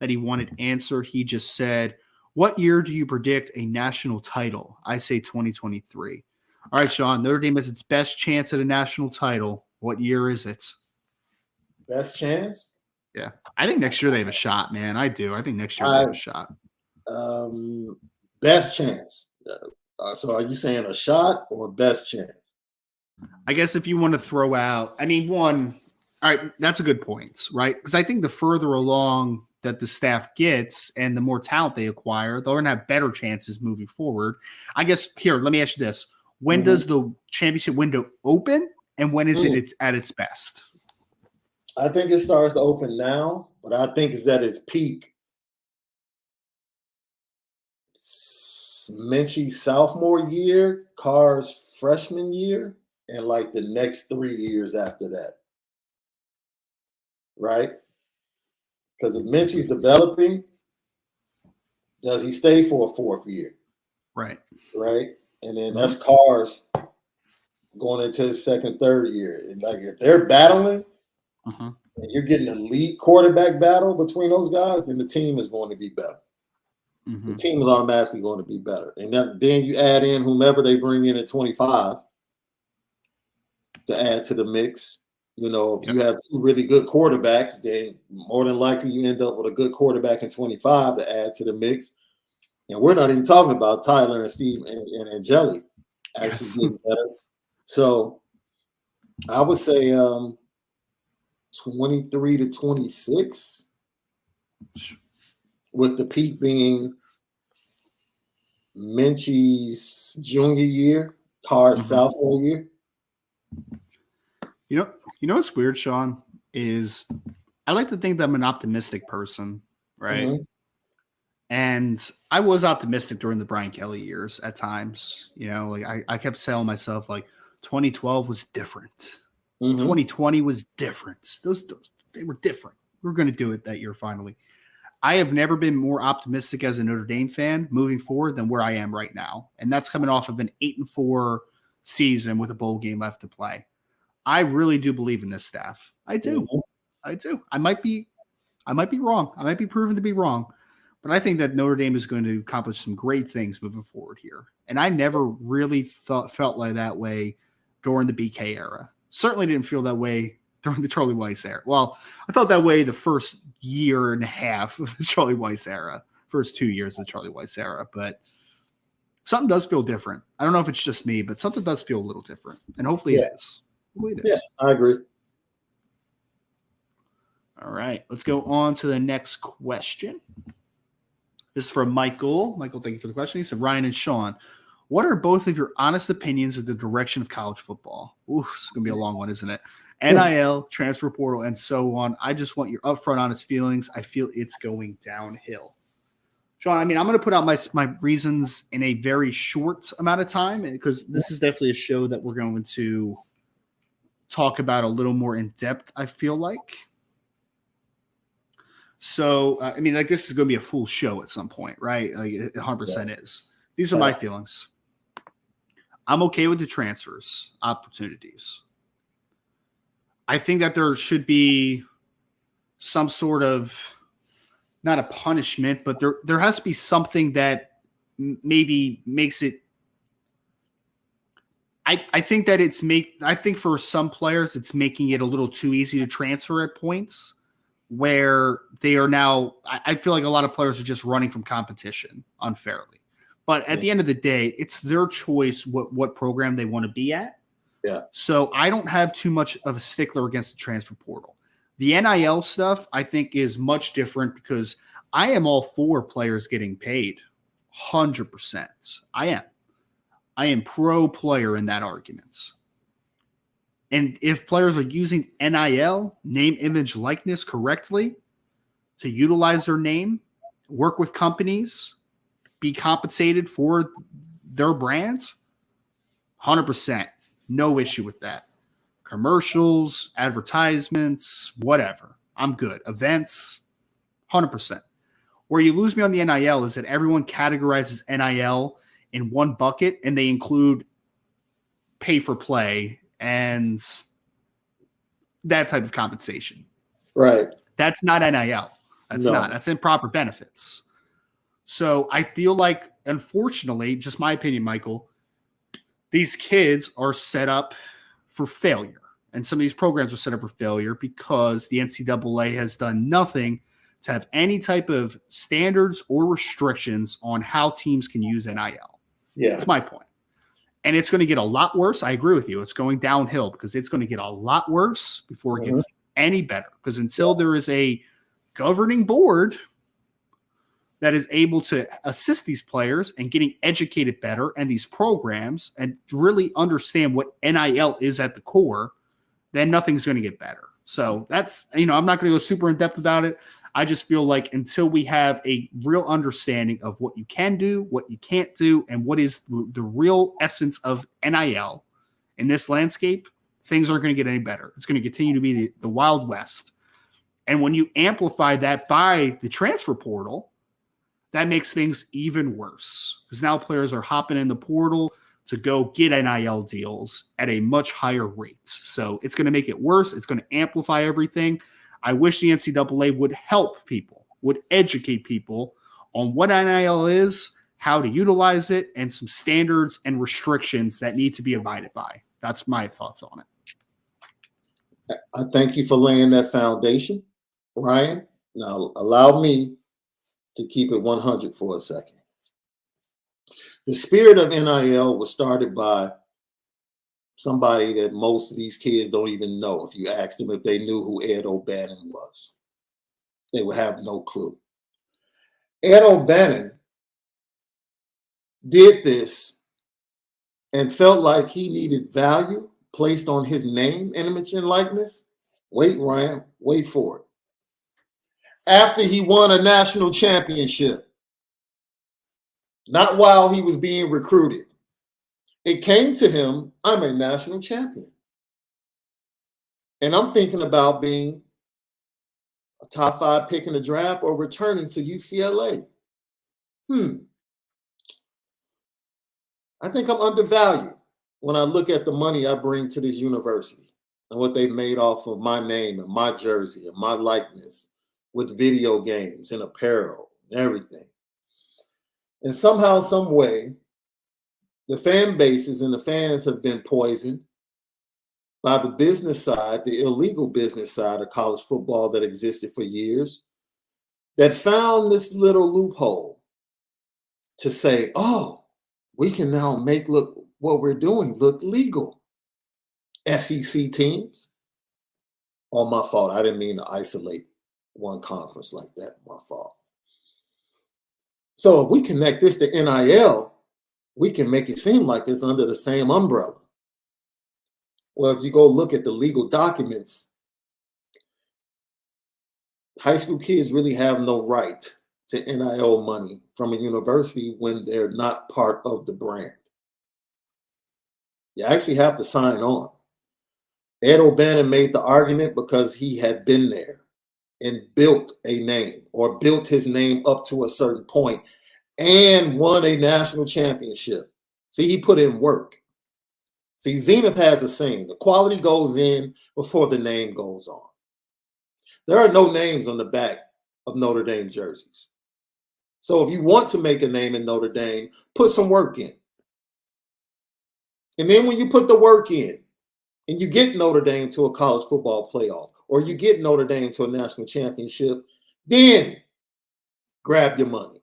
that he wanted answer. He just said, what year do you predict a national title? I say 2023. All right, Sean, Notre Dame has its best chance at a national title. What year is it? Best chance? Yeah. I think next year they have a shot, man. I do. I think next year they have a shot. Best chance. So are you saying a shot or best chance? I guess if you want to throw out, all right, that's a good point, right? Because I think the further along that the staff gets and the more talent they acquire, they're going to have better chances moving forward. I guess here, let me ask you this. When does the championship window open, and when is it at its best? I think it starts to open now, but I think it's at its peak Minchie's sophomore year, Carr's freshman year, and like the next 3 years after that. Right? Because if Minchie's developing, does he stay for a 4th year? Right. Right? And then that's Carr's going into his 2nd, 3rd year. And like, if they're battling, and you're getting an elite quarterback battle between those guys, then the team is going to be better. The team is automatically going to be better. And then you add in whomever they bring in at 25 to add to the mix. You know, if you have 2 really good quarterbacks, then more than likely you end up with a good quarterback in 25 to add to the mix. And we're not even talking about Tyler and Steve and Jelly actually getting better. So I would say 23 to 26, with the peak being Minchie's junior year, Carr's sophomore year. You know what's weird, Sean, is I like to think that I'm an optimistic person, right? And I was optimistic during the Brian Kelly years at times. You know, like I kept telling myself, like, 2012 was different. 2020 was different. Those they were different. We were going to do it that year finally. I have never been more optimistic as a Notre Dame fan moving forward than where I am right now. And that's coming off of an 8-4 season with a bowl game left to play. I really do believe in this staff. I do. Mhm. I do. I might be wrong. I might be proven to be wrong. But I think that Notre Dame is going to accomplish some great things moving forward here. And I never really felt like that way during the BK era. Certainly didn't feel that way during the Charlie Weiss era. Well, I felt that way the first year and a half of the Charlie Weiss era, first 2 years of the Charlie Weiss era. But something does feel different. I don't know if it's just me, but something does feel a little different. And hopefully it is. Hopefully it is. Yeah, I agree. All right. Let's go on to the next question. This is from Michael. Michael, thank you for the question. He said, Ryan and Sean, what are both of your honest opinions of the direction of college football? Ooh, it's going to be a long one, isn't it? NIL, transfer portal, and so on. I just want your upfront honest feelings. I feel it's going downhill. Sean, I mean, I'm going to put out my reasons in a very short amount of time because this is definitely a show that we're going to talk about a little more in depth, I feel like. So, I mean, like, this is going to be a full show at some point, right? Like, it 100% is. These are my feelings. I'm okay with the transfers opportunities. I think that there should be some sort of, not a punishment, but there has to be something that maybe makes it. I think that I think for some players, it's making it a little too easy to transfer at points where they are now. I feel like a lot of players are just running from competition unfairly. But at the end of the day, it's their choice what program they want to be at. Yeah. So I don't have too much of a stickler against the transfer portal. The NIL stuff, I think, is much different because I am all for players getting paid 100%. I am pro player in that argument. And if players are using NIL, name, image, likeness correctly to utilize their name, work with companies, be compensated for their brands, 100%. No issue with that. Commercials, advertisements, whatever. I'm good. Events, 100%. Where you lose me on the NIL is that everyone categorizes NIL in one bucket and they include pay for play and that type of compensation. Right. That's not NIL. That's improper benefits. So I feel like, unfortunately, just my opinion, Michael, these kids are set up for failure. And some of these programs are set up for failure because the NCAA has done nothing to have any type of standards or restrictions on how teams can use NIL. Yeah. That's my point. And it's going to get a lot worse. I agree with you. It's going downhill because it's going to get a lot worse before it gets any better. Because until there is a governing board that is able to assist these players and getting educated better and these programs and really understand what NIL is at the core, then nothing's going to get better. So that's, I'm not going to go super in depth about it. I just feel like until we have a real understanding of what you can do, what you can't do, and what is the real essence of NIL in this landscape, things aren't going to get any better. It's going to continue to be the Wild West. And when you amplify that by the transfer portal, that makes things even worse because now players are hopping in the portal to go get NIL deals at a much higher rate. So it's going to make it worse. It's going to amplify everything. I wish the NCAA would help people, would educate people on what NIL is, how to utilize it, and some standards and restrictions that need to be abided by. That's my thoughts on it. I thank you for laying that foundation, Ryan. Now, allow me to keep it 100 for a second. The spirit of NIL was started by somebody that most of these kids don't even know. If you asked them if they knew who Ed O'Bannon was, they would have no clue. Ed O'Bannon did this and felt like he needed value placed on his name, image, and likeness. Wait, Ryan, wait for it. After he won a national championship, not while he was being recruited. It came to him, I'm a national champion. And I'm thinking about being a top 5 pick in the draft, or returning to UCLA? I think I'm undervalued when I look at the money I bring to this university and what they've made off of my name and my jersey and my likeness with video games and apparel and everything. And somehow, some way, the fan bases and the fans have been poisoned by the business side, the illegal business side of college football that existed for years, that found this little loophole to say, oh, we can now make what we're doing look legal. SEC teams, all my fault. I didn't mean to isolate one conference like that. My fault. So if we connect this to NIL, we can make it seem like it's under the same umbrella. Well, if you go look at the legal documents, high school kids really have no right to NIL money from a university when they're not part of the brand. You actually have to sign on. Ed O'Bannon made the argument because he had been there and built a name, or built his name up to a certain point and won a national championship. See, he put in work. See, Zenith has a saying: the quality goes in before the name goes on. There are no names on the back of Notre Dame jerseys. So if you want to make a name in Notre Dame, put some work in. And then when you put the work in and you get Notre Dame to a college football playoff, or you get Notre Dame to a national championship, then grab your money.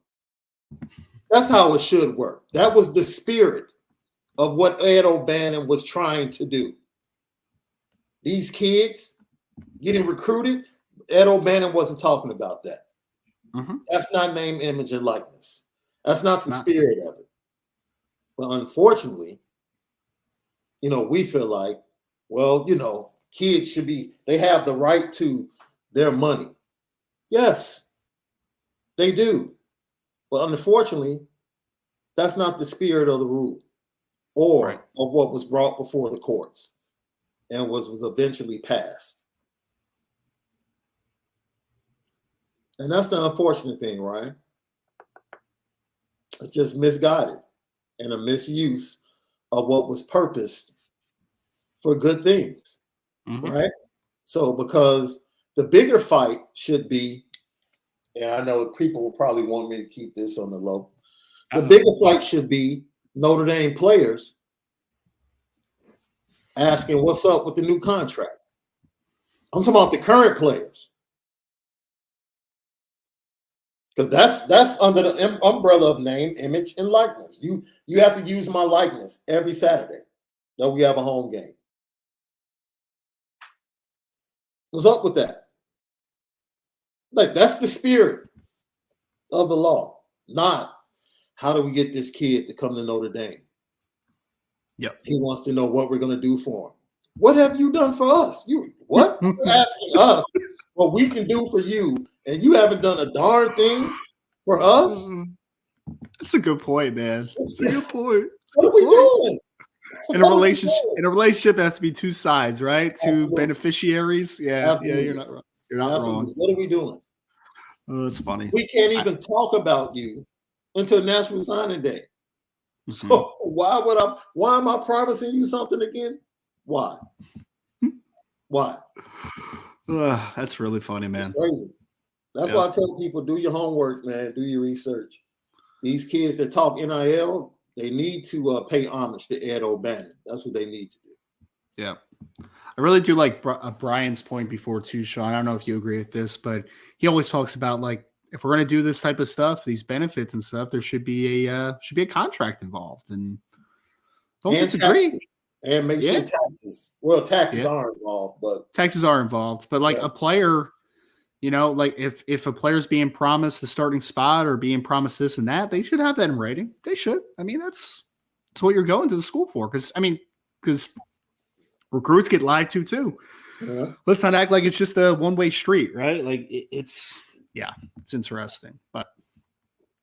That's how it should work. That was the spirit of what Ed O'Bannon was trying to do. These kids getting recruited, Ed O'Bannon wasn't talking about that. Mm-hmm. That's not name, image, and likeness. That's not the spirit of it. But unfortunately, we feel like, well, kids they have the right to their money. Yes, they do. But unfortunately, that's not the spirit of the rule or of what was brought before the courts and was eventually passed. And that's the unfortunate thing, Ryan. It's just misguided and a misuse of what was purposed for good things, right? So because the bigger fight should be, and I know people will probably want me to keep this on the low, the bigger fight should be Notre Dame players asking what's up with the new contract. I'm talking about the current players. Because that's under the umbrella of name, image, and likeness. You have to use my likeness every Saturday that we have a home game. What's up with that? Like, that's the spirit of the law, not how do we get this kid to come to Notre Dame? Yep. He wants to know what we're going to do for him. What have you done for us? What? You're asking us what we can do for you, and you haven't done a darn thing for us? That's a good point, man. That's a good point. What are we doing? In a relationship, it has to be two sides, right? Two beneficiaries. Yeah, Absolutely. You're not wrong. You're not wrong. What are we doing? Oh, that's funny. We can't even talk about you until National Signing Day. Mm-hmm. So why am I promising you something again? Why? Why? That's really funny, man. It's crazy. That's why I tell people, do your homework, man. Do your research. These kids that talk NIL, they need to pay homage to Ed O'Bannon. That's what they need to do. Yeah. I really do like Brian's point before too, Sean. I don't know if you agree with this, but he always talks about, like, if we're going to do this type of stuff, these benefits and stuff, there should be a contract involved. And don't disagree. And make sure taxes. Well, taxes are involved, but taxes are involved. But like a player, like if a player's being promised the starting spot or being promised this and that, they should have that in writing. They should. I mean, that's what you're going to the school for. Because recruits get lied to too. Yeah. Let's not act like it's just a one-way street, right? Like it's interesting. But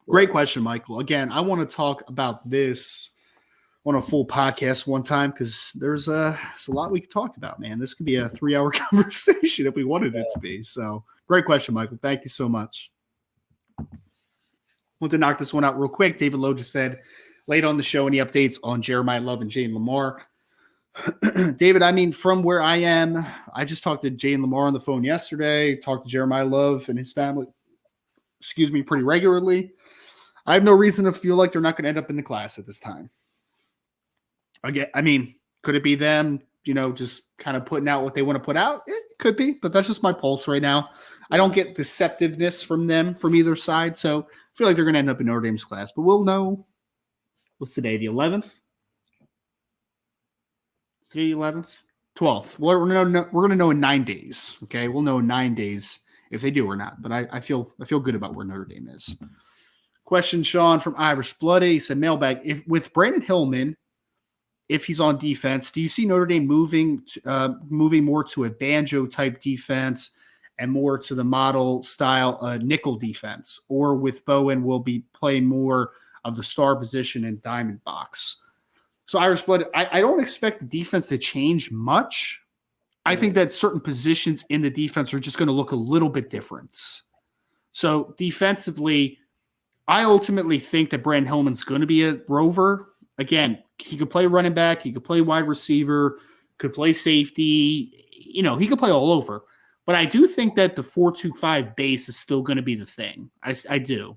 great question, Michael. Again, I want to talk about this on a full podcast one time because there's a lot we could talk about, man. This could be a 3-hour conversation if we wanted it to be. So Great question, Michael. Thank you so much. Want to knock this one out real quick. David Lowe just said, late on the show, any updates on Jeremiah Love and Jane Lamar? David, I mean, from where I am, I just talked to Jane Lamar on the phone yesterday, talked to Jeremiah Love and his family, pretty regularly. I have no reason to feel like they're not going to end up in the class at this time. Again, I mean, could it be them, just kind of putting out what they want to put out? It could be, but that's just my pulse right now. I don't get deceptiveness from them from either side, so I feel like they're going to end up in Notre Dame's class. But we'll know. What's today? The 11th? Today, 11th? 12th. We're going to know in 9 days. Okay, we'll know in 9 days if they do or not. But I feel good about where Notre Dame is. Question, Sean from Irish Bloody. He said, mailbag. If with Brandon Hillman, if he's on defense, do you see Notre Dame moving more to a banjo type defense and more to the model style nickel defense, or with Bowen will be playing more of the star position in diamond box? So Irish Blood, I don't expect the defense to change much. I think that certain positions in the defense are just going to look a little bit different. So defensively, I ultimately think that Brandon Hillman's going to be a rover. Again, he could play running back, he could play wide receiver, could play safety. He could play all over. But I do think that the 4-2-5 base is still going to be the thing. I do.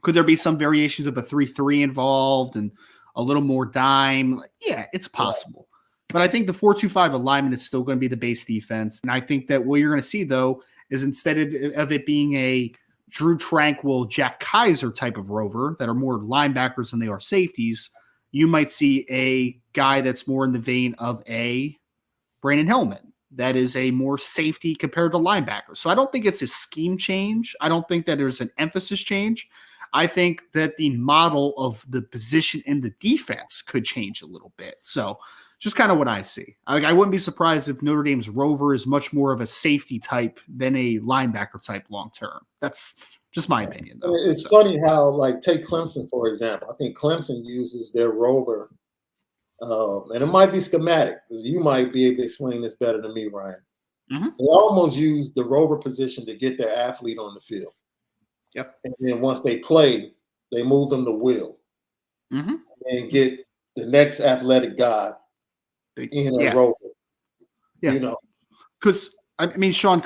Could there be some variations of a 3-3 involved and a little more dime? Yeah, it's possible. But I think the 4-2-5 alignment is still going to be the base defense. And I think that what you're going to see, though, is instead of it being a Drew Tranquil, Jack Kaiser type of rover that are more linebackers than they are safeties, you might see a guy that's more in the vein of a Brandon Hillman. That is a more safety compared to linebacker. So I don't think it's a scheme change. I don't think that there's an emphasis change. I think that the model of the position in the defense could change a little bit. So just kind of what I see. I wouldn't be surprised if Notre Dame's rover is much more of a safety type than a linebacker type long term. That's just my opinion, though. It's funny how, take Clemson, for example. I think Clemson uses their rover, and it might be schematic, because you might be able to explain this better than me, Ryan. Mm-hmm. They almost use the rover position to get their athlete on the field. Yep. And then once they play, they move them to will and get the next athletic guy in a rover. Yeah. Because, Sean,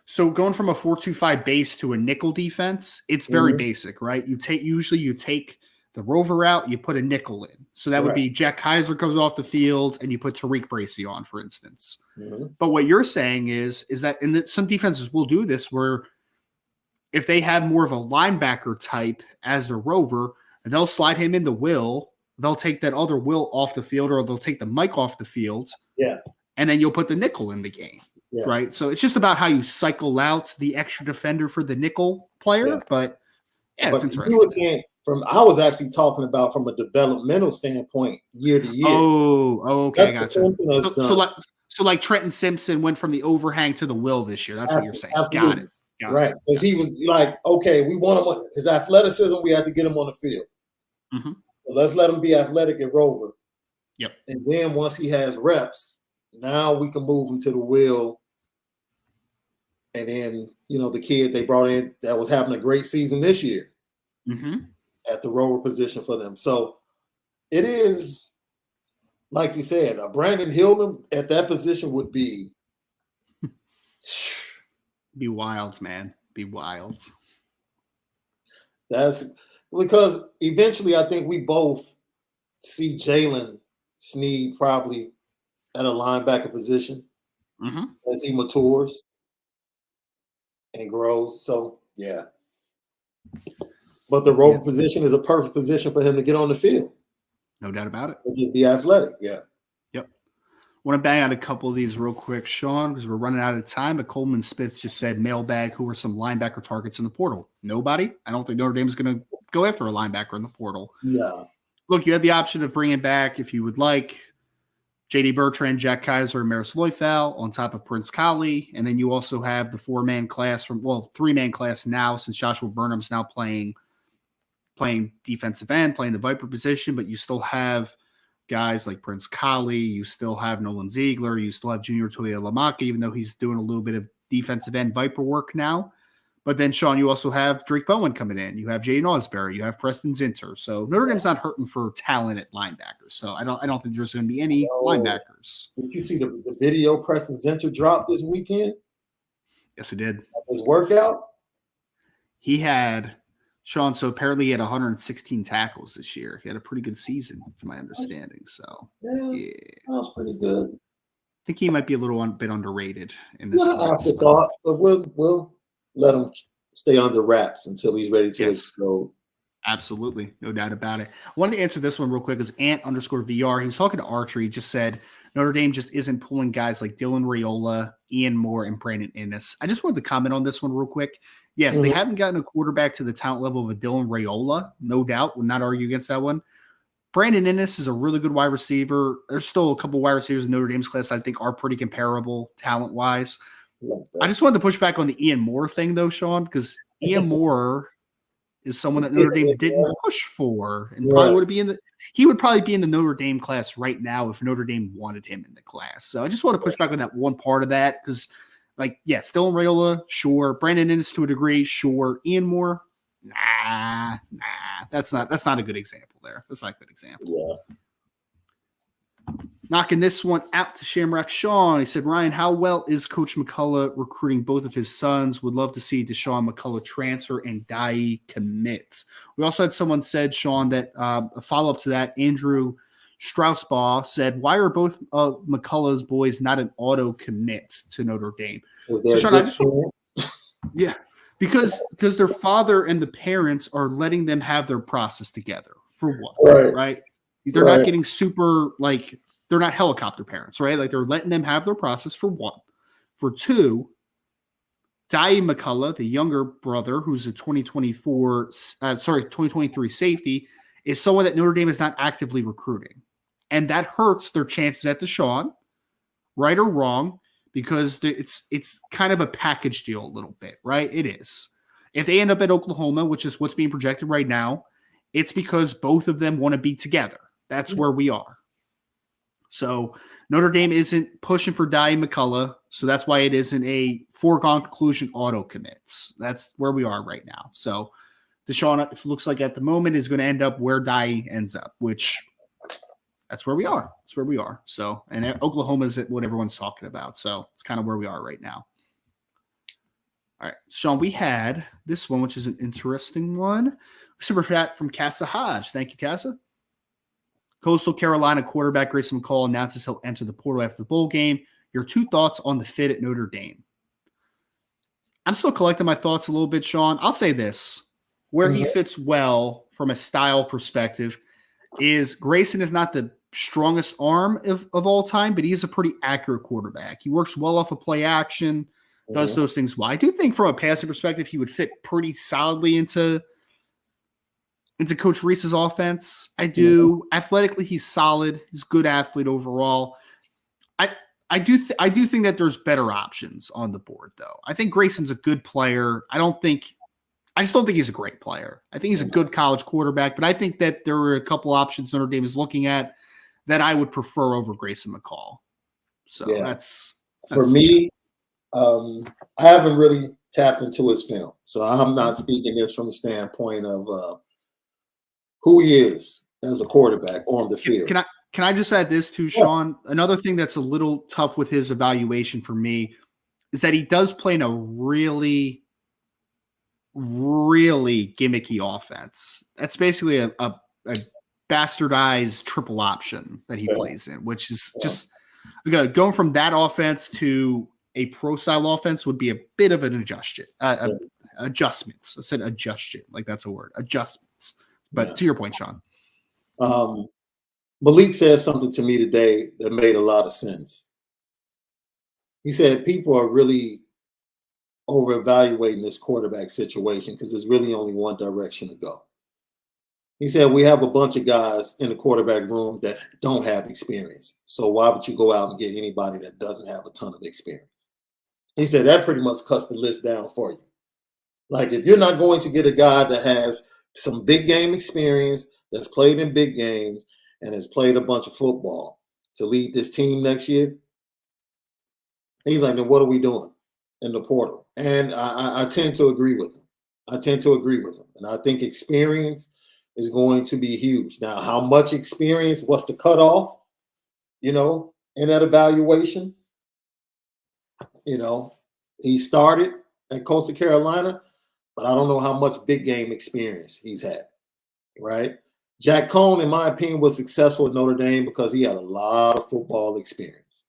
so going from a 4-2-5 base to a nickel defense, it's very basic, right? You take the rover out, you put a nickel in. So that would be Jack Kaiser comes off the field and you put Tariq Bracy on, for instance. But what you're saying is that some defenses will do this where if they have more of a linebacker type as their rover, they'll slide him into will. They'll take that other will off the field, or they'll take the Mike off the field. Yeah. And then you'll put the nickel in the game. Yeah. Right. So it's just about how you cycle out the extra defender for the nickel player. Yeah. But it's interesting. I was actually talking about from a developmental standpoint, year to year. Oh, okay, gotcha. So like Trenton Simpson went from the overhang to the will this year. That's what you're saying. Absolutely. Got it. Right, because he was like, okay, we want him, his athleticism, we have to get him on the field. So let's let him be athletic and rover. Yep. And then once he has reps, now we can move him to the will. And then, the kid they brought in that was having a great season this year at the rover position for them. So it is, like you said, a Brandon Hillman at that position would be wild, man. Be wild. That's because eventually I think we both see Jalen Sneed probably at a linebacker position as he matures and grows. So, yeah. But the rover position is a perfect position for him to get on the field. No doubt about it. And just be athletic, Yep. Want to bang out a couple of these real quick, Sean, because we're running out of time. But Coleman Spitz just said, mailbag, who are some linebacker targets in the portal? Nobody. I don't think Notre Dame's going to go after a linebacker in the portal. Yeah. Look, you had the option of bringing back, if you would like, J.D. Bertrand, Jack Kaiser, and Maris Loifel on top of Prince Colley. And then you also have the 3-man class now, since Joshua Burnham's now playing defensive end, playing the Viper position, but you still have guys like Prince Colley, you still have Nolan Ziegler, you still have Junior Tuihalamaka, even though he's doing a little bit of defensive end Viper work now. But then, Sean, you also have Drake Bowen coming in. You have Jaden Osbury. You have Preston Zinter. So Notre Dame's not hurting for talent at linebackers. So I don't think there's going to be any linebackers. Did you see the video Preston Zinter dropped this weekend? Yes, it did. His workout? He had, Sean, so apparently he had 116 tackles this year. He had a pretty good season, from my understanding. So, yeah. That's pretty good. I think he might be a little bit underrated in this class. But we'll let him stay under wraps until he's ready to explode. Absolutely. No doubt about it. I wanted to answer this one real quick is Ant_VR. He was talking to Archer. He just said Notre Dame just isn't pulling guys like Dylan Raiola, Ian Moore, and Brandon Innes. I just wanted to comment on this one real quick. Yes, they haven't gotten a quarterback to the talent level of a Dylan Raiola. No doubt. Would not argue against that one. Brandon Innes is a really good wide receiver. There's still a couple wide receivers in Notre Dame's class that I think are pretty comparable talent-wise. I just wanted to push back on the Ian Moore thing, though, Sean, because Ian Moore is someone that Notre Dame didn't push for, and probably he would probably be in the Notre Dame class right now if Notre Dame wanted him in the class. So I just want to push back on that one part of that because, Dylan Raiola, sure, Brandon Innes to a degree, sure, Ian Moore, nah, that's not a good example there. That's not a good example. Yeah. Knocking this one out to Shamrock Sean. He said, Ryan, how well is Coach McCullough recruiting both of his sons? Would love to see Deshaun McCullough transfer and Dye commit. We also had someone said, Sean, that a follow-up to that, Andrew Straussbaugh said, why are both of McCullough's boys not an auto commit to Notre Dame? So, Sean, I just because their father and the parents are letting them have their process together, for one, right? They're not getting super, they're not helicopter parents, right? They're letting them have their process, for one. For two, Dye McCullough, the younger brother, who's a 2023 safety, is someone that Notre Dame is not actively recruiting. And that hurts their chances at Deshaun, right or wrong, because it's kind of a package deal a little bit, right? It is. If they end up at Oklahoma, which is what's being projected right now, it's because both of them want to be together. That's where we are. So Notre Dame isn't pushing for Dye McCullough, so that's why it isn't a foregone conclusion auto commits. That's where we are right now. So Deshaun, it looks like at the moment, is going to end up where Dye ends up, which that's where we are. That's where we are. So, and Oklahoma is what everyone's talking about. So it's kind of where we are right now. All right, Sean, we had this one, which is an interesting one. Super chat from Casa Hodge. Thank you, Casa. Coastal Carolina quarterback Grayson McCall announces he'll enter the portal after the bowl game. Your 2 thoughts on the fit at Notre Dame? I'm still collecting my thoughts a little bit, Sean. I'll say this. Where he fits well from a style perspective is Grayson is not the strongest arm of all time, but he's a pretty accurate quarterback. He works well off of play action, does those things well. I do think from a passing perspective, he would fit pretty solidly into Coach Reese's offense. I do. Athletically, he's solid. He's a good athlete overall. I do think that there's better options on the board, though. I think Grayson's a good player. I just don't think he's a great player. I think he's a good college quarterback, but I think that there are a couple options Notre Dame is looking at that I would prefer over Grayson McCall. So that's for me. I haven't really tapped into his film, so I'm not speaking this from the standpoint of who he is as a quarterback on the field. Can I just add this too, Sean? Another thing that's a little tough with his evaluation for me is that he does play in a really, really gimmicky offense. That's basically a bastardized triple option that he plays in, which is just going from that offense to a pro style offense would be a bit of an adjustments. I said adjustion, like that's a word, adjustments. But to your point, Sean. Malik said something to me today that made a lot of sense. He said people are really over-evaluating this quarterback situation because there's really only one direction to go. He said we have a bunch of guys in the quarterback room that don't have experience. So why would you go out and get anybody that doesn't have a ton of experience? He said that pretty much cuts the list down for you. Like if you're not going to get a guy that has some big game experience, that's played in big games, and has played a bunch of football to lead this team next year, he's like, then what are we doing? in the portal, and I tend to agree with him. And I think experience is going to be huge. Now, how much experience? What's the cutoff? In that evaluation, he started at Coastal Carolina, but I don't know how much big game experience he's had. Right? Jack Cohn, in my opinion, was successful at Notre Dame because he had a lot of football experience.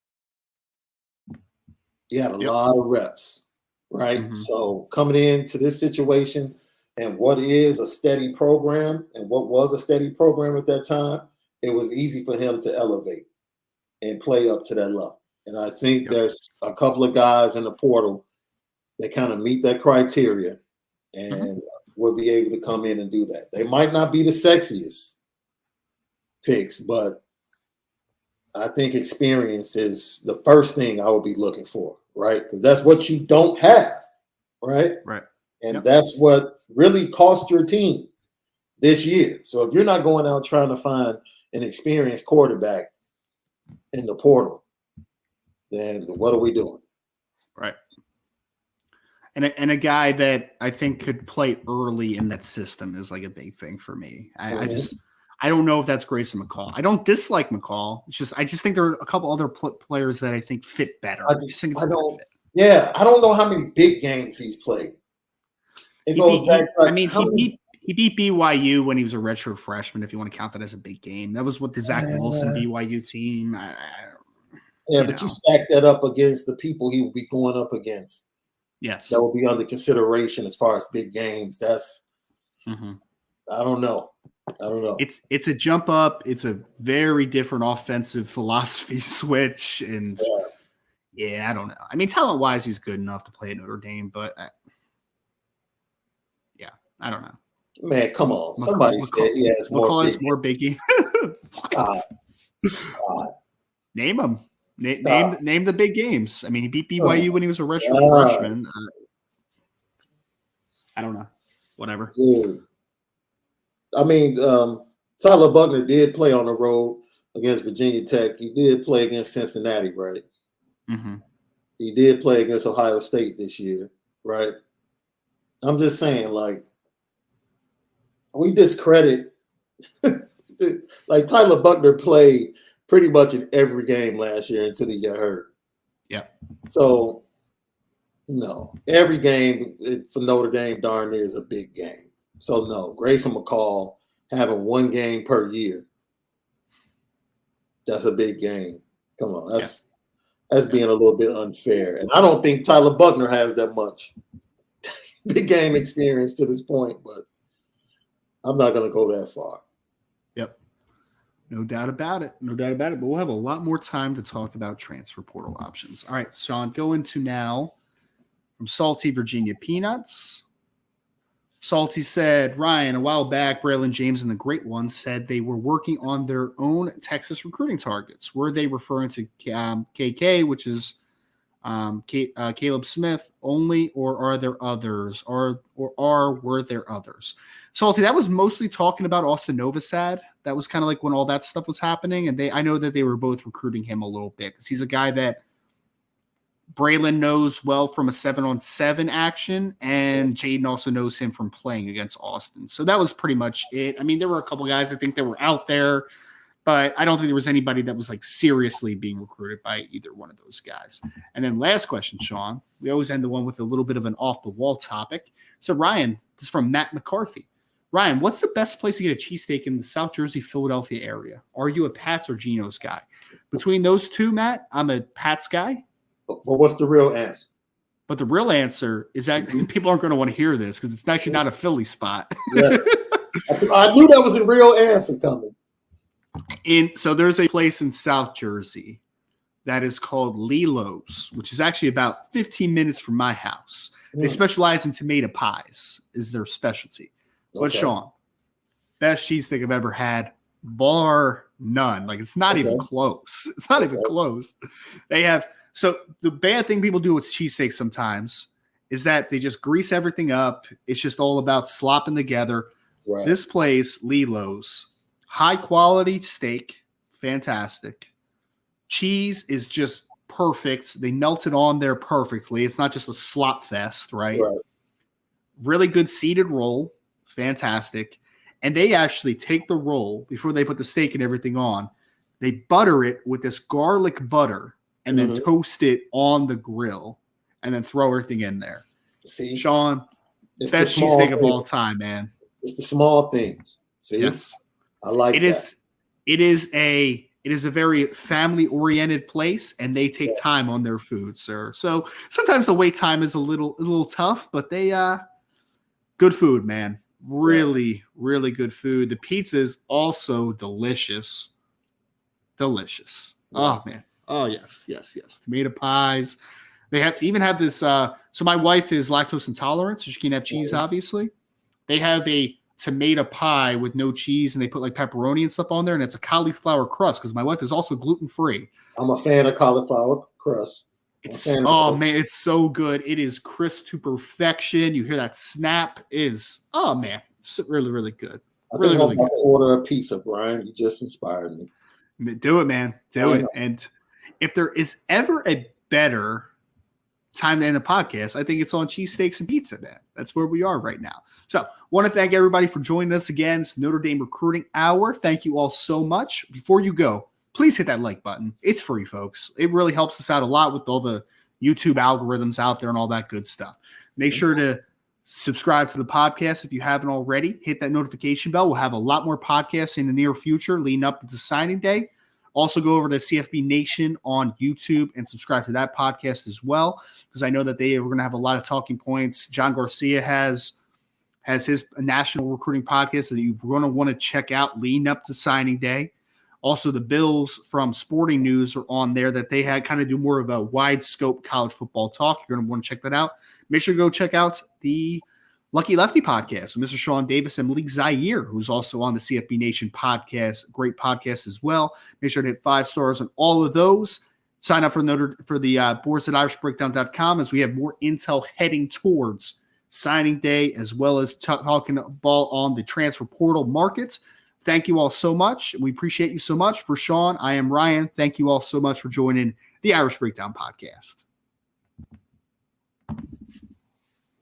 He had a lot of reps, right? Mm-hmm. So coming into this situation and what is a steady program and what was a steady program at that time, it was easy for him to elevate and play up to that level. And I think there's a couple of guys in the portal that kind of meet that criteria and will be able to come in and do that. They might not be the sexiest picks, but I think experience is the first thing I would be looking for, right? Because that's what you don't have, right? Right. And that's what really cost your team this year. So if you're not going out trying to find an experienced quarterback in the portal, then what are we doing? Right. And a guy that I think could play early in that system is like a big thing for me. I don't know if that's Grayson McCall. I don't dislike McCall. I just think there are a couple other players that I think fit better. I just think it's a good fit. Yeah, I don't know how many big games he's played. He beat BYU when he was a redshirt freshman, if you want to count that as a big game. That was what the Zach Wilson BYU team. But you stack that up against the people he will be going up against. Yes. That will be under consideration as far as big games. That's I don't know. It's a jump up. It's a very different offensive philosophy switch. And I don't know. I mean, talent-wise, he's good enough to play at Notre Dame, but I don't know. Man, come on. Somebody said he has more big game. Name them. Name the big games. I mean, he beat BYU when he was a redshirt freshman. I don't know. Whatever. Dude. I mean, Tyler Buckner did play on the road against Virginia Tech. He did play against Cincinnati, right? Mm-hmm. He did play against Ohio State this year, right? I'm just saying, like, we discredit like Tyler Buckner played pretty much in every game last year until he got hurt. Yeah. So, no, every game for Notre Dame darn near is a big game. So, no, Grayson McCall having one game per year, that's a big game. Come on, that's being a little bit unfair. And I don't think Tyler Buckner has that much big game experience to this point, but I'm not going to go that far. Yep. No doubt about it. But we'll have a lot more time to talk about transfer portal options. All right, Sean, go into now from Salty Virginia Peanuts. Salty said, Ryan, a while back, Braylon James and the Great Ones said they were working on their own Texas recruiting targets. Were they referring to KK, which is Caleb Smith only, or are there others? Were there others? Salty, that was mostly talking about Austin Novosad. That was kind of like when all that stuff was happening. And I know that they were both recruiting him a little bit because he's a guy that Braylon knows well from a 7-on-7 action, and Jaden also knows him from playing against Austin. So that was pretty much it. I mean, there were a couple guys I think that were out there, but I don't think there was anybody that was like seriously being recruited by either one of those guys. And then last question, Sean, we always end the one with a little bit of an off the wall topic. So Ryan, this is from Matt McCarthy. Ryan, what's the best place to get a cheesesteak in the South Jersey, Philadelphia area? Are you a Pat's or Geno's guy? Between those two, Matt, I'm a Pat's guy. But what's the real answer? But the real answer is that people aren't going to want to hear this because it's actually not a Philly spot. Yes. I knew that was a real answer coming. So there's a place in South Jersey that is called Lilo's, which is actually about 15 minutes from my house. They specialize in tomato pies is their specialty. But Sean, best cheesesteak I've ever had, bar none. Like it's not even close. It's not even close. So the bad thing people do with cheesesteaks sometimes is that they just grease everything up. It's just all about slopping together. Right. This place, Lilo's, high quality steak, fantastic. Cheese is just perfect. They melt it on there perfectly. It's not just a slop fest, right? Right. Really good seeded roll. Fantastic. And they actually take the roll before they put the steak and everything on. They butter it with this garlic butter and then toast it on the grill and then throw everything in there. See, Sean, it's best cheesesteak of all time, man. It's the small things. See, yes, I like that. It is a very family oriented place, and they take time on their food, sir. So sometimes the wait time is a little tough, but they good food, man. Really, really good food. The pizza is also delicious. Delicious. Yeah. Oh man. Oh yes. Tomato pies. They even have this. So my wife is lactose intolerant, so she can't have cheese. Obviously, they have a tomato pie with no cheese, and they put like pepperoni and stuff on there, and it's a cauliflower crust because my wife is also gluten free. I'm a fan of cauliflower crust. It's man, it's so good. It is crisp to perfection. You hear that snap? It's man, it's really, really good. Really, really good. Order a pizza, Brian. You just inspired me. Do it, man. Do it. And if there is ever a better time to end a podcast, I think it's on cheesesteaks and pizza, man. That's where we are right now. So want to thank everybody for joining us again. It's Notre Dame Recruiting Hour. Thank you all so much. Before you go, please hit that like button. It's free, folks. It really helps us out a lot with all the YouTube algorithms out there and all that good stuff. Make sure to subscribe to the podcast if you haven't already. Hit that notification bell. We'll have a lot more podcasts in the near future leading up to signing day. Also go over to CFB Nation on YouTube and subscribe to that podcast as well, because I know that they are going to have a lot of talking points. John Garcia has his national recruiting podcast that you're going to want to check out leading up to signing day. Also, the Bills from Sporting News are on there that they had kind of do more of a wide scope college football talk. You're going to want to check that out. Make sure to go check out the Lucky Lefty podcast with Mr. Sean Davis and Malik Zaire, who's also on the CFB Nation podcast. Great podcast as well. Make sure to hit 5 stars on all of those. Sign up for the boards at irishbreakdown.com as we have more intel heading towards signing day, as well as talking ball on the transfer portal markets. Thank you all so much. We appreciate you so much. For Sean, I am Ryan. Thank you all so much for joining the Irish Breakdown podcast.